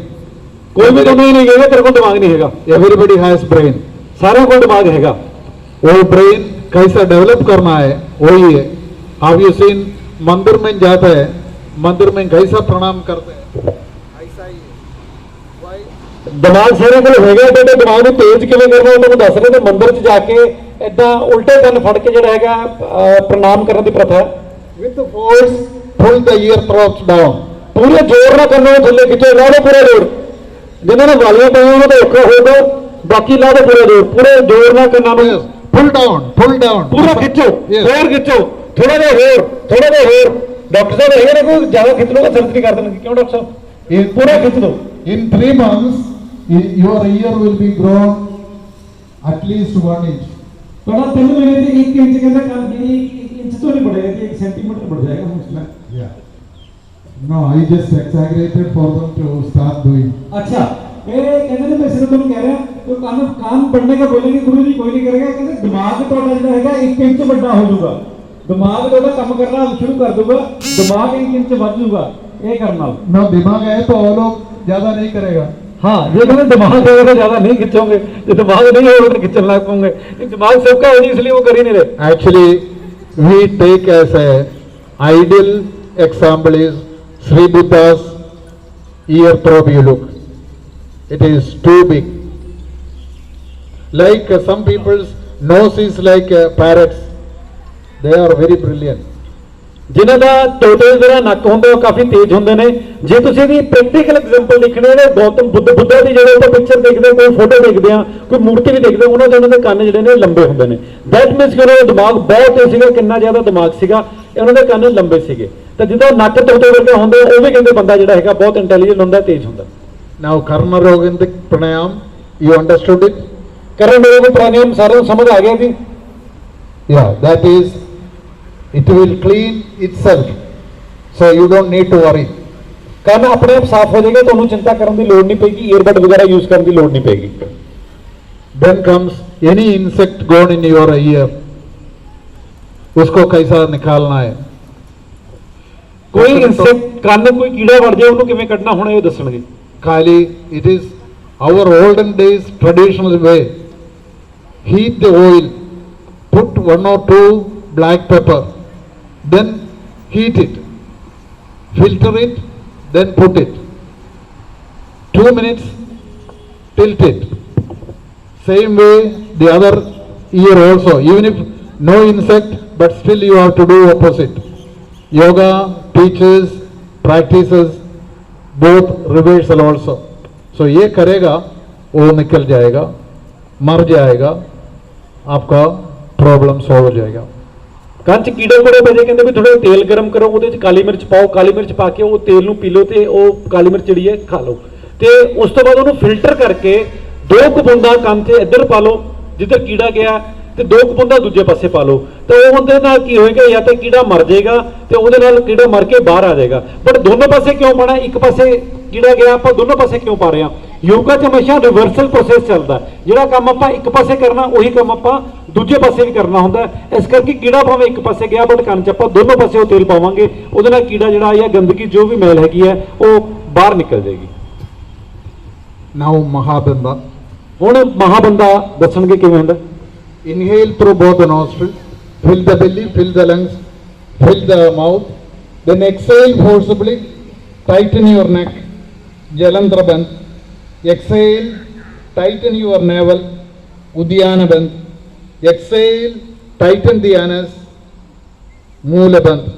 ਕੋਈ ਵੀ ਤੁਹਾਨੂੰ ਇਹ ਨਹੀਂ ਕਹੇਗਾ ਤੇਰੇ ਕੋਲ ਦਿਮਾਗ ਨਹੀਂ ਹੈਗਾ। Everybody has brain. ਸਾਰਿਆਂ ਕੋਲ ਦਿਮਾਗ ਹੈਗਾ। वो ब्रेन कैसा डेवलप करना है वही है। Have you seen मंदिर में जाते हैं, मंदिर में कैसा प्रणाम करते हैं, ऐसा ही है। Why? ਦਿਮਾਗ ਸਾਰੇ ਕੋਲ ਹੈਗਾ, ਤੁਹਾਡੇ ਦਿਮਾਗ ਨੂੰ ਤੇਜ਼ ਕਿਵੇਂ ਕਰਨਾ ਉਹ ਤੁਹਾਨੂੰ ਦੱਸ ਰਹੇ ਨੇ। ਮੰਦਿਰ 'ਚ ਜਾ ਕੇ ਏਦਾਂ ਉਲਟੇ ਕੰਨ ਫੜ ਕੇ ਜਿਹੜਾ ਹੈਗਾ ਪ੍ਰਣਾਮ ਕਰਨ ਦੀ ਪ੍ਰਥਾ ਹੈ। with the force, pull the ear throbs down. ਪੂਰੇ ਜ਼ੋਰ ਨਾਲ ਕੰਨਾਂ ਨੂੰ ਥੱਲੇ ਖਿੱਚੋ, ਲਾ ਲਓ ਪੂਰਾ ਜ਼ੋਰ। ਜਿਨ੍ਹਾਂ ਨੇ ਵਾਲੀਆਂ ਪਾਈਆਂ ਉਹਨਾਂ ਦਾ ਔਖਾ ਹੋਊਗਾ, ਬਾਕੀ ਲਾ ਦਿਓ ਪੂਰਾ ਜ਼ੋਰ, ਪੂਰੇ ਜ਼ੋਰ ਨਾਲ ਕੰਨਾਂ ਨੂੰ Yes, pull down. ਪੂਰਾ ਖਿੱਚੋ, Yes. ਹੋਰ ਖਿੱਚੋ, ਥੋੜਾ ਜਿਹਾ ਹੋਰ। ਡਾਕਟਰ ਸਾਹਿਬ ਹੈਗੇ ਨੇ, ਕੋਈ ਜ਼ਿਆਦਾ ਖਿੱਚ ਲਓਗਾ ਸਰਜਰੀ ਕਰ ਦੇਣਗੇ। ਕਿਉਂ ਡਾਕਟਰ ਸਾਹਿਬ? ਪੂਰਾ ਖਿੱਚ ਦਿਓ। In 3 months, your ear will be grown at least 1 inch. ਤੁਹਾਡਾ 3 ਮਹੀਨੇ ਤੇ 1 ਇੰਚ ਕਹਿੰਦਾ ਕੰਮ ਜਿਹੜੀ 1 ਇੰਚ ਤੋਂ ਨਹੀਂ बढ़ेगा कि 1 सेंटीमीटर बढ़ जाएगा मुश्किल। Yeah. No, I just exaggerated for them to start doing. अच्छा, ये कहते ने मैं सिर्फ ਤੁਹਾਨੂੰ ਕਹਿ ਰਿਹਾ तो कान बढ़ने का बोलेंगे गुरु जी कोई नहीं करेगा, कहते दिमाग ਤੁਹਾਡਾ ਜਿਹੜਾ ਹੈਗਾ 1 ਇੰਚ ਵੱਡਾ ਹੋ ਜਾਊਗਾ, ਦਿਮਾਗ ਤੁਹਾਡਾ ਕੰਮ ਕਰਨਾ ਸ਼ੁਰੂ ਕਰ ਦੂਗਾ, ਦਿਮਾਗ 1 ਇੰਚ ਵੱਧ ਜਾਊਗਾ ਇਹ ਕਰਨ ਨਾਲ। No, दिमाग है तो वो लोग ज्यादा नहीं करेगा. हाँ, ये कहते दिमाग होगा तो ज्यादा नहीं खिंचोगे, जो दिमाग नहीं होगा तो खिंचने लग पाओगे। दिमाग सबका है इसलिए वो कर ही नहीं रहे। Actually, we take as a ideal example is Sri Buddha's ear probe. You look, it is too big. Like some people's nose is like parrots. They are very brilliant. ਜਿਨ੍ਹਾਂ ਦਾ ਟੋਟਲ ਜਿਹੜਾ ਨੱਕ ਹੁੰਦਾ ਉਹ ਕਾਫੀ ਤੇਜ਼ ਹੁੰਦੇ ਨੇ। ਜੇ ਤੁਸੀਂ ਇਹਦੀ ਪ੍ਰੈਕਟੀਕਲ ਐਗਜ਼ਾਮਪਲ ਦੇਖਣੇ ਨੇ, ਗੌਤਮ ਬੁੱਧਾ ਦੀ ਜਿਹੜੇ ਆਪਾਂ ਪਿਕਚਰ ਦੇਖਦੇ, ਕੋਈ ਫੋਟੋ ਦੇਖਦੇ ਆ, ਕੋਈ ਮੂਰਤੀ ਵੀ ਦੇਖਦੇ, ਉਹਨਾਂ ਦੇ ਕੰਨ ਜਿਹੜੇ ਨੇ ਲੰਬੇ ਹੁੰਦੇ ਨੇ। ਦੈਟ ਮੀਨਸ ਕਿ ਉਹਨਾਂ ਦਾ ਦਿਮਾਗ ਬਹੁਤ ਤੇਜ਼ ਸੀਗਾ। ਕਿੰਨਾ ਜ਼ਿਆਦਾ ਦਿਮਾਗ ਸੀਗਾ, ਉਹਨਾਂ ਦੇ ਕੰਨ ਲੰਬੇ ਸੀਗੇ। ਤਾਂ ਜਦੋਂ ਨੱਕ ਤੋਤੇ ਵਰਗੇ ਹੁੰਦੇ ਉਹ ਵੀ ਕਹਿੰਦੇ ਬੰਦਾ ਜਿਹੜਾ ਹੈਗਾ ਬਹੁਤ ਇੰਟੈਲੀਜੈਂਟ ਹੁੰਦਾ, ਤੇਜ਼ ਹੁੰਦਾ। Now, Karma Rogindik Pranayam, you understood it? ਕਰਨ ਰੋਗ ਪ੍ਰਾਣਾਯਾਮ ਸਾਰਿਆਂ ਨੂੰ ਸਮਝ ਆ ਗਿਆ ਜੀ? Yeah, that is, it will clean itself. So you don't need to worry. ਕੰਨ ਆਪਣੇ ਆਪ ਸਾਫ਼ ਹੋ ਜਾਏਗਾ, ਤੁਹਾਨੂੰ ਚਿੰਤਾ ਕਰਨ ਦੀ ਲੋੜ ਨਹੀਂ ਪਏਗੀ, ਈਅਰਬਡ ਵਗੈਰਾ ਯੂਜ਼ ਕਰਨ ਦੀ ਲੋੜ ਨਹੀਂ ਪਏਗੀ। Then comes any insect gone in your ear. उसको कैसा निकालना है? ਕੋਈ ਇਨਸੈਕਟ ਕੰਨ ਕੋਈ ਕੀੜਾ ਵੜ ਜਾਏ ਉਹਨੂੰ ਕਿਵੇਂ ਕੱਢਣਾ ਹੁਣ ਇਹ ਦੱਸਣਗੇ। Kali, it is our olden days traditional way. Heat the oil, put 1 or 2 black pepper, then heat it, filter it, then put it. 2 minutes, tilt it. Same way the other ear also, even if no insect, but still you have to do opposite. Yoga teaches, practices both reversal also. So ये करेगा वो निकल जाएगा, मर जाएगा, आपका problem solve हो जाएगा। ਕੰਨ 'ਚ ਕੀੜੇ ਕੋੜੇ ਪੈ ਜਾਏ, ਕਹਿੰਦੇ ਵੀ ਥੋੜਾ ਤੇਲ ਗਰਮ ਕਰੋ, ਉਹਦੇ 'ਚ ਕਾਲੀ ਮਿਰਚ ਪਾਓ, ਕਾਲੀ ਮਿਰਚ ਪਾ ਕੇ ਉਹ ਤੇਲ ਨੂੰ ਪੀ ਲਓ ਤੇ ਉਹ ਕਾਲੀ ਮਿਰਚ ਜਿਹੜੀ ਹੈ ਖਾ ਲਓ, ਤੇ ਉਸ ਤੋਂ ਬਾਅਦ ਉਹਨੂੰ ਫਿਲਟਰ ਕਰਕੇ 2 ਬੂੰਦਾਂ ਕੰਨ 'ਚ ਇੱਧਰ ਪਾ ਲਓ ਜਿੱਧਰ ਕੀੜਾ ਗਿਆ, ਤੇ 2 ਬੂੰਦਾਂ ਦੂਜੇ ਪਾਸੇ ਪਾ ਲਓ। ਤਾਂ ਉਹ ਉਹਦੇ ਨਾਲ ਕੀ ਹੋਏਗਾ, ਜਾਂ ਤਾਂ ਕੀੜਾ ਮਰ ਜਾਏਗਾ ਤੇ ਉਹਦੇ ਨਾਲ ਕੀੜਾ ਮਰ ਕੇ ਬਾਹਰ ਆ ਜਾਏਗਾ। ਬਟ ਦੋਨੋਂ ਪਾਸੇ ਕਿਉਂ ਪਾਣਾ, ਇੱਕ ਪਾਸੇ ਕੀੜਾ ਗਿਆ ਆਪਾਂ ਦੋਨੋਂ ਪਾਸੇ ਕਿਉਂ ਪਾ ਰਹੇ ਹਾਂ? ਯੋਗਾ 'ਚ ਹਮੇਸ਼ਾ ਰਿਵਰਸਲ ਪ੍ਰੋਸੈਸ ਚੱਲਦਾ, ਜਿਹੜਾ ਕੰਮ ਆਪਾਂ ਇੱਕ ਪਾਸੇ ਕਰਨਾ ਉਹੀ ਕੰਮ ਆਪਾਂ ਦੂਜੇ ਪਾਸੇ ਵੀ ਕਰਨਾ ਹੁੰਦਾ। ਇਸ ਕਰਕੇ ਕੀੜਾ ਭਾਵੇਂ ਇੱਕ ਪਾਸੇ ਗਿਆ, ਬਟ ਕੰਨ 'ਚ ਆਪਾਂ ਦੋਨੋਂ ਪਾਸੇ ਉਹ ਤੇਲ ਪਾਵਾਂਗੇ, ਉਹਦੇ ਨਾਲ ਕੀੜਾ ਜਿਹੜਾ ਜਾਂ ਗੰਦਗੀ ਜੋ ਵੀ ਮੈਲ ਹੈਗੀ ਹੈ ਉਹ ਬਾਹਰ ਨਿਕਲ ਜਾਏਗੀ। Now Mahabandha. ਹੁਣ ਮਹਾਬੰਦਾ ਦੱਸਣਗੇ ਕਿਵੇਂ ਹੁੰਦਾ। Inhale through both the nostrils, fill the belly, fill the lungs, fill the mouth, then exhale forcibly, tighten your neck, Jalandhara Bandh. Exhale, tighten your navel, Uddiyana Bandh. Exhale, tighten the anus, Moola Bandh.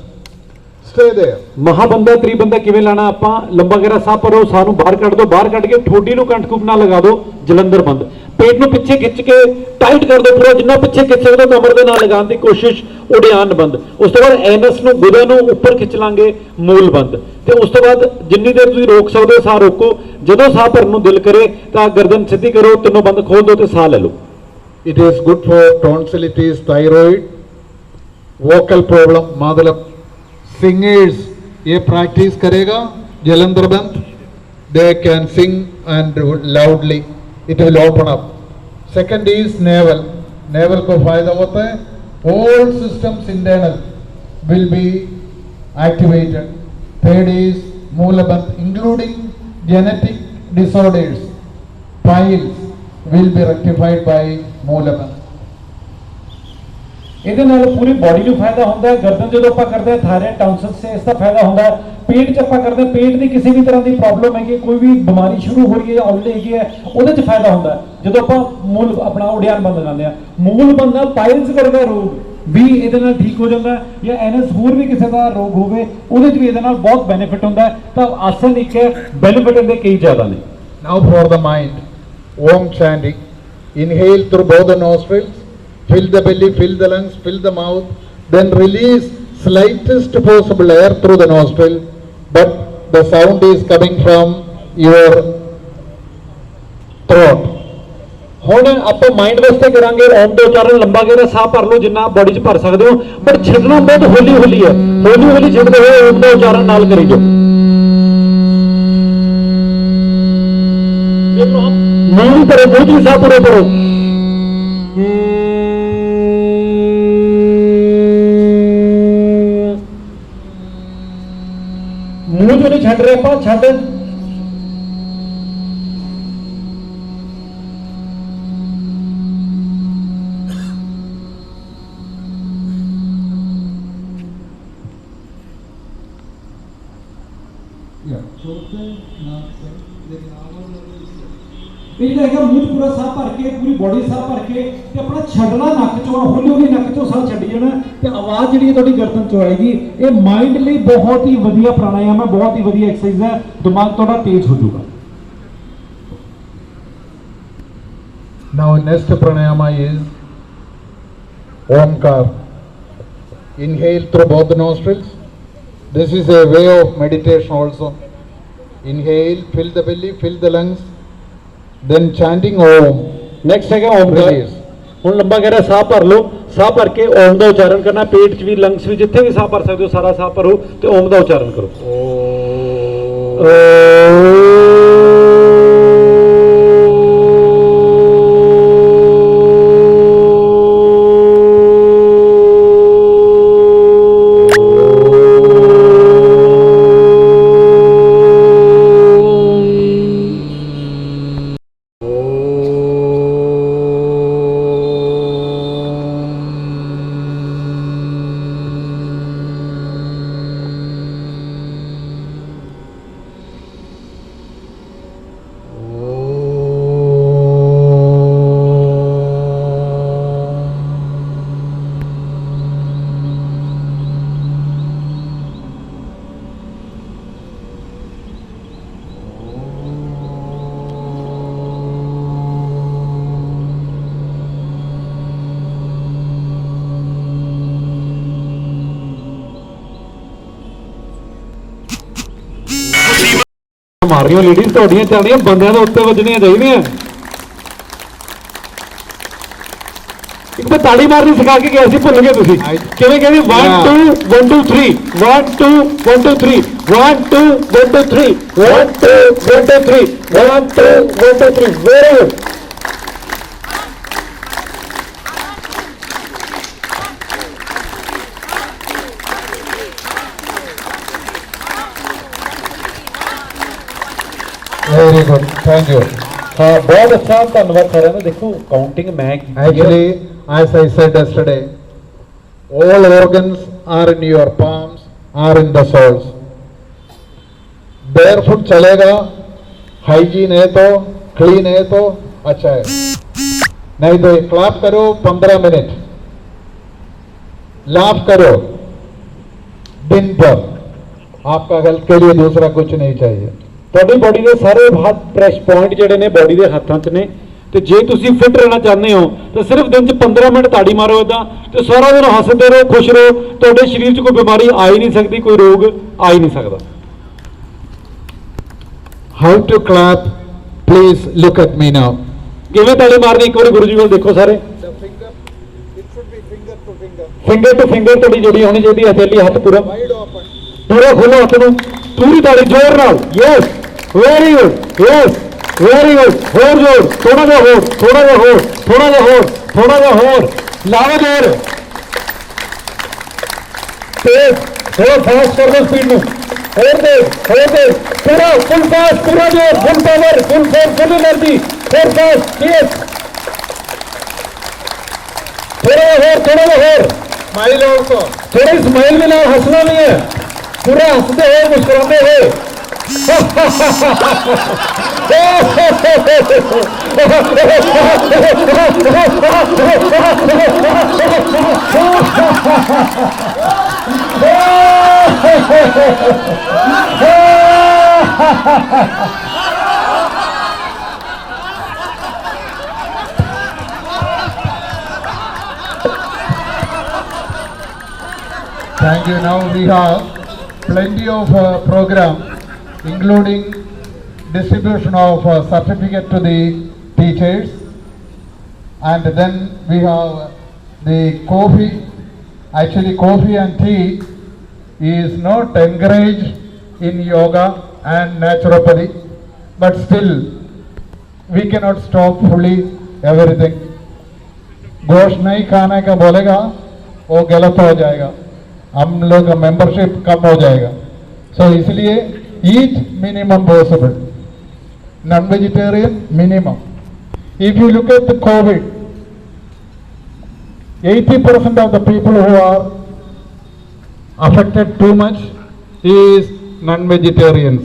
Stay there. ਮਹਾਬੰਦਾ ਤ੍ਰਿਬੰਦਾ ਕਿਵੇਂ ਲਾਣਾ, ਆਪਾਂ ਲੰਬਾ ਗਹਿਰਾ ਸਾਹ ਭਰੋ, ਸਾਹ ਨੂੰ ਬਾਹਰ ਕੱਢ ਦਿਓ, ਬਾਹਰ ਕੱਢ ਕੇ ਠੋਡੀ ਨੂੰ ਕੰਠਕੂਪ ਨਾਲ ਲਗਾ ਦਿਓ, ਜਲੰਧਰ ਬੰਦ। ਪੇਟ ਨੂੰ ਪਿੱਛੇ ਖਿੱਚ ਕੇ ਟਾਈਟ ਕਰ ਦਿਓ ਪੂਰਾ, ਜਿੰਨਾ ਪਿੱਛੇ ਖਿੱਚ ਸਕਦੇ ਹੋ ਕਮਰ ਦੇ ਨਾਲ ਲਗਾਉਣ ਦੀ ਕੋਸ਼ਿਸ਼, ਉਡਿਆਨ ਬੰਦ। ਉਸ ਤੋਂ ਬਾਅਦ ਐਨਸ ਨੂੰ ਗੁਦਾ ਨੂੰ ਉੱਪਰ ਖਿੱਚ ਲਾਂਗੇ, ਮੂਲ ਬੰਦ। ਤੇ ਉਸ ਤੋਂ ਬਾਅਦ ਜਿੰਨੀ ਦੇਰ ਤੁਸੀਂ ਰੋਕ ਸਕਦੇ ਹੋ ਸਾਹ ਰੋਕੋ, ਜਦੋਂ ਸਾਹ ਭਰਨ ਨੂੰ ਦਿਲ ਕਰੇ ਤਾਂ ਗਰਦਨ ਸਿੱਧੀ ਕਰੋ, ਤਿੰਨੋਂ ਬੰਦ ਖੋਲ ਦਿਓ ਤੇ ਸਾਹ ਲੈ ਲਓ। It is good for tonsillitis, thyroid, vocal problem, मतलब singers ये practice करेगा Jalandhar Bandh, they can sing and loudly, it will open up. Second is navel, navel को फायदा होता है, all systems internal will be activated. Third is Moola Bandh, including genetic disorders, piles will be rectified by Moola Bandh. ਇਹਦੇ ਨਾਲ ਪੂਰੀ body ਨੂੰ ਫਾਇਦਾ ਹੁੰਦਾ ਹੈ। ਗਰਦਨ ਜਦੋਂ ਆਪਾਂ ਕਰਦੇ ਹਾਂ ਥਾਇਰਾਇਡ ਟਾਂਸਲ ਸੇ ਇਸ ਦਾ ਫਾਇਦਾ ਹੁੰਦਾ ਹੈ। ਪੇਟ 'ਚ ਆਪਾਂ ਕਰਦੇ ਹਾਂ, ਪੇਟ ਦੀ ਕਿਸੇ ਵੀ ਤਰ੍ਹਾਂ ਦੀ ਪ੍ਰੋਬਲਮ ਹੈਗੀ, ਕੋਈ ਵੀ ਬਿਮਾਰੀ ਸ਼ੁਰੂ ਹੋ ਰਹੀ ਹੈ ਜਾਂ ਆਲਰੇਡੀ ਹੈਗੀ ਹੈ, ਉਹਦੇ 'ਚ ਫਾਇਦਾ ਹੁੰਦਾ ਹੈ ਜਦੋਂ ਆਪਾਂ ਮੂਲ ਆਪਣਾ ਉਡਿਆਨ ਬੰਦ ਲਗਾਉਂਦੇ ਹਾਂ। ਮੂਲ ਬੰਦ ਨਾਲ ਪਾਇਲਸ ਵਰਗਾ ਰੋਗ ਵੀ ਇਹਦੇ ਨਾਲ ਠੀਕ ਹੋ ਜਾਂਦਾ ਜਾਂ ਐਨਐਸ ਹੋਰ ਵੀ ਕਿਸੇ ਦਾ ਰੋਗ ਹੋਵੇ ਉਹਦੇ 'ਚ ਵੀ ਇਹਦੇ ਨਾਲ ਬਹੁਤ ਬੈਨੀਫਿਟ ਹੁੰਦਾ ਤਾਂ ਆਸਨ ਇੱਕ ਹੈ ਬੈਨੀਫਿਟ ਇਹਦੇ ਕਈ ਜ਼ਿਆਦਾ ਨੇ। Now for the mind, Om chanting. Inhale through both the nostrils, fill the belly, fill the lungs, fill the mouth, then release slightest possible air through the nostril, but the sound is coming from your throat. ਹੁਣ ਆਪਾਂ mind ਵਾਸਤੇ ਕਰਾਂਗੇ ਓਮ ਦਾ ਉਚਾਰਨ ਲੰਬਾ ਗੇਰਾ ਸਾਹ ਭਰ ਲਓ ਜਿੰਨਾ ਬੋਡੀ 'ਚ ਭਰ ਸਕਦੇ ਹੋ ਪਰ ਛੱਡਣਾ ਬਹੁਤ ਹੌਲੀ ਹੌਲੀ ਹੈ, ਹੌਲੀ ਹੌਲੀ ਛੱਡਦੇ ਹੋਏ ਓਮ ਦਾ ਉਚਾਰਨ ਨਾਲ ਕਰੀ ਜਾਓ। ਮੂੰਹ ਕਰੋ, ਮੂੰਹ 'ਚ ਸਾਹ ਪੂਰੇ ਕਰੋ। ਮੂੰਹ 'ਚ ਨਹੀਂ ਛੱਡ ਰਹੇ ਆਪਾਂ, ਛੱਡ ਇਹ ਜਿਹੜਾ ਹੈਗਾ ਮੂੰਹ 'ਚ ਪੂਰਾ ਸਾਹ ਭਰ ਕੇ ਪੂਰੀ ਬੋਡੀ ਸਾਹ ਭਰ ਕੇ ਤੇ ਆਪਣਾ ਛੱਡਣਾ ਨੱਕ 'ਚੋਂ ਹੌਲੀ ਹੌਲੀ ਨੱਕ 'ਚੋਂ ਸਾਹ ਛੱਡੀ ਜਾਣਾ ਤੇ ਆਵਾਜ਼ ਜਿਹੜੀ ਹੈ ਤੁਹਾਡੀ ਗਰਦਨ 'ਚੋਂ ਆਏਗੀ। ਇਹ ਮਾਈਂਡ ਲਈ ਬਹੁਤ ਹੀ ਵਧੀਆ ਪ੍ਰਾਣਾਯਾਮ ਹੈ, ਬਹੁਤ ਹੀ ਵਧੀਆ ਐਕਸਰਸਾਈਜ਼ ਹੈ, ਦਿਮਾਗ ਤੁਹਾਡਾ ਤੇਜ਼ ਹੋ ਜਾਊਗਾ। Now next pranayama is Omkar. Inhale through both the nostrils. This is a way of meditation also. Inhale, fill the belly, fill the lungs, then chanting Om. Next ਹੈਗਾ ਓਮਕਾਰ। Release. ਹੁਣ ਲੰਬਾ ਗਹਿਰਾ ਸਾਹ ਭਰ ਲਓ, ਸਾਹ ਭਰ ਕੇ ਓਮ ਦਾ ਉਚਾਰਨ ਕਰਨਾ, ਪੇਟ 'ਚ ਵੀ ਲੰਗਸ ਵੀ ਜਿੱਥੇ ਵੀ ਸਾਹ ਭਰ ਸਕਦੇ ਹੋ ਸਾਰਾ ਸਾਹ ਭਰੋ ਤੇ ਓਮ ਦਾ ਉਚਾਰਨ ਕਰੋ। ਮਾਰ ਰਹੀਆਂ ਲੇਡੀਜ਼ ਤੁਹਾਡੀਆਂ ਚੱਲਦੀਆਂ ਬੰਦਿਆਂ ਦੇ ਉੱਤੇ ਵੱਜਣੀਆਂ ਚਾਹੀਦੀਆਂ। ਇੱਕ ਤਾਂ ਤਾੜੀ ਮਾਰਨੀ ਸਿਖਾ ਕੇ ਗਿਆ ਸੀ, ਭੁੱਲ ਗਏ ਤੁਸੀਂ ਕਿਵੇਂ ਕਹਿੰਦੇ 1 2 1 2 3 1 2 1 2 3 1 2 1 2 3 1 2 1 2 3 1 2 1 2 3 very good. Very good. Thank you. ਹਾਂ ਬਹੁਤ ਅੱਛਾ, ਧੰਨਵਾਦ ਸਾਰਿਆਂ ਦਾ। ਦੇਖੋ ਕਾਊਂਟਿੰਗ ਮੈਂ Actually, as I said yesterday, all organs are in your palms, are in the soles. Barefoot चलेगा, hygiene है तो, clean है तो अच्छा है, नहीं तो क्लैप करो 15 मिनट, लाफ करो दिन भर, आपका हेल्थ के लिए दूसरा कुछ नहीं चाहिए। ਤੁਹਾਡੀ ਬੋਡੀ ਦੇ ਸਾਰੇ ਹੱਥ ਪ੍ਰੈਸ਼ ਪੁਆਇੰਟ ਜਿਹੜੇ ਨੇ ਬੋਡੀ ਦੇ ਹੱਥਾਂ 'ਚ ਨੇ ਤੇ ਜੇ ਤੁਸੀਂ ਫਿਟ ਰਹਿਣਾ ਚਾਹੁੰਦੇ ਹੋ ਤਾਂ ਸਿਰਫ ਦਿਨ 'ਚ 15 ਮਿੰਟ ਤਾੜੀ ਮਾਰੋ ਇਦਾਂ ਤੇ ਸਾਰਾ ਦਿਨ ਹੱਸਦੇ ਰਹੋ, ਖੁਸ਼ ਰਹੋ, ਤੁਹਾਡੇ ਸਰੀਰ 'ਚ ਕੋਈ ਬਿਮਾਰੀ ਆ ਹੀ ਨਹੀਂ ਸਕਦੀ, ਕੋਈ ਰੋਗ ਆ ਹੀ ਨਹੀਂ ਸਕਦਾ। How to clap? Please look at me now. ਕਿਵੇਂ ਤਾੜੀ ਮਾਰਨੀ ਇੱਕ ਵਾਰੀ ਗੁਰੂ ਜੀ ਵੱਲ ਦੇਖੋ ਸਾਰੇ। The finger, it should be finger to finger, finger to finger ਤੁਹਾਡੀ ਜੁੜੀ ਹੋਣੀ ਚਾਹੀਦੀ ਹੈ, ਹਥੇਲੀ ਹੱਥ ਪੂਰਾ wide open. ਪੂਰਾ ਖੋਲੋ ਹੱਥ ਨੂੰ, ਪੂਰੀ ਤਾੜੀ ਜ਼ੋਰ ਨਾਲ। Yes very good, yes very good. ਹੋਰ ਜ਼ੋਰ, ਥੋੜਾ ਜਿਹਾ ਹੋਰ, ਥੋੜਾ ਜਿਹਾ ਹੋਰ, ਥੋੜਾ ਜਿਹਾ ਹੋਰ, ਥੋੜਾ ਜਿਹਾ ਹੋਰ, ਲਾਓ ਜ਼ੋਰ, ਤੇਜ਼ ਹੋਰ ਫਾਸਟ ਕਰ ਦਿਓ ਸਪੀਡ ਨੂੰ, ਹੋਰ ਤੇਜ਼ ਪੂਰਾ ਫੁੱਲ ਫਾਸਟ, ਪੂਰਾ ਜ਼ੋਰ, ਫੁੱਲ ਪਾਵਰ, ਫੁੱਲ ਫੋਰਸ, ਫੁੱਲ એનર્ਜੀ, ਹੋਰ ਫਾਸਟ, ਯੈਸ ਥੋੜਾ ਜਿਹਾ ਹੋਰ, Smile also. थोड़ी स्माइल भी ना, हंसना नहीं है, पूरा हंसते हुए मुस्कुराते हुए। Thank you. Now we have plenty of program, including distribution of certificate to the teachers, and then we have the coffee. Actually, coffee and tea is not encouraged in yoga and naturopathy, but still we cannot stop fully everything. गोश्त नहीं खाने का बोलेगा वो गलत हो जाएगा, हम लोग का मेंबरशिप कम हो जाएगा. सो इसलिए eat minimum possible, non vegetarian minimum. If you look at the COVID, 80% of the people who are affected too much is non-vegetarians.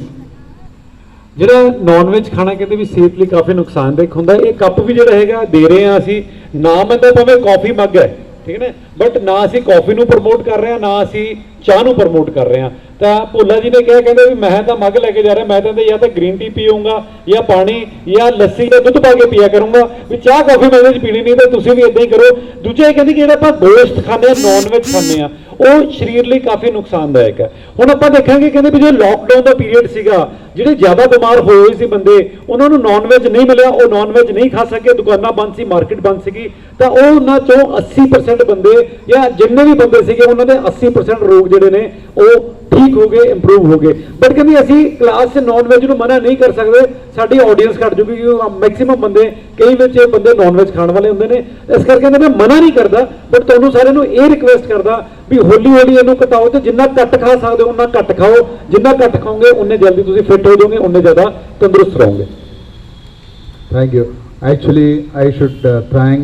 ਜਿਹੜਾ ਨਾਨ ਵੈਜ ਖਾਣਾ ਕਹਿੰਦੇ ਵੀ ਸਿਹਤ ਲਈ ਕਾਫੀ ਨੁਕਸਾਨਦਾਇਕ ਹੁੰਦਾ. ਇਹ ਕੱਪ ਵੀ ਜਿਹੜਾ ਹੈਗਾ ਦੇ ਰਹੇ ਆ ਅਸੀਂ, ਨਾਮ ਇਹਦਾ ਭਾਵੇਂ ਕਾਫੀ ਮੱਗ ਹੈ, ਠੀਕ ਹੈ ਨਾ, ਬਟ ਨਾ ਅਸੀਂ ਕਾਫੀ ਨੂੰ ਪ੍ਰਮੋਟ ਕਰ ਰਹੇ ਹਾਂ, ਨਾ ਅਸੀਂ ਚਾਹ ਨੂੰ ਪ੍ਰਮੋਟ ਕਰ ਰਹੇ ਹਾਂ. ਤਾਂ ਭੋਲਾ ਜੀ ਨੇ ਕਿਹਾ, ਕਹਿੰਦੇ ਵੀ ਮੈਂ ਤਾਂ ਮੱਗ ਲੈ ਕੇ ਜਾ ਰਿਹਾ, ਮੈਂ ਤਾਂ ਜਾਂ ਤਾਂ ਗ੍ਰੀਨ ਟੀ ਪੀਊਂਗਾ ਜਾਂ ਪਾਣੀ ਜਾਂ ਲੱਸੀ ਜਾਂ ਦੁੱਧ ਪਾ ਕੇ ਪੀਆ ਕਰੂੰਗਾ, ਵੀ ਚਾਹ ਕਾਫੀ ਮੈਂ ਇਹਦੇ 'ਚ ਪੀਣੀ ਨਹੀਂ, ਤਾਂ ਤੁਸੀਂ ਵੀ ਇਦਾਂ ਹੀ ਕਰੋ. ਦੂਜਾ ਇਹ ਕਹਿੰਦੇ ਕਿ ਜਿਹੜਾ ਆਪਾਂ ਗੋਸ਼ਤ ਖਾਂਦੇ ਹਾਂ, ਨਾਨ ਵੈਜ ਖਾਂਦੇ ਹਾਂ, ਉਹ ਸਰੀਰ ਲਈ ਕਾਫੀ ਨੁਕਸਾਨਦਾਇਕ ਹੈ. ਹੁਣ ਆਪਾਂ ਦੇਖਾਂਗੇ ਕਹਿੰਦੇ ਵੀ ਜੋ ਲੋਕਡਾਊਨ ਦਾ ਪੀਰੀਅਡ ਸੀਗਾ, ਜਿਹੜੇ ਜ਼ਿਆਦਾ ਬਿਮਾਰ ਹੋਏ ਸੀ ਬੰਦੇ, ਉਹਨਾਂ ਨੂੰ ਨਾਨ ਵੈਜ ਨਹੀਂ ਮਿਲਿਆ, ਉਹ ਨਾਨ ਵੈਜ ਨਹੀਂ ਖਾ ਸਕੇ, ਦੁਕਾਨਾਂ ਬੰਦ ਸੀ, ਮਾਰਕੀਟ ਬੰਦ ਸੀਗੀ, ਤਾਂ ਉਹ ਉਹਨਾਂ ਚੋਂ 80% ਬੰਦੇ ਜਾਂ ਜਿੰਨੇ ਵੀ ਬੰਦੇ ਸੀਗੇ ਉਹਨਾਂ ਦੇ 80% ਰੋਗ ਜਿਹੜੇ ਨੇ ਉਹ ਠੀਕ ਹੋ ਗਏ, ਇੰਪਰੂਵ ਹੋ ਗਏ. ਬਟ ਕਹਿੰਦੇ ਅਸੀਂ ਕਲਾਸ 'ਚ ਨਾਨ ਵੈਜ ਨੂੰ ਮਨਾ ਨਹੀਂ ਕਰ ਸਕਦੇ, ਸਾਡੀ ਆਡੀਅנס ਘੱਟ ਜੂਗੀ, ਕਿਉਂਕਿ ਮੈਕਸਿਮਮ ਬੰਦੇ, ਕਈ ਵਿੱਚ ਬੰਦੇ ਨਾਨ ਵੈਜ ਖਾਣ ਵਾਲੇ ਹੁੰਦੇ ਨੇ. ਇਸ ਕਰਕੇ ਕਹਿੰਦੇ ਮੈਂ ਮਨਾ ਨਹੀਂ ਕਰਦਾ, ਬਟ ਤੁਹਾਨੂੰ ਸਾਰਿਆਂ ਨੂੰ ਇਹ ਰਿਕੁਐਸਟ ਕਰਦਾ ਵੀ ਹੌਲੀ ਹੌਲੀ ਇਹਨੂੰ ਘਟਾਓ, ਤੇ ਜਿੰਨਾ ਘੱਟ ਖਾ ਸਕਦੇ ਹੋ ਉਹਨਾਂ ਘੱਟ ਖਾਓ. ਜਿੰਨਾ ਘੱਟ ਖਾਓਗੇ ਉਨੇ ਜਲਦੀ ਤੁਸੀਂ ਫਿੱਟ ਹੋ ਜਾਓਗੇ, ਉਨੇ ਜ਼ਿਆਦਾ ਤੰਦਰੁਸਤ ਰਹੋਗੇ. Thank you. Actually, I should thank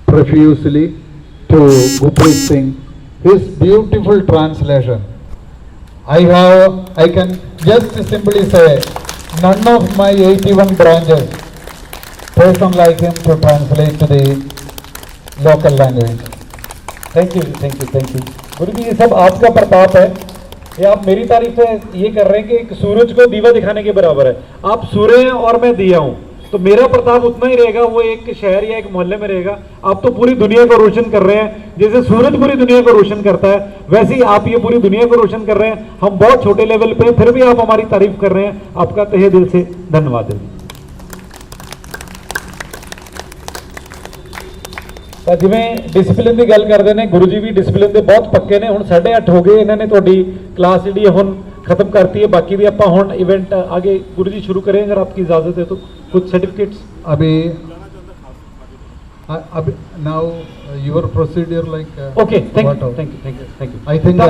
profusely to Gurpreet Singh, his beautiful translation. I can just simply say, none of my 81 branches person like him to translate to the local language. Thank you thank you thank you गुरु जी, ये सब आपका प्रताप है. ये आप मेरी तारीफ ये कर रहे हैं कि एक सूरज को दीवा दिखाने के बराबर है. आप सूर्य हैं और मैं दिया हूँ, तो मेरा प्रताप उतना ही रहेगा, वो एक शहर या एक मोहल्ले में रहेगा. आप तो पूरी दुनिया को रोशन कर रहे हैं, जैसे सूरज पूरी दुनिया को रोशन करता है, वैसे ही आप ये पूरी दुनिया को रोशन कर रहे हैं. हम बहुत छोटे लेवल पे, फिर भी आप हमारी तारीफ कर रहे हैं. आपका तहे दिल से धन्यवाद है. ਤਾਂ ਜਿਵੇਂ ਡਿਸਪਲਿਨ ਦੀ ਗੱਲ ਕਰਦੇ ਨੇ, ਗੁਰੂ ਜੀ ਵੀ ਡਿਸਪਲਿਨ ਦੇ ਬਹੁਤ ਪੱਕੇ ਨੇ. ਹੁਣ 8:30 ਹੋ ਗਏ, ਇਹਨਾਂ ਨੇ ਤੁਹਾਡੀ क्लास जी ਹੁਣ खत्म करती है. बाकी भी आप ਹੁਣ इवेंट आगे गुरु जी शुरू करें अगर आपकी इजाजत है तो. कुछ सर्टिफिकेट्स अभी now your procedure like okay. Thank what you of- thank you thank you thank you. I think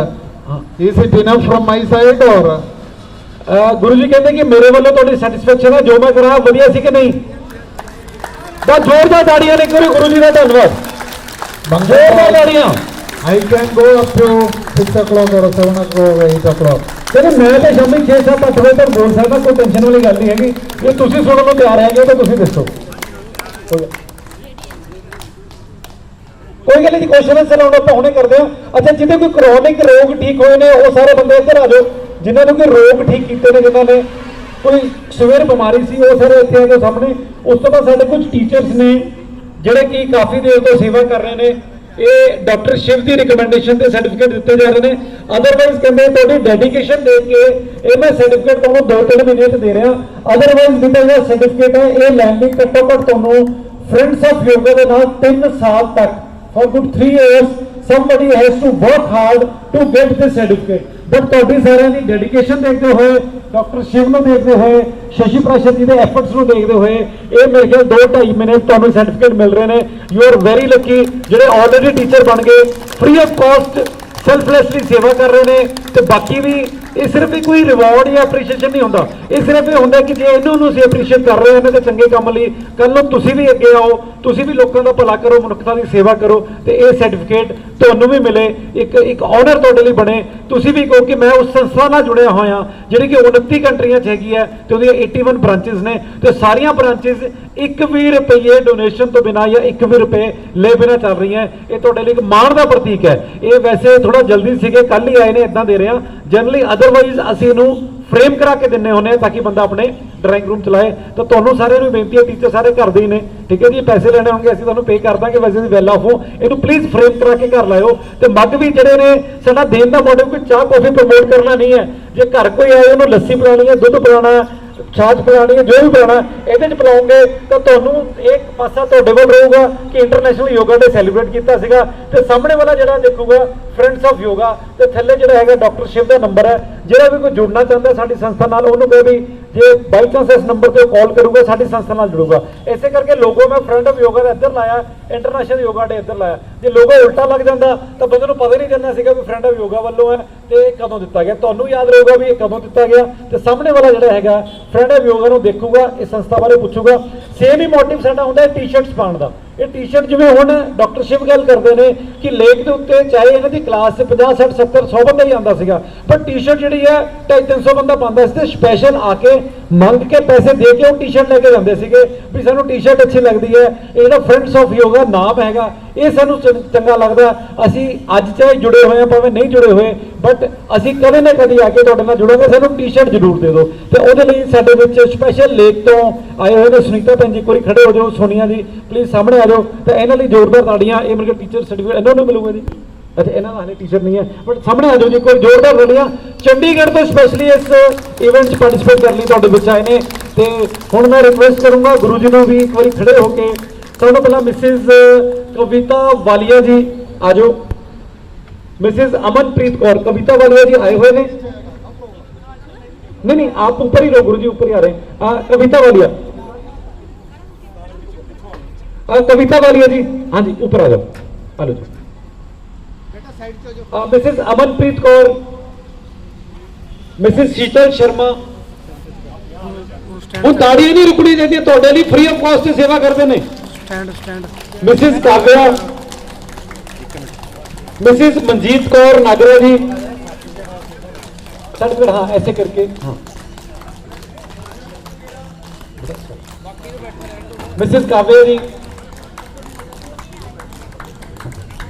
is it enough from my side or गुरु जी कहते कि मेरे वालों थोड़ी सैटिस्फैक्शन है, जो मैं करा वधिया सी कि नहीं. बस जोरदार ताड़ियां ने करो गुरु जी का धन्यवाद. जोरदार ताड़ियां. I can go up to 6 o'clock or 7 o'clock or 8 o'clock. ਕਹਿੰਦੇ ਮੈਂ ਤਾਂ ਸ਼ਾਮੀ 6-7-8 ਵਜੇ ਤੱਕ ਬੋਲ ਸਕਦਾ, ਕੋਈ ਟੈਨਸ਼ਨ ਵਾਲੀ ਗੱਲ ਨਹੀਂ ਹੈਗੀ. ਜੇ ਤੁਸੀਂ ਸੁਣਨ ਨੂੰ ਤਿਆਰ ਹੈਗੇ ਤਾਂ ਤੁਸੀਂ ਦੱਸੋ. ਕੋਈ ਗੱਲ ਨਹੀਂ, ਕੁਐਸਚਨ ਆਨਸਰ ਹੁਣ ਆਪਾਂ ਹੁਣੇ ਕਰਦੇ ਹਾਂ. ਅੱਛਾ, ਜਿਹਦੇ ਕੋਈ ਕ੍ਰੋਨਿਕ ਰੋਗ ਠੀਕ ਹੋਏ ਨੇ ਉਹ ਸਾਰੇ ਬੰਦੇ ਇੱਧਰ ਆ ਜਾਓ. ਜਿਨ੍ਹਾਂ ਨੂੰ ਕੋਈ ਰੋਗ ਠੀਕ ਕੀਤੇ ਨੇ, ਜਿਨ੍ਹਾਂ ਨੇ ਕੋਈ ਸਵੇਰ ਬਿਮਾਰੀ ਸੀ, ਉਹ ਸਾਰੇ ਇੱਥੇ ਆ ਜਾਓ ਸਾਹਮਣੇ. ਉਸ ਤੋਂ ਬਾਅਦ ਸਾਡੇ ਕੁਝ ਟੀਚਰਸ ਨੇ ਜਿਹੜੇ ਕਿ ਕਾਫੀ ਦੇਰ ਤੋਂ ਸੇਵਾ ਕਰ ਰਹੇ ਨੇ. ਇਹ ਡਾਕਟਰ ਸ਼ਿਵ ਦੀ ਰਿਕਮੈਂਡੇਸ਼ਨ ਤੇ ਸਰਟੀਫਿਕੇਟ ਦਿੱਤੇ ਜਾ ਰਹੇ ਨੇ. ਅਦਰਵਾਈਜ਼ ਕਹਿੰਦੇ ਤੁਹਾਡੀ ਡੈਡੀਕੇਸ਼ਨ ਦੇਖ ਕੇ ਇਹ ਮੈਂ ਸਰਟੀਫਿਕੇਟ ਤੁਹਾਨੂੰ 2-3 ਮਹੀਨੇ ਤੇ ਦੇ ਰਿਹਾ. ਅਦਰਵਾਈਜ਼ ਜਿਹੜਾ ਇਹ ਸਰਟੀਫਿਕੇਟ ਹੈ ਇਹ ਲੈਣ ਲਈ ਘੱਟੋ ਘੱਟ ਤੁਹਾਨੂੰ ਫਰੈਂਡਸ ਆਫ ਯੋਗਾ ਦੇ ਨਾਲ 3 ਸਾਲ ਤੱਕ for good 3 years somebody has to work hard to get this certificate. but ਤੁਹਾਡੀ ਸਾਰਿਆਂ ਦੀ ਡੈਡੀਕੇਸ਼ਨ ਦੇਖਦੇ ਹੋਏ, ਡਾਕਟਰ ਸ਼ਿਵ ਨੂੰ ਦੇਖਦੇ ਹੋਏ, ਸ਼ਸ਼ੀ ਪ੍ਰਸ਼ਾਦ ਜੀ ਦੇ ਐਫਰਟਸ ਨੂੰ ਦੇਖਦੇ ਹੋਏ, ਇਹ ਮੇਰੇ ਖਿਆਲ 2-2.5 ਮਹੀਨੇ ਤੁਹਾਨੂੰ ਸਰਟੀਫਿਕੇਟ ਮਿਲ ਰਹੇ ਨੇ. ਯੂ ਆਰ ਵੈਰੀ ਲੱਕੀ ਜਿਹੜੇ ਆਲਰੇਡੀ ਟੀਚਰ ਬਣ ਗਏ, ਫ੍ਰੀ ਆਫ ਕਾਸਟ ਸੈਲਫਲੈਸਲੀ ਸੇਵਾ ਕਰ ਰਹੇ ਨੇ, ਤੇ ਬਾਕੀ ਵੀ ਇਹ ਸਿਰਫ ਹੀ ਕੋਈ ਰਿਵਾਰਡ ਜਾਂ ਅਪਰੀਸ਼ੀਏਸ਼ਨ ਨਹੀਂ ਹੁੰਦਾ, ਇਹ ਸਿਰਫ ਇਹ ਹੁੰਦਾ ਕਿ ਜੇ ਇਹਨਾਂ ਨੂੰ ਅਸੀਂ ਅਪਰੀਸ਼ੀਏਟ ਕਰ ਰਹੇ ਹਾਂ ਇਹਨਾਂ ਦੇ ਚੰਗੇ ਕੰਮ ਲਈ, ਕੱਲ ਨੂੰ ਤੁਸੀਂ ਵੀ ਅੱਗੇ ਆਓ, ਤੁਸੀਂ ਵੀ ਲੋਕਾਂ ਦਾ ਭਲਾ ਕਰੋ, ਮਨੁੱਖਤਾ ਦੀ ਸੇਵਾ ਕਰੋ ਤੇ ਇਹ ਸਰਟੀਫਿਕੇਟ ਤੁਹਾਨੂੰ ਵੀ ਮਿਲੇ, ਇੱਕ ਆਨਰ ਤੁਹਾਡੇ ਲਈ ਬਣੇ, ਤੁਸੀਂ ਵੀ ਕਹੋ ਕਿ ਮੈਂ ਉਸ ਸੰਸਥਾ ਨਾਲ ਜੁੜਿਆ ਹੋਇਆ ਜਿਹੜੀ ਕਿ 29 ਕੰਟਰੀਆਂ 'ਚ ਹੈਗੀ ਹੈ ਤੇ ਉਹਦੀਆਂ 81 ਬ੍ਰਾਂਚਿਸ ਨੇ ਤੇ ਸਾਰੀਆਂ ਬ੍ਰਾਂਚਿਸ 1 ਵੀ ਰੁਪਏ ਡੋਨੇਸ਼ਨ ਤੋਂ ਬਿਨਾਂ ਜਾਂ 1 ਵੀ ਰੁਪਏ ਲੈ ਬਿਨਾਂ ਚੱਲ ਰਹੀਆਂ। ਇਹ ਤੁਹਾਡੇ ਲਈ ਇੱਕ ਮਾਣ ਦਾ ਪ੍ਰਤੀਕ ਹੈ। ਇਹ ਵੈਸੇ ਥੋੜਾ ਜਲਦੀ ਸੀਗੇ, ਕੱਲ ਹੀ ਆਏ ਨੇ, ਇਦਾਂ ਦੇ ਰਿਹਾ ਜਨਰਲੀ, ਅਦਰਵਾਈਜ਼ ਅਸੀਂ ਇਹਨੂੰ ਫਰੇਮ ਕਰਾ ਕੇ ਦਿੰਨੇ ਹੁੰਦੇ ਆ ਤਾਂ ਕਿ ਬੰਦਾ ਆਪਣੇ ਡਰਾਇੰਗ ਰੂਮ ਚਲਾਏ। ਤਾਂ ਤੁਹਾਨੂੰ ਸਾਰਿਆਂ ਨੂੰ ਬੇਨਤੀ ਹੈ, ਟੀਚਰ ਸਾਰੇ ਘਰ ਦੇ ਹੀ ਨੇ, ਠੀਕ ਹੈ ਜੀ, ਪੈਸੇ ਲੈਣੇ ਹੋਣਗੇ ਅਸੀਂ ਤੁਹਾਨੂੰ ਪੇ ਕਰ ਦਾਂਗੇ, ਵੈਸੇ ਅਸੀਂ ਵੈਲ ਆਫ ਹੋ, ਇਹਨੂੰ ਪਲੀਜ਼ ਫਰੇਮ ਕਰਾ ਕੇ ਘਰ ਲਾਇਓ। ਤੇ ਮੱਗ ਵੀ ਜਿਹੜੇ ਨੇ ਸਾਡਾ ਦੇਣ ਦਾ ਮੋਟਿਵ ਕੋਈ ਚਾਹ ਕੌਫੀ ਪ੍ਰਮੋਟ ਕਰਨਾ ਨਹੀਂ ਹੈ। ਜੇ ਘਰ ਕੋਈ ਆਏ ਉਹਨੂੰ ਲੱਸੀ ਪਿਲਾਣੀ ਹੈ, ਦੁੱਧ ਪਿਲਾਣਾ ਹੈ, ਛਾਛ ਪਿਲਾਣੀ ਹੈ, ਜੋ ਵੀ ਪਿਲਾਣਾ ਇਹਦੇ 'ਚ ਪਿਲਾਓਗੇ ਤਾਂ ਤੁਹਾਨੂੰ ਇੱਕ ਪਾਸਾ ਤੁਹਾਡੇ ਕੋਲ ਰਹੂਗਾ ਕਿ ਇੰਟਰਨੈਸ਼ਨਲ ਯੋਗਾ ਡੇ ਸੈਲੀਬ੍ਰੇਟ ਕੀਤਾ ਸੀਗਾ ਤੇ ਸਾਹਮਣੇ ਵਾਲਾ ਜਿਹੜਾ ਦੇਖੂਗਾ ਫਰੈਂਡਸ ਆਫ ਯੋਗਾ ਤੇ ਥੱਲੇ ਜਿਹੜਾ ਹੈਗਾ ਡਾਕਟਰ ਸ਼ਿਵ ਦਾ ਨੰਬਰ ਹੈ। ਜਿਹੜਾ ਵੀ ਕੋਈ ਜੁੜਨਾ ਚਾਹੁੰਦਾ ਸਾਡੀ ਸੰਸਥਾ ਨਾਲ ਉਹਨੂੰ ਕਹੇ ਵੀ ਜੇ ਬਾਈ ਚਾਂਸ ਇਸ ਨੰਬਰ ਤੇ ਕਾਲ ਕਰੂਗਾ ਸਾਡੀ ਸੰਸਥਾ ਨਾਲ ਜੁੜੂਗਾ। ਇਸੇ ਕਰਕੇ ਲੋਗੋ ਮੈਂ ਫਰੈਂਡ ਆਫ ਯੋਗਾ ਦਾ ਇੱਧਰ ਲਾਇਆ, ਇੰਟਰਨੈਸ਼ਨਲ ਯੋਗਾ ਡੇ ਇੱਧਰ ਲਾਇਆ। ਜੇ ਲੋਗੋ ਉਲਟਾ ਲੱਗ ਜਾਂਦਾ ਤਾਂ ਬੰਦੇ ਨੂੰ ਪਤਾ ਹੀ ਨਹੀਂ ਚੱਲਣਾ ਸੀਗਾ ਵੀ ਫਰੈਂਡ ਆਫ ਯੋਗਾ ਵੱਲੋਂ ਹੈ ਤੇ ਇਹ ਕਦੋਂ ਦਿੱਤਾ ਗਿਆ। ਤੁਹਾਨੂੰ ਯਾਦ ਰਹੂਗਾ ਵੀ ਇਹ ਕਦੋਂ ਦਿੱਤਾ ਗਿਆ ਤੇ ਸਾਹਮਣੇ ਵਾਲਾ ਜਿਹੜਾ ਹੈਗਾ ਫਰੈਂਡ ਆਫ ਯੋਗਾ ਨੂੰ ਦੇਖੂਗਾ, ਇਸ ਸੰਸਥਾ ਬਾਰੇ ਪੁੱਛੂਗਾ। ਸੇਮ ਹੀ ਮੋਟਿਵ ਸਾਡਾ ਹੁੰਦਾ ਹੈ ਟੀ-ਸ਼ਰਟਸ ਪਾਉਣ ਦਾ। ਇਹ ਟੀ-ਸ਼ਰਟ ਜਿਵੇਂ ਹੁਣ ਡਾਕਟਰ ਸ਼ਿਵ ਗੱਲ ਕਰਦੇ ਨੇ ਕਿ ਲੇਕ ਦੇ ਉੱਤੇ ਚਾਹੇ ਇਹਨਾਂ ਦੀ ਕਲਾਸ 'ਚ 50 60 70 100 ਬੰਦਾ ਹੀ ਆਉਂਦਾ ਸੀਗਾ, ਪਰ ਟੀ-ਸ਼ਰਟ ਜਿਹੜੀ ਹੈ 250-300 ਬੰਦਾ ਪਾਉਂਦਾ ਸੀ ਤੇ ਸਪੈਸ਼ਲ ਆ ਕੇ ਮੰਗ ਕੇ ਪੈਸੇ ਦੇ ਕੇ ਉਹ ਟੀ-ਸ਼ਰਟ ਲੈ ਕੇ ਜਾਂਦੇ ਸੀਗੇ ਵੀ ਸਾਨੂੰ ਟੀ-ਸ਼ਰਟ ਅੱਛੀ ਲੱਗਦੀ ਹੈ। ਇਹ ਜਿਹੜਾ ਫਰੈਂਡਸ ਆਫ ਯੋਗਾ ਨਾਮ ਹੈਗਾ ਇਹ ਸਾਨੂੰ ਚੰਗਾ ਲੱਗਦਾ। ਅਸੀਂ ਅੱਜ ਚਾਹੇ ਜੁੜੇ ਹੋਏ ਆ ਭਾਵੇਂ ਨਹੀਂ ਜੁੜੇ ਹੋਏ, ਬਟ ਅਸੀਂ ਕਦੇ ਨਾ ਕਦੇ ਆ ਕੇ ਤੁਹਾਡੇ ਨਾਲ ਜੁੜਾਂਗੇ, ਸਾਨੂੰ ਟੀ-ਸ਼ਰਟ ਜ਼ਰੂਰ ਦੇ ਦਿਓ। ਤੇ ਉਹਦੇ ਲਈ ਸਾਡੇ ਵਿੱਚ ਸਪੈਸ਼ਲ ਲੇਕ ਤੋਂ ਆਏ ਹੋਏ ਨੇ ਸੁਨੀਤਾ ਭੈਣ ਜੀ, ਕੋਈ ਖੜੇ ਹੋ ਜਾਓ, ਸੋਨੀਆ ਜੀ ਪਲੀਜ਼ ਸਾਹਮਣੇ ਆ ਜਾਓ ਤੇ ਇਹਨਾਂ ਲਈ ਜ਼ੋਰਦਾਰ ਤਾੜੀਆਂ। ਇਹ ਮੇਰੇ ਟੀਚਰ ਸਰਟੀਫਿਕੇਟ ਇਹਨਾਂ ਨੂੰ ਮਿਲੂਗਾ ਜੀ, ਅੱਛਾ ਇਹਨਾਂ ਦਾ ਹਲੇ ਟੀਚਰ ਨਹੀਂ ਹੈ ਬਟ ਸਾਹਮਣੇ ਆ ਜਾਓ ਜੀ, ਕੋਈ ਜ਼ੋਰਦਾਰ ਤਾੜੀਆਂ। ਚੰਡੀਗੜ੍ਹ ਤੋਂ ਸਪੈਸ਼ਲੀ ਇਸ ਇਵੈਂਟ 'ਚ ਪਾਰਟਿਸਿਪੇਟ ਕਰਨ ਲਈ ਤੁਹਾਡੇ ਵਿੱਚ ਆਏ ਨੇ ਤੇ ਹੁਣ ਮੈਂ ਰਿਕੁਐਸਟ ਕਰੂੰਗਾ ਗੁਰੂ ਜੀ ਨੂੰ ਵੀ ਇੱਕ ਵਾਰੀ ਖੜੇ ਹੋ ਕੇ। ਸਭ ਤੋਂ ਪਹਿਲਾਂ ਮਿਸਿਸ ਕਵਿਤਾ ਵਾਲੀਆ ਜੀ ਆ ਜਾਓ, मिसेज अमनप्रीत कौर, कविता वालिया जी आए हुए ने, नहीं आप ऊपर ही रहो गुरु जी, ऊपर ही आ रहे हैं। कविता वालिया, कविता वालिया जी, हाँ जी ऊपर आ जाओ, आ लो जी। मिसेज अमनप्रीत कौर, मिसेज शीतल शर्मा, ਹੁਣ ਤਾੜੀ नहीं रुकनी चाहिए, ਤੁਹਾਡੇ ਲਈ फ्री ऑफ कॉस्ट सेवा करते हैं। मिसेज काव्या, मिसेस मनजीत कौर नागरा जी, सर्टिफिकेट हाँ ऐसे करके, हाँ मिसेस काव्या जी,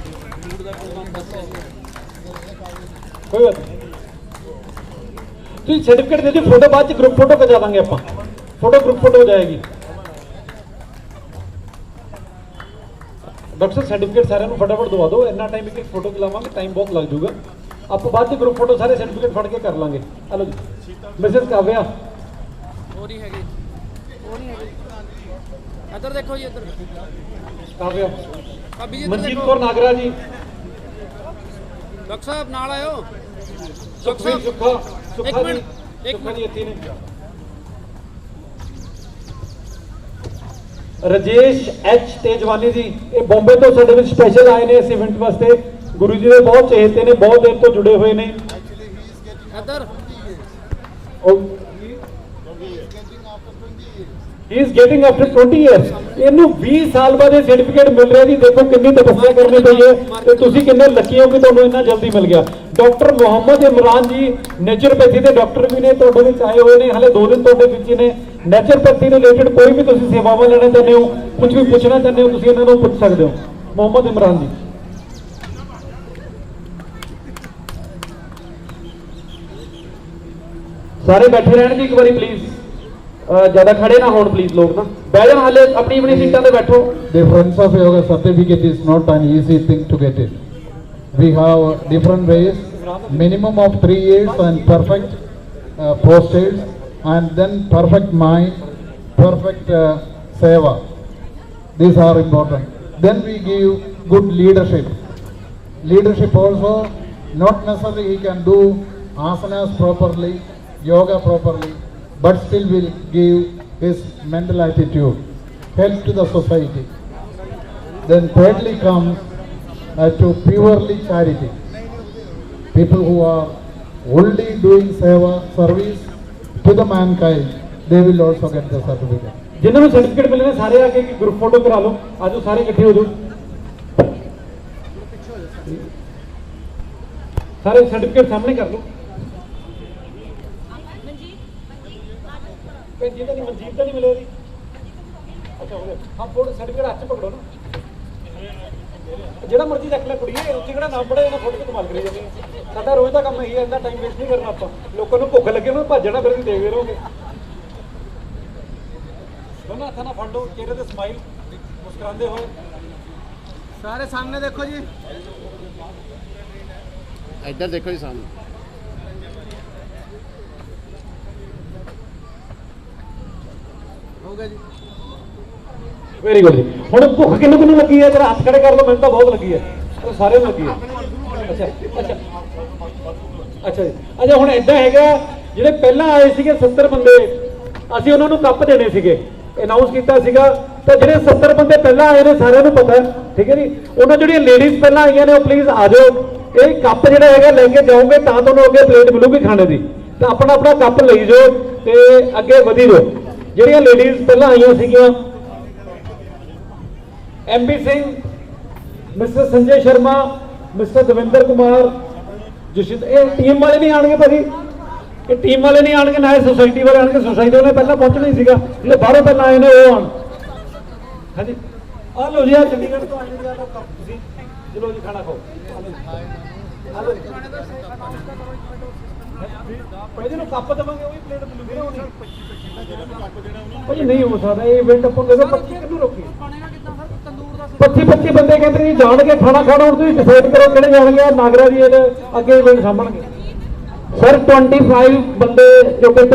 कोई बात नहीं, सर्टिफिकेट दे दी, फोटो बाद ग्रुप फोटो करा देंगे आप, फोटो ग्रुप फोटो हो जाएगी। डॉक्टर सर्टिफिकेट सारे फटाफट दवा दो, इन्ना टाइम एक फोटो खिलावांगे, टाइम बहुत लग जाऊगा, आप बाद में ग्रुप फोटो सारे सर्टिफिकेट फट के कर लांगे। हेलो जी मिसेस काव्या, इधर देखो जी, इधर काव्या, भाभी जी मनजीत कौर नागरा जी, डॉक्टर साहब नाल आयो, सुखवीर सुखा, एक सुखा जी, मिनट, एक सुखा जी इतने ने, राजेश एच तेजवानी जी, ये बॉम्बे तो साडे विच स्पेशल आए ने इस इवेंट वास्ते, गुरु जी दे बहुत चहेते ने, बहुत देर तो जुड़े हुए ने। इधर he is getting after 20 years, ਇਹਨੂੰ 20 ਸਾਲ ਬਾਅਦ ਇਹ ਸਰਟੀਫਿਕੇਟ ਮਿਲ ਰਿਹਾ ਜੀ। ਦੇਖੋ ਕਿੰਨੀ ਤਪੱਸਿਆ ਕਰਨੀ ਪਈ ਹੈ ਤੇ ਤੁਸੀਂ ਕਿੰਨੇ ਲੱਕੀ ਹੋ ਕਿ ਤੁਹਾਨੂੰ ਇੰਨਾ ਜਲਦੀ ਮਿਲ ਗਿਆ। ਡਾਕਟਰ ਮੁਹੰਮਦ ਇਮਰਾਨ ਜੀ ਨੇਚਰੋਪੈਥੀ ਦੇ ਡਾਕਟਰ ਵੀ ਨੇ, ਤੁਹਾਡੇ ਵਿੱਚ ਆਏ ਹੋਏ ਨੇ, ਹਲੇ 2 ਦਿਨ ਤੁਹਾਡੇ ਵਿੱਚ ਹੀ ਨੇ। ਨੇਚਰੋਪੈਥੀ ਨਾਲ ਰਿਲੇਟਡ ਕੋਈ ਵੀ ਤੁਸੀਂ ਸੇਵਾਵਾਂ ਲੈਣਾ ਚਾਹੁੰਦੇ ਹੋ, ਕੁਝ ਵੀ ਪੁੱਛਣਾ ਚਾਹੁੰਦੇ ਹੋ, ਤੁਸੀਂ ਇਹਨਾਂ ਨੂੰ ਪੁੱਛ ਸਕਦੇ ਹੋ। ਮੁਹੰਮਦ ਇਮਰਾਨ ਜੀ, ਸਾਰੇ ਬੈਠੇ ਰਹਿਣ ਜੀ ਇੱਕ ਵਾਰੀ ਪਲੀਜ਼, ज्यादा खड़े ना होण प्लीज, लोग ना बैठ जाओ, हाले अपनी अपनी सीटां ते बैठो। The Friends of Yoga certificate is not an easy thing to get it. We have different ways, minimum of 3 years and perfect posters, and then perfect mind, perfect seva. These are important. Then we give good leadership. Leadership also, not necessarily he can do asanas properly, yoga properly, but still will give his mental attitude, help to the society. Then thirdly comes to purely charity. People who are only doing seva, service to the mankind, they will also get the certificate. ਜਿਨ੍ਹਾਂ ਨੂੰ certificate ਮਿਲੇ ਨੇ ਸਾਰੇ ਆ ਕੇ ਇੱਕ group photo ਕਰਾ ਲਓ, ਆਜੋ ਸਾਰੇ ਇਕੱਠੇ ਹੋ ਜਾਓ, ਸਾਰੇ ਸਰਟੀਫਿਕੇਟ ਸਾਹਮਣੇ ਕਰ ਲਓ। ਜਿਹਦਾ ਨਹੀਂ ਮਨਜੀਤ ਦਾ ਨਹੀਂ ਮਿਲਿਆ ਜੀ, ਅੱਛਾ ਹੋ ਗਿਆ, ਹਾਂ ਫੋਟੋ ਸਰਟੀਫਿਕੇਟ ਹੱਥ 'ਚ ਪਕੜੋ ਨਾ, ਜਿਹੜਾ ਮਰਜ਼ੀ ਰੱਖ ਲੈ ਕੁੜੀਏ, ਉੱਥੇ ਕਿਹੜਾ ਨਾਮ ਪੜਿਆ ਇਹਨਾਂ ਫੋਟੋ 'ਚ ਕਮਾਲ ਕਰੀ ਜਾਂਦੇ ਆ। ਸਾਡਾ ਰੋਜ਼ ਦਾ ਕੰਮ ਇਹੀ ਹੈ, ਇੰਨਾ ਟਾਈਮ ਵੇਸਟ ਨਹੀਂ ਕਰਨਾ ਆਪਾਂ, ਲੋਕਾਂ ਨੂੰ ਭੁੱਖ ਲੱਗੇ ਉਹਨਾਂ ਨੂੰ ਭੱਜਣਾ, ਫਿਰ ਤੁਸੀਂ ਦੇਖਦੇ ਰਹੋਗੇ। ਦੋਨਾਂ ਹੱਥਾਂ ਨਾਲ ਫੜ ਲਓ, ਚਿਹਰੇ ਤੇ ਸਮਾਈਲ ਮੁਸਕਰਾਉਂਦੇ ਹੋਏ। सारे सामने देखो जी, इधर देखो जी सामने। हो गया जी। ਵੈਰੀ ਗੁੱਡ ਜੀ। ਹੁਣ ਭੁੱਖ ਕਿੰਨੂੰ ਕਿੰਨੂੰ ਲੱਗੀ ਹੈ? ਜਰਾ ਹੱਥ ਖੜੇ ਕਰ ਲਓ, ਮੈਨੂੰ ਤਾਂ ਬਹੁਤ ਲੱਗੀ ਹੈ, ਸਾਰਿਆਂ ਨੂੰ ਲੱਗੀ ਹੈ। ਅੱਛਾ ਅੱਛਾ ਅੱਛਾ ਜੀ, ਅੱਛਾ ਹੁਣ ਇਦਾਂ ਹੈਗਾ, ਜਿਹੜੇ ਪਹਿਲਾਂ ਆਏ ਸੀਗੇ 70 ਬੰਦੇ, ਅਸੀਂ ਉਹਨਾਂ ਨੂੰ ਕੱਪ ਦੇਣੇ ਸੀਗੇ, ਅਨਾਉਂਸ ਕੀਤਾ ਸੀਗਾ, ਤਾਂ ਜਿਹੜੇ 70 ਬੰਦੇ ਪਹਿਲਾਂ ਆਏ ਨੇ ਸਾਰਿਆਂ ਨੂੰ ਪਤਾ ਹੈ, ਠੀਕ ਹੈ ਜੀ। ਉਹਨਾਂ ਜਿਹੜੀਆਂ ਲੇਡੀਜ਼ ਪਹਿਲਾਂ ਆਈਆਂ ਨੇ ਉਹ ਪਲੀਜ਼ ਆ ਜਾਓ, ਇਹ ਕੱਪ ਜਿਹੜਾ ਹੈਗਾ ਲੈ ਕੇ ਜਾਓਗੇ ਤਾਂ ਤੁਹਾਨੂੰ ਅੱਗੇ ਪਲੇਟ ਮਿਲੂਗੀ ਖਾਣੇ ਦੀ, ਤਾਂ ਆਪਣਾ ਆਪਣਾ ਕੱਪ ਲਈ ਜਾਓ ਤੇ ਅੱਗੇ ਵਧੀ ਜਾਓ। ਜਿਹੜੀਆਂ ਲੇਡੀਜ਼ ਪਹਿਲਾਂ ਆਈਆਂ ਸੀਗੀਆਂ, MP Singh, mister Sanjay Sharma, mister Davinder Kumar, Jashit, ਇਹ ਟੀਮ ਵਾਲੇ ਨਹੀਂ ਆਣਗੇ ਭਾਜੀ, ਇਹ ਟੀਮ ਵਾਲੇ ਨਹੀਂ ਆਣਗੇ, ਨਾ ਇਹ ਸੁਸਾਇਟੀ ਵਾਲੇ ਆਣਗੇ, ਸੁਸਾਇਟੀ ਵਾਲੇ ਪਹਿਲਾਂ ਪਹੁੰਚਣਾ ਹੀ ਸੀਗਾ, ਜਿਹੜੇ ਬਾਹਰੋਂ ਪਹਿਲਾਂ ਆਏ ਨੇ ਉਹ ਆਣ। ਹਾਂਜੀ ਆ ਲਓ ਜੀ, ਆ ਚੰਡੀਗੜ੍ਹ ਤੋਂ ਆਏ ਨੇ, ਤੁਸੀਂ ਚਲੋ ਜੀ ਖਾਣਾ ਖਾਓ। ਭਾਜੀ ਨੂੰ ਕੱਪ ਦੇਵਾਂਗੇ, ਉਹੀ ਪਲੇਟ ਮਿਲੂਗੀ ਨਾ ਉਹਨੇ। ਭਾਜੀ ਨਹੀਂ ਹੋ ਸਕਦਾ ਇਹ ਇਵੈਂਟ ਆਪਾਂ ਕਹਿੰਦੇ 25 ਕਿਹਨੂੰ ਰੋਕੀ, 25 ਬੰਦੇ ਕਹਿੰਦੇ ਜੀ ਜਾਣਗੇ ਖਾਣਾ ਖਾਣਾ, ਹੁਣ ਤੁਸੀਂ ਡਿਸਾਈਡ ਕਰੋ ਕਿਹੜੇ ਜਾਣਗੇ। ਨਾਗਰਾ ਜੀ ਇਹਦੇ ਅੱਗੇ ਇਵੈਂਟ ਸਾਂਭਣਗੇ ਸਰ, 25 ਬੰਦੇ ਜੋ ਕਹਿੰਦੇ